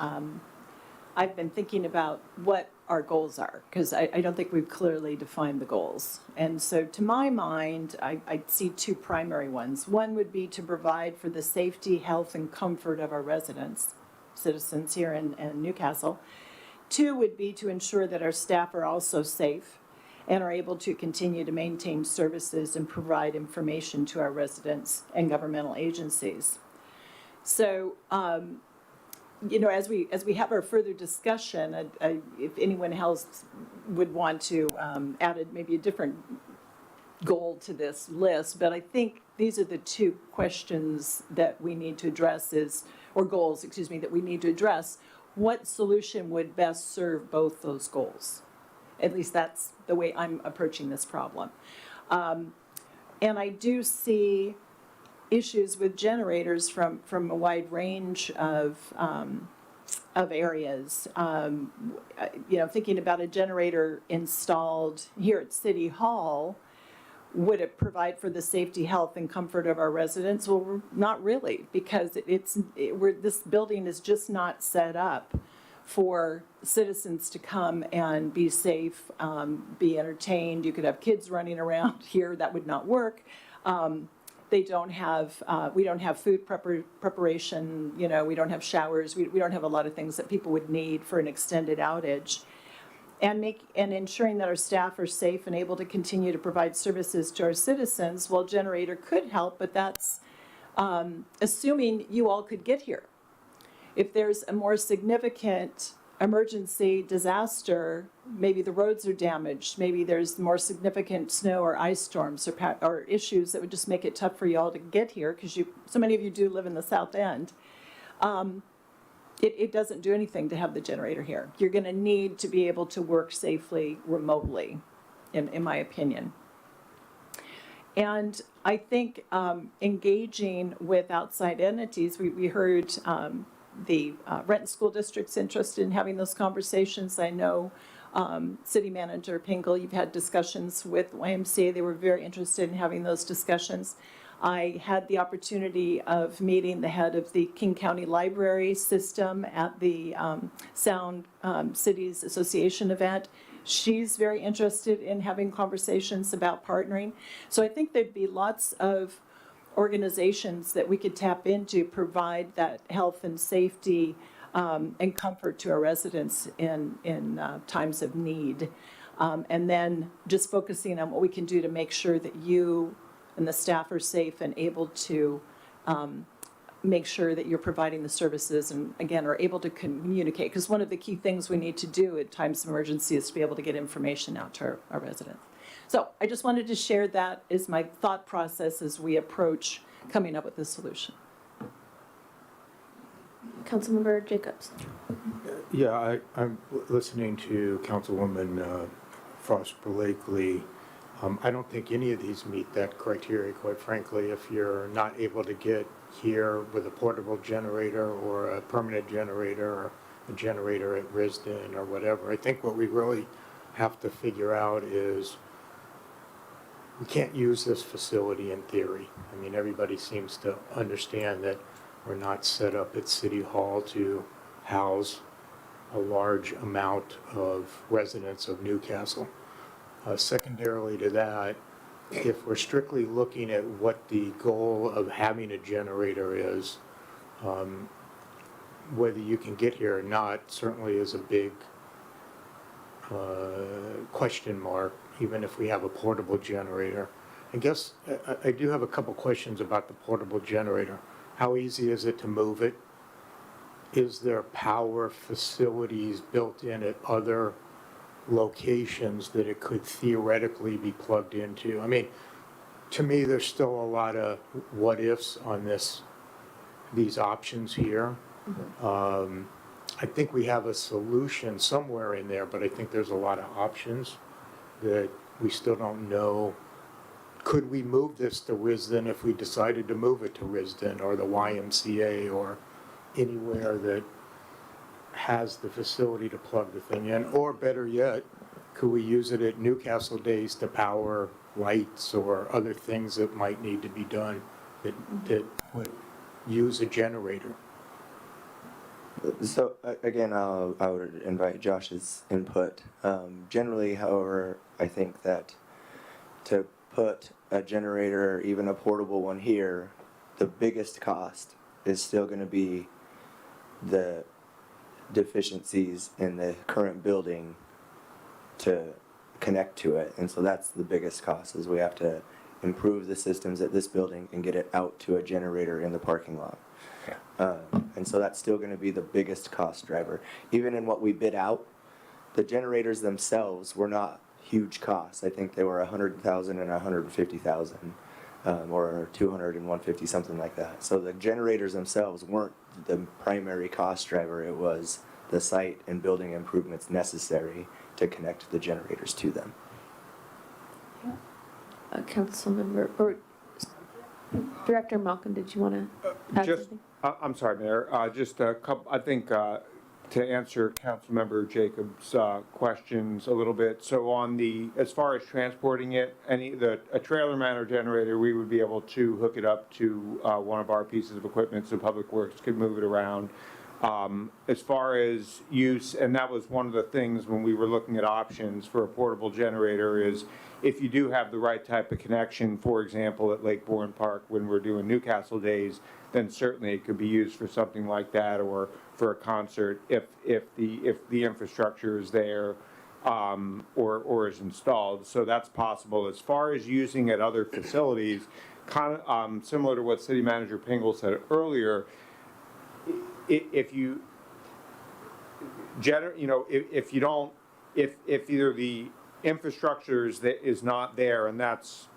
I've been thinking about what our goals are, because I don't think we've clearly defined the goals. And so to my mind, I see two primary ones. One would be to provide for the safety, health, and comfort of our residents, citizens here in Newcastle. Two would be to ensure that our staff are also safe and are able to continue to maintain services and provide information to our residents and governmental agencies. So, as we have our further discussion, if anyone else would want to add maybe a different goal to this list, but I think these are the two questions that we need to address that we need to address. What solution would best serve both those goals? At least that's the way I'm approaching this problem. And I do see issues with generators from a wide range of areas. Thinking about a generator installed here at City Hall, would it provide for the safety, health, and comfort of our residents? Well, not really, because this building is just not set up for citizens to come and be safe, be entertained. You could have kids running around here, that would not work. We don't have food preparation, we don't have showers, we don't have a lot of things that people would need for an extended outage. And ensuring that our staff are safe and able to continue to provide services to our citizens, well, generator could help, but that's assuming you all could get here. If there's a more significant emergency disaster, maybe the roads are damaged, maybe there's more significant snow or ice storms or issues that would just make it tough for you all to get here, because so many of you do live in the South End. It doesn't do anything to have the generator here. You're going to need to be able to work safely remotely, in my opinion. And I think engaging with outside entities, we heard the Renton School District's interested in having those conversations. I know City Manager Pingle, you've had discussions with YMCA. They were very interested in having those discussions. I had the opportunity of meeting the head of the King County Library System at the Sound Cities Association event. She's very interested in having conversations about partnering. So I think there'd be lots of organizations that we could tap into, provide that health and safety and comfort to our residents in times of need. And then just focusing on what we can do to make sure that you and the staff are safe and able to make sure that you're providing the services and, again, are able to communicate. Because one of the key things we need to do at times of emergency is to be able to get information out to our residents. So I just wanted to share that as my thought process as we approach coming up with this solution. Councilmember Jacobs. Yeah, I'm listening to Councilwoman Frost Blakely. I don't think any of these meet that criteria, quite frankly. If you're not able to get here with a portable generator or a permanent generator or a generator at Risden or whatever, I think what we really have to figure out is we can't use this facility in theory. I mean, everybody seems to understand that we're not set up at City Hall to house a large amount of residents of Newcastle. Secondarily to that, if we're strictly looking at what the goal of having a generator is, whether you can get here or not certainly is a big question mark, even if we have a portable generator. I guess I do have a couple questions about the portable generator. How easy is it to move it? Is there power facilities built in at other locations that it could theoretically be plugged into? I mean, to me, there's still a lot of what ifs on these options here. I think we have a solution somewhere in there, but I think there's a lot of options that we still don't know. Could we move this to Risden if we decided to move it to Risden or the YMCA or anywhere that has the facility to plug the thing in? Or better yet, could we use it at Newcastle Days to power lights or other things that might need to be done that would use a generator? So again, I would invite Josh's input. Generally, however, I think that to put a generator, even a portable one here, the biggest cost is still going to be the deficiencies in the current building to connect to it. And so that's the biggest cost, is we have to improve the systems at this building and get it out to a generator in the parking lot. And so that's still going to be the biggest cost driver. Even in what we bid out, the generators themselves were not huge costs. I think they were $100,000 and $150,000, or $200 and $150, something like that. So the generators themselves weren't the primary cost driver. It was the site and building improvements necessary to connect the generators to them. Councilmember or Director Malcolm, did you want to add something? I'm sorry, Mayor. Just a couple. I think to answer Councilmember Jacobs' questions a little bit. So on the, as far as transporting it, a trailer mounted generator, we would be able to hook it up to one of our pieces of equipment so Public Works could move it around. As far as use, and that was one of the things when we were looking at options for a portable generator, is if you do have the right type of connection, for example, at Lake Bourne Park when we're doing Newcastle Days, then certainly it could be used for something like that, or for a concert if the infrastructure is there or is installed. So that's possible. As far as using at other facilities, kind of similar to what City Manager Pingle said earlier, if either the infrastructure is not there, and that's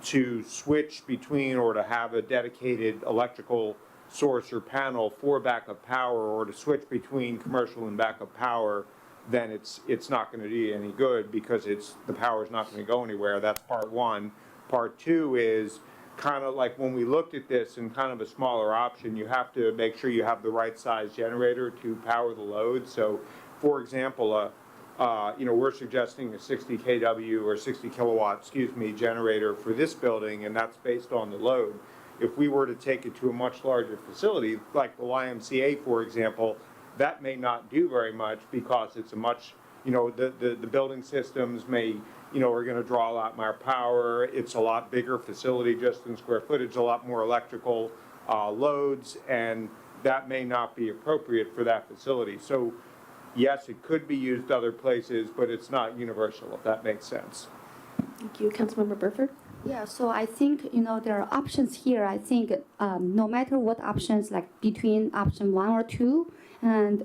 to switch between or to have a dedicated electrical source or panel for backup power, or to switch between commercial and backup power, then it's not going to do any good, because the power is not going to go anywhere. That's part one. Part two is kind of like when we looked at this in kind of a smaller option, you have to make sure you have the right size generator to power the load. So, for example, we're suggesting a 60 kW or 60 kilowatt, generator for this building, and that's based on the load. If we were to take it to a much larger facility, like the YMCA, for example, that may not do very much, because it's a much, the building systems are going to draw a lot more power. It's a lot bigger facility just in square footage, a lot more electrical loads, and that may not be appropriate for that facility. So yes, it could be used other places, but it's not universal, if that makes sense. Thank you. Councilmember Burford? Yeah, so I think, there are options here. I think no matter what options, like between option 1 or 2, and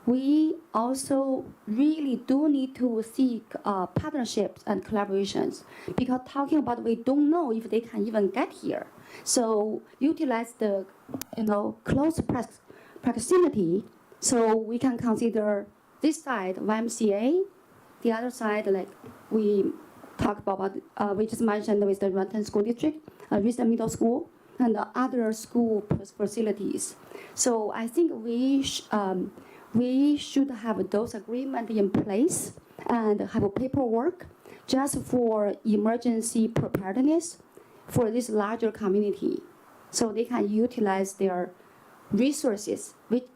we also really do need to seek partnerships and collaborations, because talking about, we don't know if they can even get here. So utilize the, close proximity, so we can consider this side YMCA, the other side, like we talked about, we just mentioned with the Renton School District, Riston Middle School, and the other school facilities. So I think we should have those agreements in place and have paperwork just for emergency preparedness for this larger community, so they can utilize their resources, which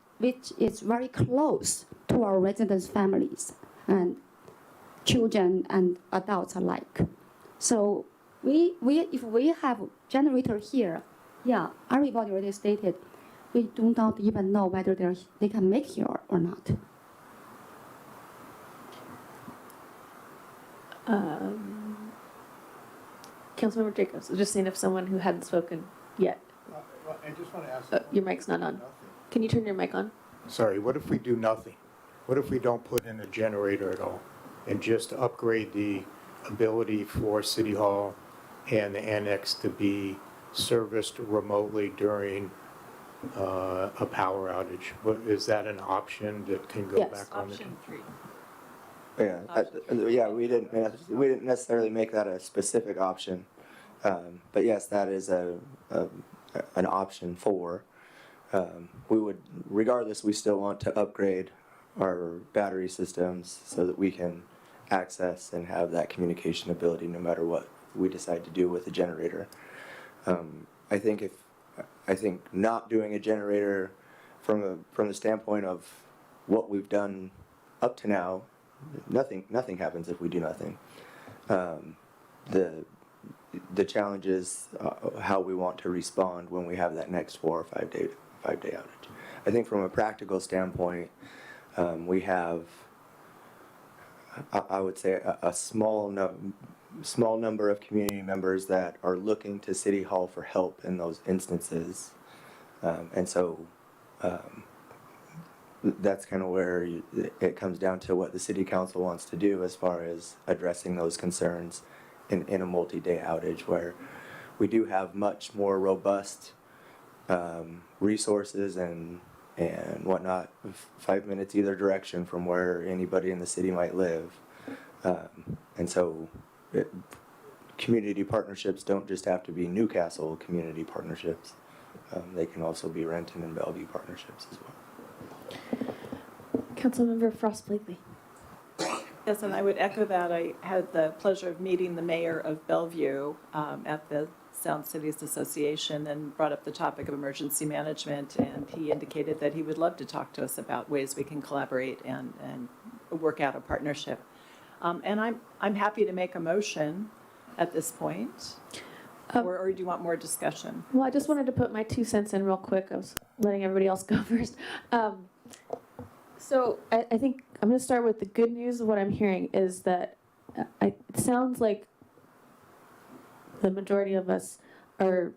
is very close to our residents' families and children and adults alike. So if we have generator here, yeah, everybody already stated, we do not even know whether they can make here or not. Councilmember Jacobs, just seeing if someone who hadn't spoken yet. I just want to ask. Your mic's not on. Can you turn your mic on? Sorry, what if we do nothing? What if we don't put in a generator at all and just upgrade the ability for City Hall and the annex to be serviced remotely during a power outage? Is that an option that can go back on? Yes, option 3. Yeah, we didn't necessarily make that a specific option, but yes, that is an option 4. We would, regardless, we still want to upgrade our battery systems so that we can access and have that communication ability no matter what we decide to do with the generator. I think not doing a generator from the standpoint of what we've done up to now, nothing happens if we do nothing. The challenge is how we want to respond when we have that next 4 or 5 day outage. I think from a practical standpoint, we have, I would say, a small number of community members that are looking to City Hall for help in those instances, and so that's kind of where it comes down to what the City Council wants to do as far as addressing those concerns in a multi-day outage, where we do have much more robust resources and whatnot, 5 minutes either direction from where anybody in the city might live. And so community partnerships don't just have to be Newcastle community partnerships. They can also be Renton and Bellevue partnerships as well. Councilmember Frost Blakely. Yes, and I would echo that. I had the pleasure of meeting the mayor of Bellevue at the Sound Cities Association and brought up the topic of emergency management, and he indicated that he would love to talk to us about ways we can collaborate and work out a partnership. And I'm happy to make a motion at this point, or do you want more discussion? Well, I just wanted to put my 2 cents in real quick. I was letting everybody else go first. So I think I'm going to start with the good news of what I'm hearing is that it sounds like the majority of us are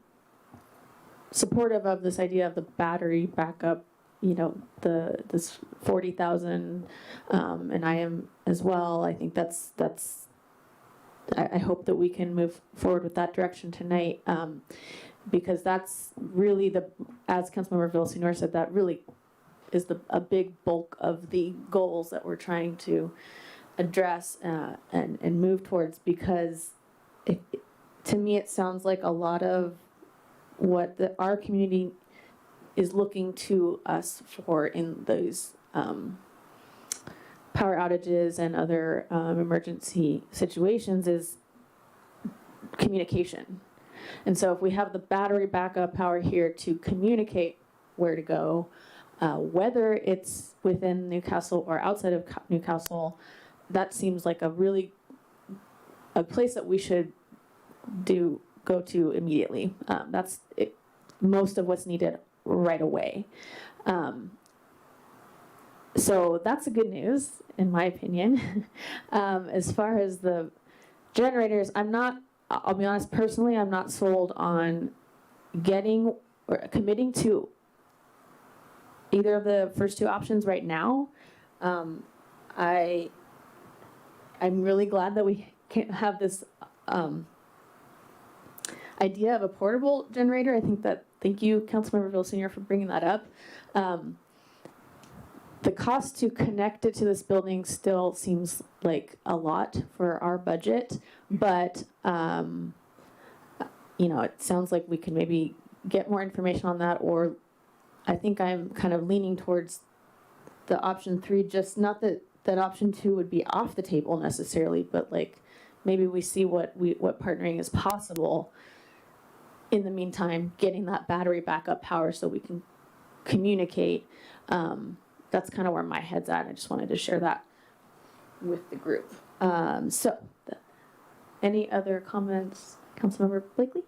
supportive of this idea of the battery backup, this 40,000, and I am as well. I think I hope that we can move forward with that direction tonight, because that's really as Councilmember Villasenor said, that really is a big bulk of the goals that we're trying to address and move towards, because to me it sounds like a lot of what our community is looking to us for in those power outages and other emergency situations is communication. And so if we have the battery backup power here to communicate where to go, whether it's within Newcastle or outside of Newcastle, that seems like a place that we should go to immediately. That's most of what's needed right away. So that's the good news, in my opinion. As far as the generators, I'll be honest, personally, I'm not sold on getting or committing to either of the first two options right now. I'm really glad that we can have this idea of a portable generator. Thank you, Councilmember Villasenor, for bringing that up. The cost to connect it to this building still seems like a lot for our budget, but it sounds like we could maybe get more information on that, or I think I'm kind of leaning towards the option 3, just not that option 2 would be off the table necessarily, but like maybe we see what partnering is possible. In the meantime, getting that battery backup power so we can communicate. That's kind of where my head's at. I just wanted to share that with the group. Any other comments, Councilmember Blakely?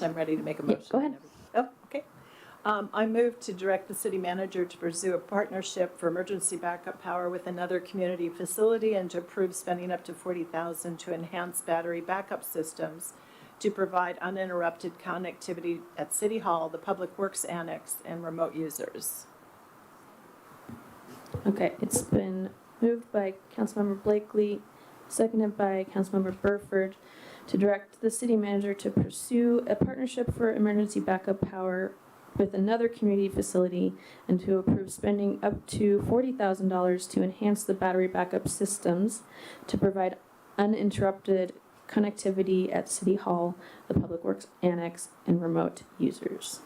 I'm ready to make a motion. Yeah, go ahead. Oh, okay. I move to direct the city manager to pursue a partnership for emergency backup power with another community facility and to approve spending up to $40,000 to enhance battery backup systems to provide uninterrupted connectivity at City Hall, the Public Works Annex, and remote users. Okay, it's been moved by Councilmember Blakely, seconded by Councilmember Burford, to direct the city manager to pursue a partnership for emergency backup power with another community facility and to approve spending up to $40,000 to enhance the battery backup systems to provide uninterrupted connectivity at City Hall, the Public Works Annex, and remote users.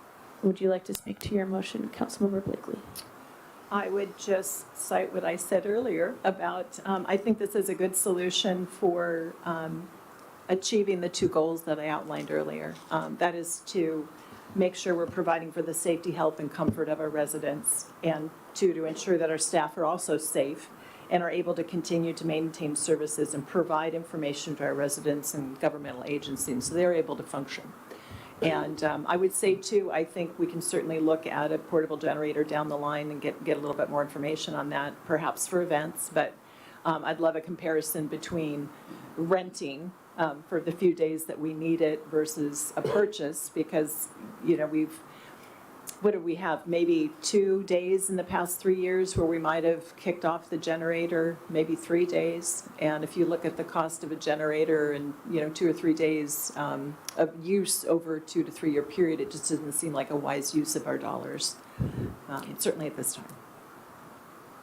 Would you like to speak to your motion, Councilmember Blakely? I would just cite what I said earlier about, I think this is a good solution for achieving the 2 goals that I outlined earlier. That is to make sure we're providing for the safety, health, and comfort of our residents, and 2, to ensure that our staff are also safe and are able to continue to maintain services and provide information to our residents and governmental agencies so they're able to function. And I would say, too, I think we can certainly look at a portable generator down the line and get a little bit more information on that, perhaps for events. But I'd love a comparison between renting for the few days that we need it versus a purchase, because, what do we have? Maybe 2 days in the past 3 years where we might have kicked off the generator, maybe 3 days. And if you look at the cost of a generator and, 2 or 3 days of use over a 2 to 3 year period, it just doesn't seem like a wise use of our dollars, certainly at this time.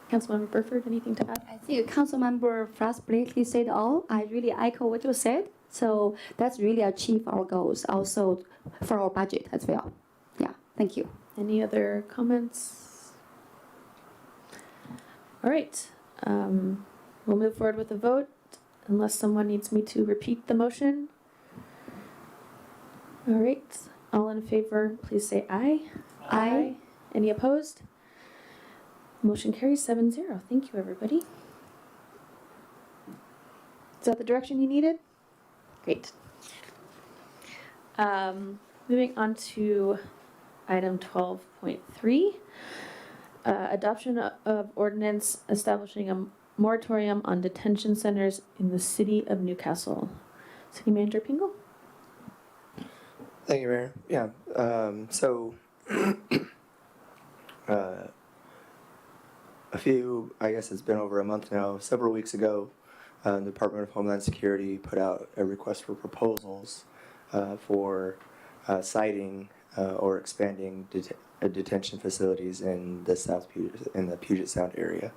Councilmember Burford, anything to add? I think Councilmember Frost Blakely said all. I really echo what you said. So that's really achieve our goals, also for our budget as well. Yeah, thank you. Any other comments? All right, we'll move forward with the vote unless someone needs me to repeat the motion. All right, all in favor, please say aye. Aye. Any opposed? Motion carries 7-0. Thank you, everybody. Is that the direction you needed? Great. Moving on to item 12.3, adoption of ordinance establishing a moratorium on detention centers in the city of Newcastle. City Manager Pingle? Thank you, Mayor. Yeah, I guess it's been over a month now, several weeks ago, the Department of Homeland Security put out a request for proposals for siting or expanding detention facilities in the Puget Sound area.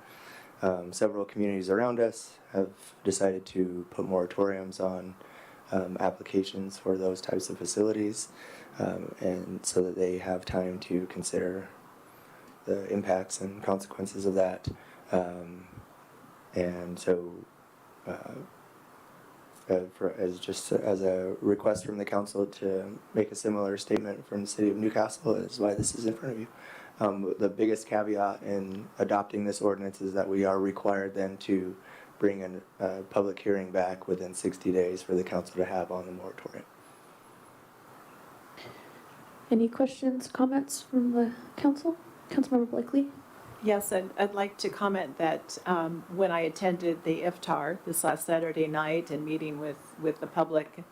Several communities around us have decided to put moratoriums on applications for those types of facilities, and so that they have time to consider the impacts and consequences of that. And so as a request from the council to make a similar statement from the city of Newcastle is why this is in front of you. The biggest caveat in adopting this ordinance is that we are required then to bring a public hearing back within 60 days for the council to have on the moratorium. Any questions, comments from the council? Councilmember Blakely? Yes, I'd like to comment that when I attended the iftar this last Saturday night and meeting with the public,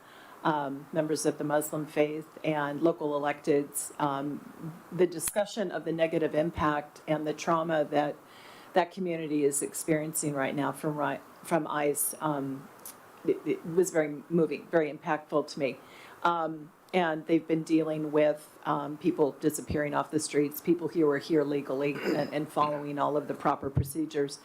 members of the Muslim faith and local electeds, the discussion of the negative impact and the trauma that that community is experiencing right now from ICE, it was very moving, very impactful to me. And they've been dealing with people disappearing off the streets, people who are here legally and following all of the proper procedures.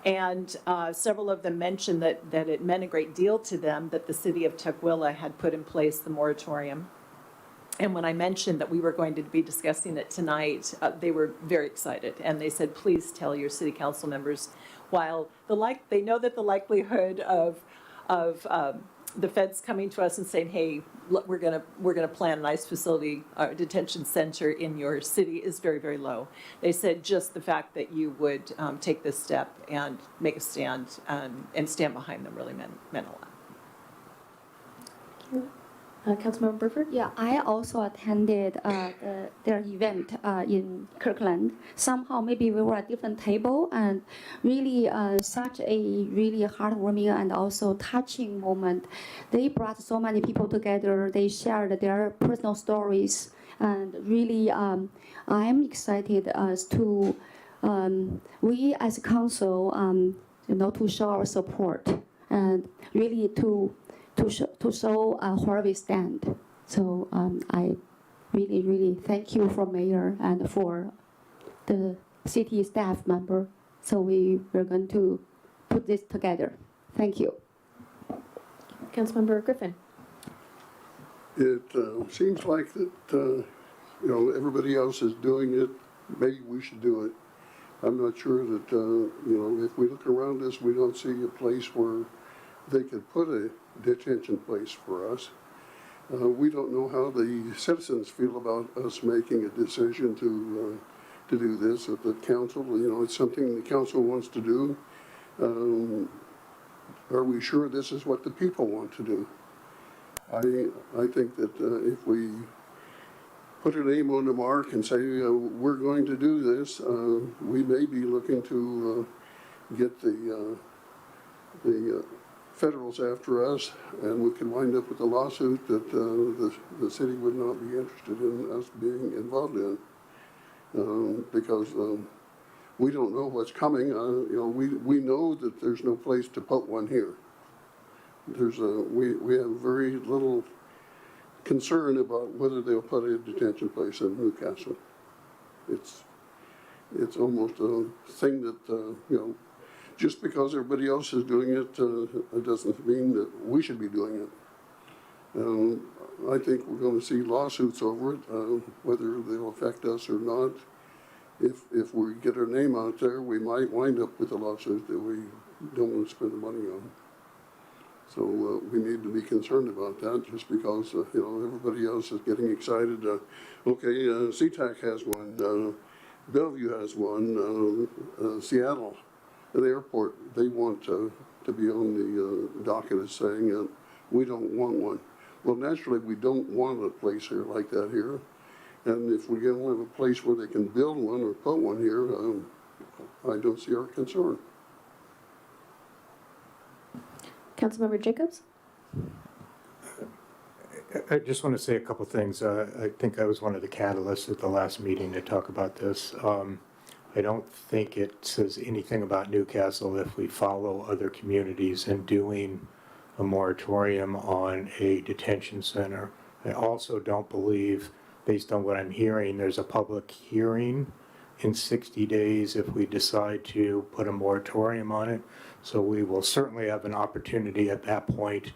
And several of them mentioned that it meant a great deal to them that the city of Tukwila had put in place the moratorium. And when I mentioned that we were going to be discussing it tonight, they were very excited. And they said, please tell your city council members, while they know that the likelihood of the feds coming to us and saying, hey, look, we're gonna plan an ICE facility, detention center in your city is very, very low. They said just the fact that you would take this step and make a stand and stand behind them really meant a lot. Councilmember Burford? Yeah, I also attended their event in Kirkland. Somehow maybe we were at a different table, and really such a really heartwarming and also touching moment. They brought so many people together. They shared their personal stories, and really I'm excited as to we as a council to show our support and really to show where we stand. So I really, really thank you for Mayor and for the city staff member. So we're going to put this together. Thank you. Councilmember Griffin. It seems like that, everybody else is doing it. Maybe we should do it. I'm not sure that, if we look around us, we don't see a place where they could put a detention place for us. We don't know how the citizens feel about us making a decision to do this at the council. It's something the council wants to do. Are we sure this is what the people want to do? I think that if we put a name on the mark and say we're going to do this, we may be looking to get the federals after us, and we can wind up with a lawsuit that the city would not be interested in us being involved in, because we don't know what's coming. We know that there's no place to put one here. We have very little concern about whether they'll put a detention place in Newcastle. It's almost a thing that just because everybody else is doing it, it doesn't mean that we should be doing it. I think we're going to see lawsuits over it, whether they'll affect us or not. if we get our name out there, we might wind up with a lawsuit that we don't want to spend the money on. So we need to be concerned about that, just because everybody else is getting excited. SeaTac has one, Bellevue has one, Seattle, at the airport, they want to be on the docket as saying that we don't want one. Well, naturally, we don't want a place here like that here. And if we don't have a place where they can build one or put one here, I don't see our concern. Councilmember Jacobs? I just want to say a couple things. I think I was one of the catalysts at the last meeting to talk about this. I don't think it says anything about Newcastle if we follow other communities in doing a moratorium on a detention center. I also don't believe, based on what I'm hearing, there's a public hearing in 60 days if we decide to put a moratorium on it. So we will certainly have an opportunity at that point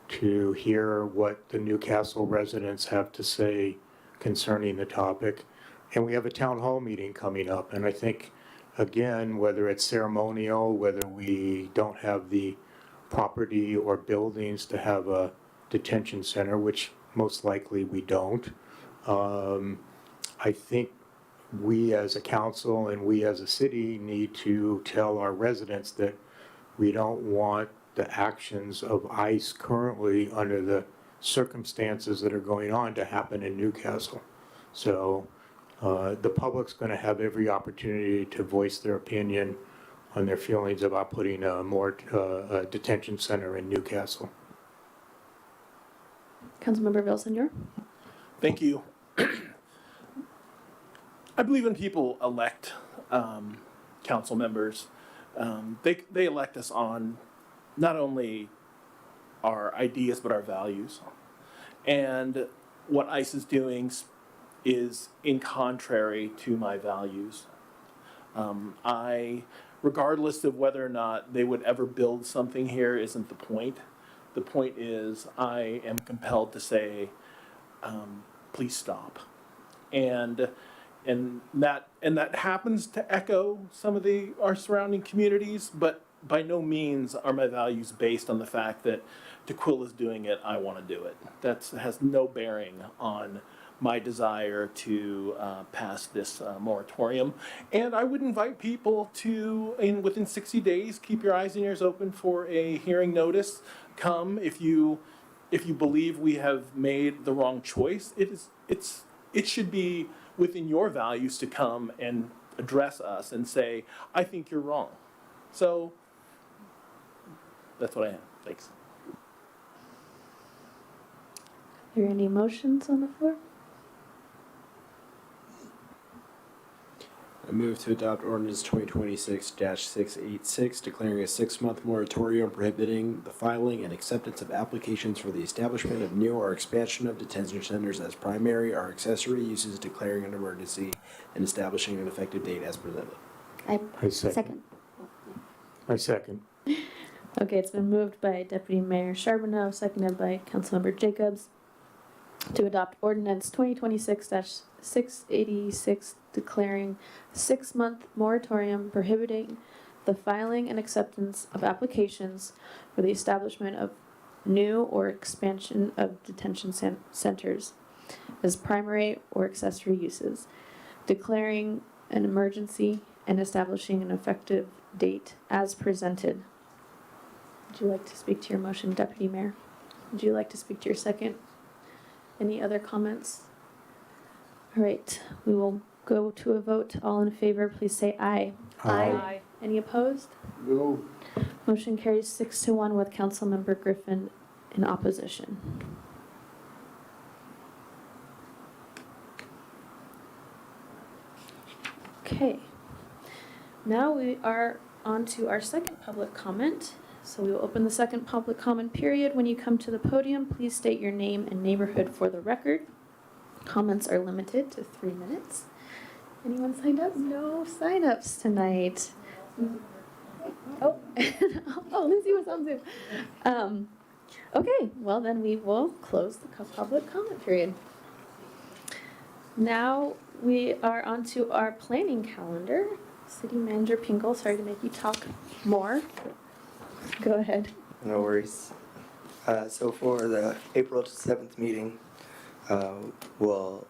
to hear what the Newcastle residents have to say concerning the topic. And we have a town hall meeting coming up. And I think, again, whether it's ceremonial, whether we don't have the property or buildings to have a detention center, which most likely we don't, I think we as a council and we as a city need to tell our residents that we don't want the actions of ICE currently under the circumstances that are going on to happen in Newcastle. So the public's going to have every opportunity to voice their opinion on their feelings about putting a detention center in Newcastle. Councilmember Villasenor? Thank you. I believe when people elect council members, they elect us on not only our ideas but our values. And what ICE is doing is in contrary to my values. Regardless of whether or not they would ever build something here isn't the point. The point is I am compelled to say, please stop. And that happens to echo some of our surrounding communities, but by no means are my values based on the fact that Tukwila is doing it, I want to do it. That has no bearing on my desire to pass this moratorium. And I would invite people to, within 60 days, keep your eyes and ears open for a hearing notice. Come if you believe we have made the wrong choice. It should be within your values to come and address us and say, I think you're wrong. So that's what I have. Thanks. Are there any motions on the floor? I move to adopt ordinance 2026-686, declaring a 6-month moratorium prohibiting the filing and acceptance of applications for the establishment of new or expansion of detention centers as primary or accessory uses, declaring an emergency, and establishing an effective date as presented. I second. I second. Okay, it's been moved by Deputy Mayor Charbonneau, seconded by Councilmember Jacobs, to adopt ordinance 2026-686, declaring a 6-month moratorium prohibiting the filing and acceptance of applications for the establishment of new or expansion of detention centers as primary or accessory uses, declaring an emergency and establishing an effective date as presented. Would you like to speak to your motion, Deputy Mayor? Would you like to speak to your second? Any other comments? All right, we will go to a vote. All in favor, please say aye. Aye. Any opposed? No. Motion carries 6-1 with Councilmember Griffin in opposition. Okay, now we are on to our second public comment. So we will open the second public comment period. When you come to the podium, please state your name and neighborhood for the record. Comments are limited to 3 minutes. Anyone signed up? No sign-ups tonight. Oh, oh, Lindsay was on Zoom. Okay, well then we will close the public comment period. Now we are on to our planning calendar. City Manager Pingle, sorry to make you talk more. Go ahead. No worries. So for the April 7th meeting, we'll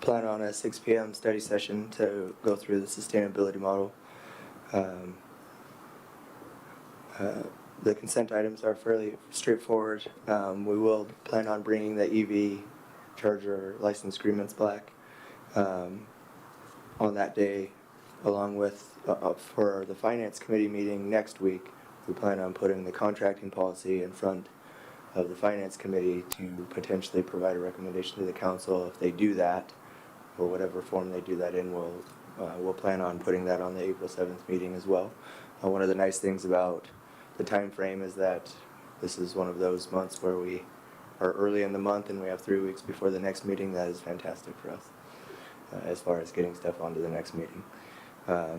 plan on a 6 p.m. study session to go through the sustainability model. The consent items are fairly straightforward. We will plan on bringing the EV charger license agreements back on that day, along with for the finance committee meeting next week. We plan on putting the contracting policy in front of the finance committee to potentially provide a recommendation to the council. If they do that, or whatever form they do that in, we'll plan on putting that on the April 7th meeting as well. One of the nice things about the time frame is that this is one of those months where we are early in the month and we have 3 weeks before the next meeting. That is fantastic for us as far as getting stuff onto the next meeting.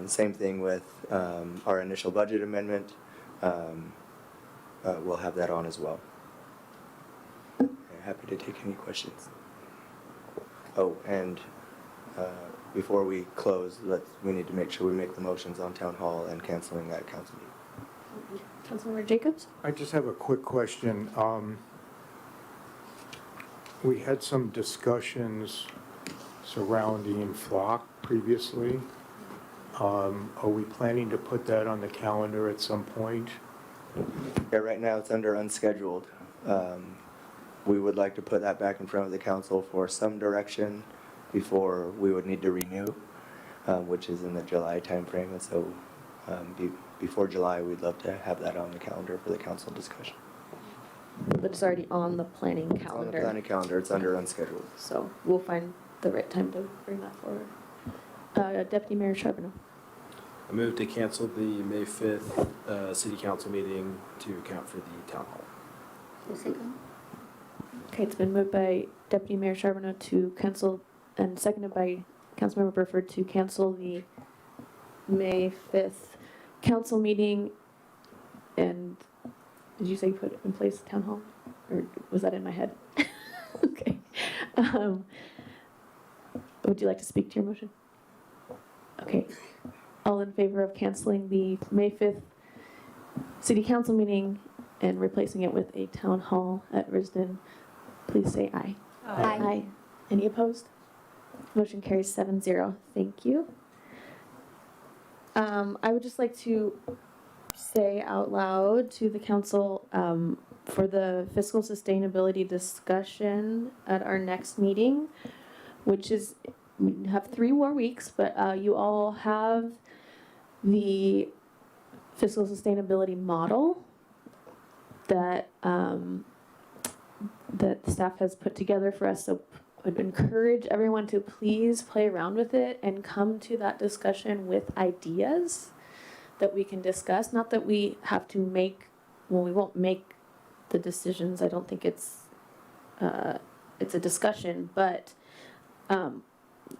Same thing with our initial budget amendment. We'll have that on as well. Happy to take any questions. Oh, and before we close, we need to make sure we make the motions on town hall and canceling that council meeting. Councilmember Jacobs? I just have a quick question. We had some discussions surrounding Flock previously. Are we planning to put that on the calendar at some point? Yeah, right now it's under unscheduled. We would like to put that back in front of the council for some direction before we would need to renew, which is in the July timeframe. And so before July, we'd love to have that on the calendar for the council discussion. But it's already on the planning calendar. It's on the planning calendar. It's under unscheduled. So we'll find the right time to bring that forward. Deputy Mayor Charbonneau. I move to cancel the May 5th city council meeting to account for the town hall. Okay, it's been moved by Deputy Mayor Charbonneau to cancel, and seconded by Councilmember Burford to cancel the May 5th council meeting. And did you say put in place the town hall? Or was that in my head? Okay. Would you like to speak to your motion? Okay. All in favor of canceling the May 5th city council meeting and replacing it with a town hall at Risden, please say aye. Aye. Aye. Any opposed? Motion carries 7-0. Thank you. I would just like to say out loud to the council, for the fiscal sustainability discussion at our next meeting, which is, we have 3 more weeks, but you all have the fiscal sustainability model that that the staff has put together for us. So I'd encourage everyone to please play around with it and come to that discussion with ideas that we can discuss. Not that we have to make, well, we won't make the decisions. I don't think it's a discussion, but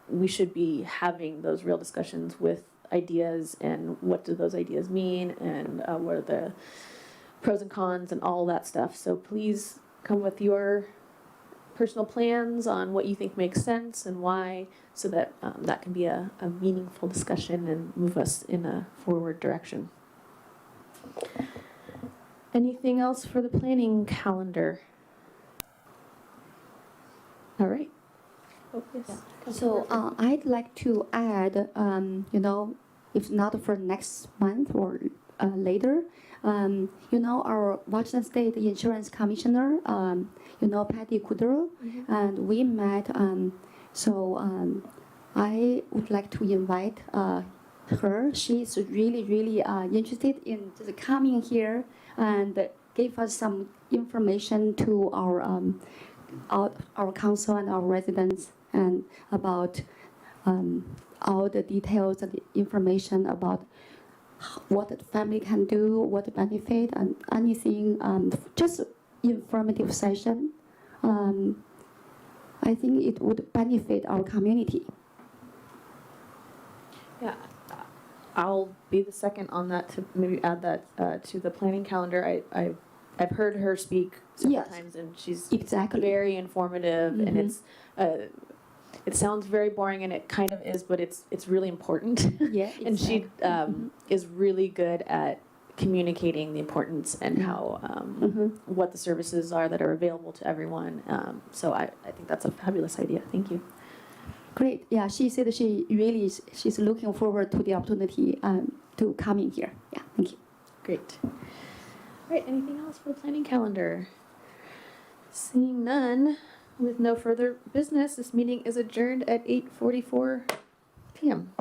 we should be having those real discussions with ideas and what do those ideas mean and what are the pros and cons and all that stuff. So please come with your personal plans on what you think makes sense and why, so that that can be a meaningful discussion and move us in a forward direction. Anything else for the planning calendar? All right. Oh, yes. So I'd like to add, if not for next month or later, our Washington State Insurance Commissioner, Patty Kudrow, and we met. I would like to invite her. She's really, really interested in just coming here and give us some information to our council and our residents, and about all the details and the information about what the family can do, what the benefit, and anything, just informative session. I think it would benefit our community. Yeah, I'll be the second on that to maybe add that to the planning calendar. I've heard her speak several times, and she's exactly very informative, and it's it sounds very boring, and it kind of is, but it's really important. Yeah, And she is really good at communicating the importance and how what the services are that are available to everyone. So I think that's a fabulous idea. Thank you. Great. Yeah, she said she's looking forward to the opportunity to come in here. Yeah, thank you. Great. All right, anything else for the planning calendar? Seeing none, with no further business, this meeting is adjourned at 8:44 p.m.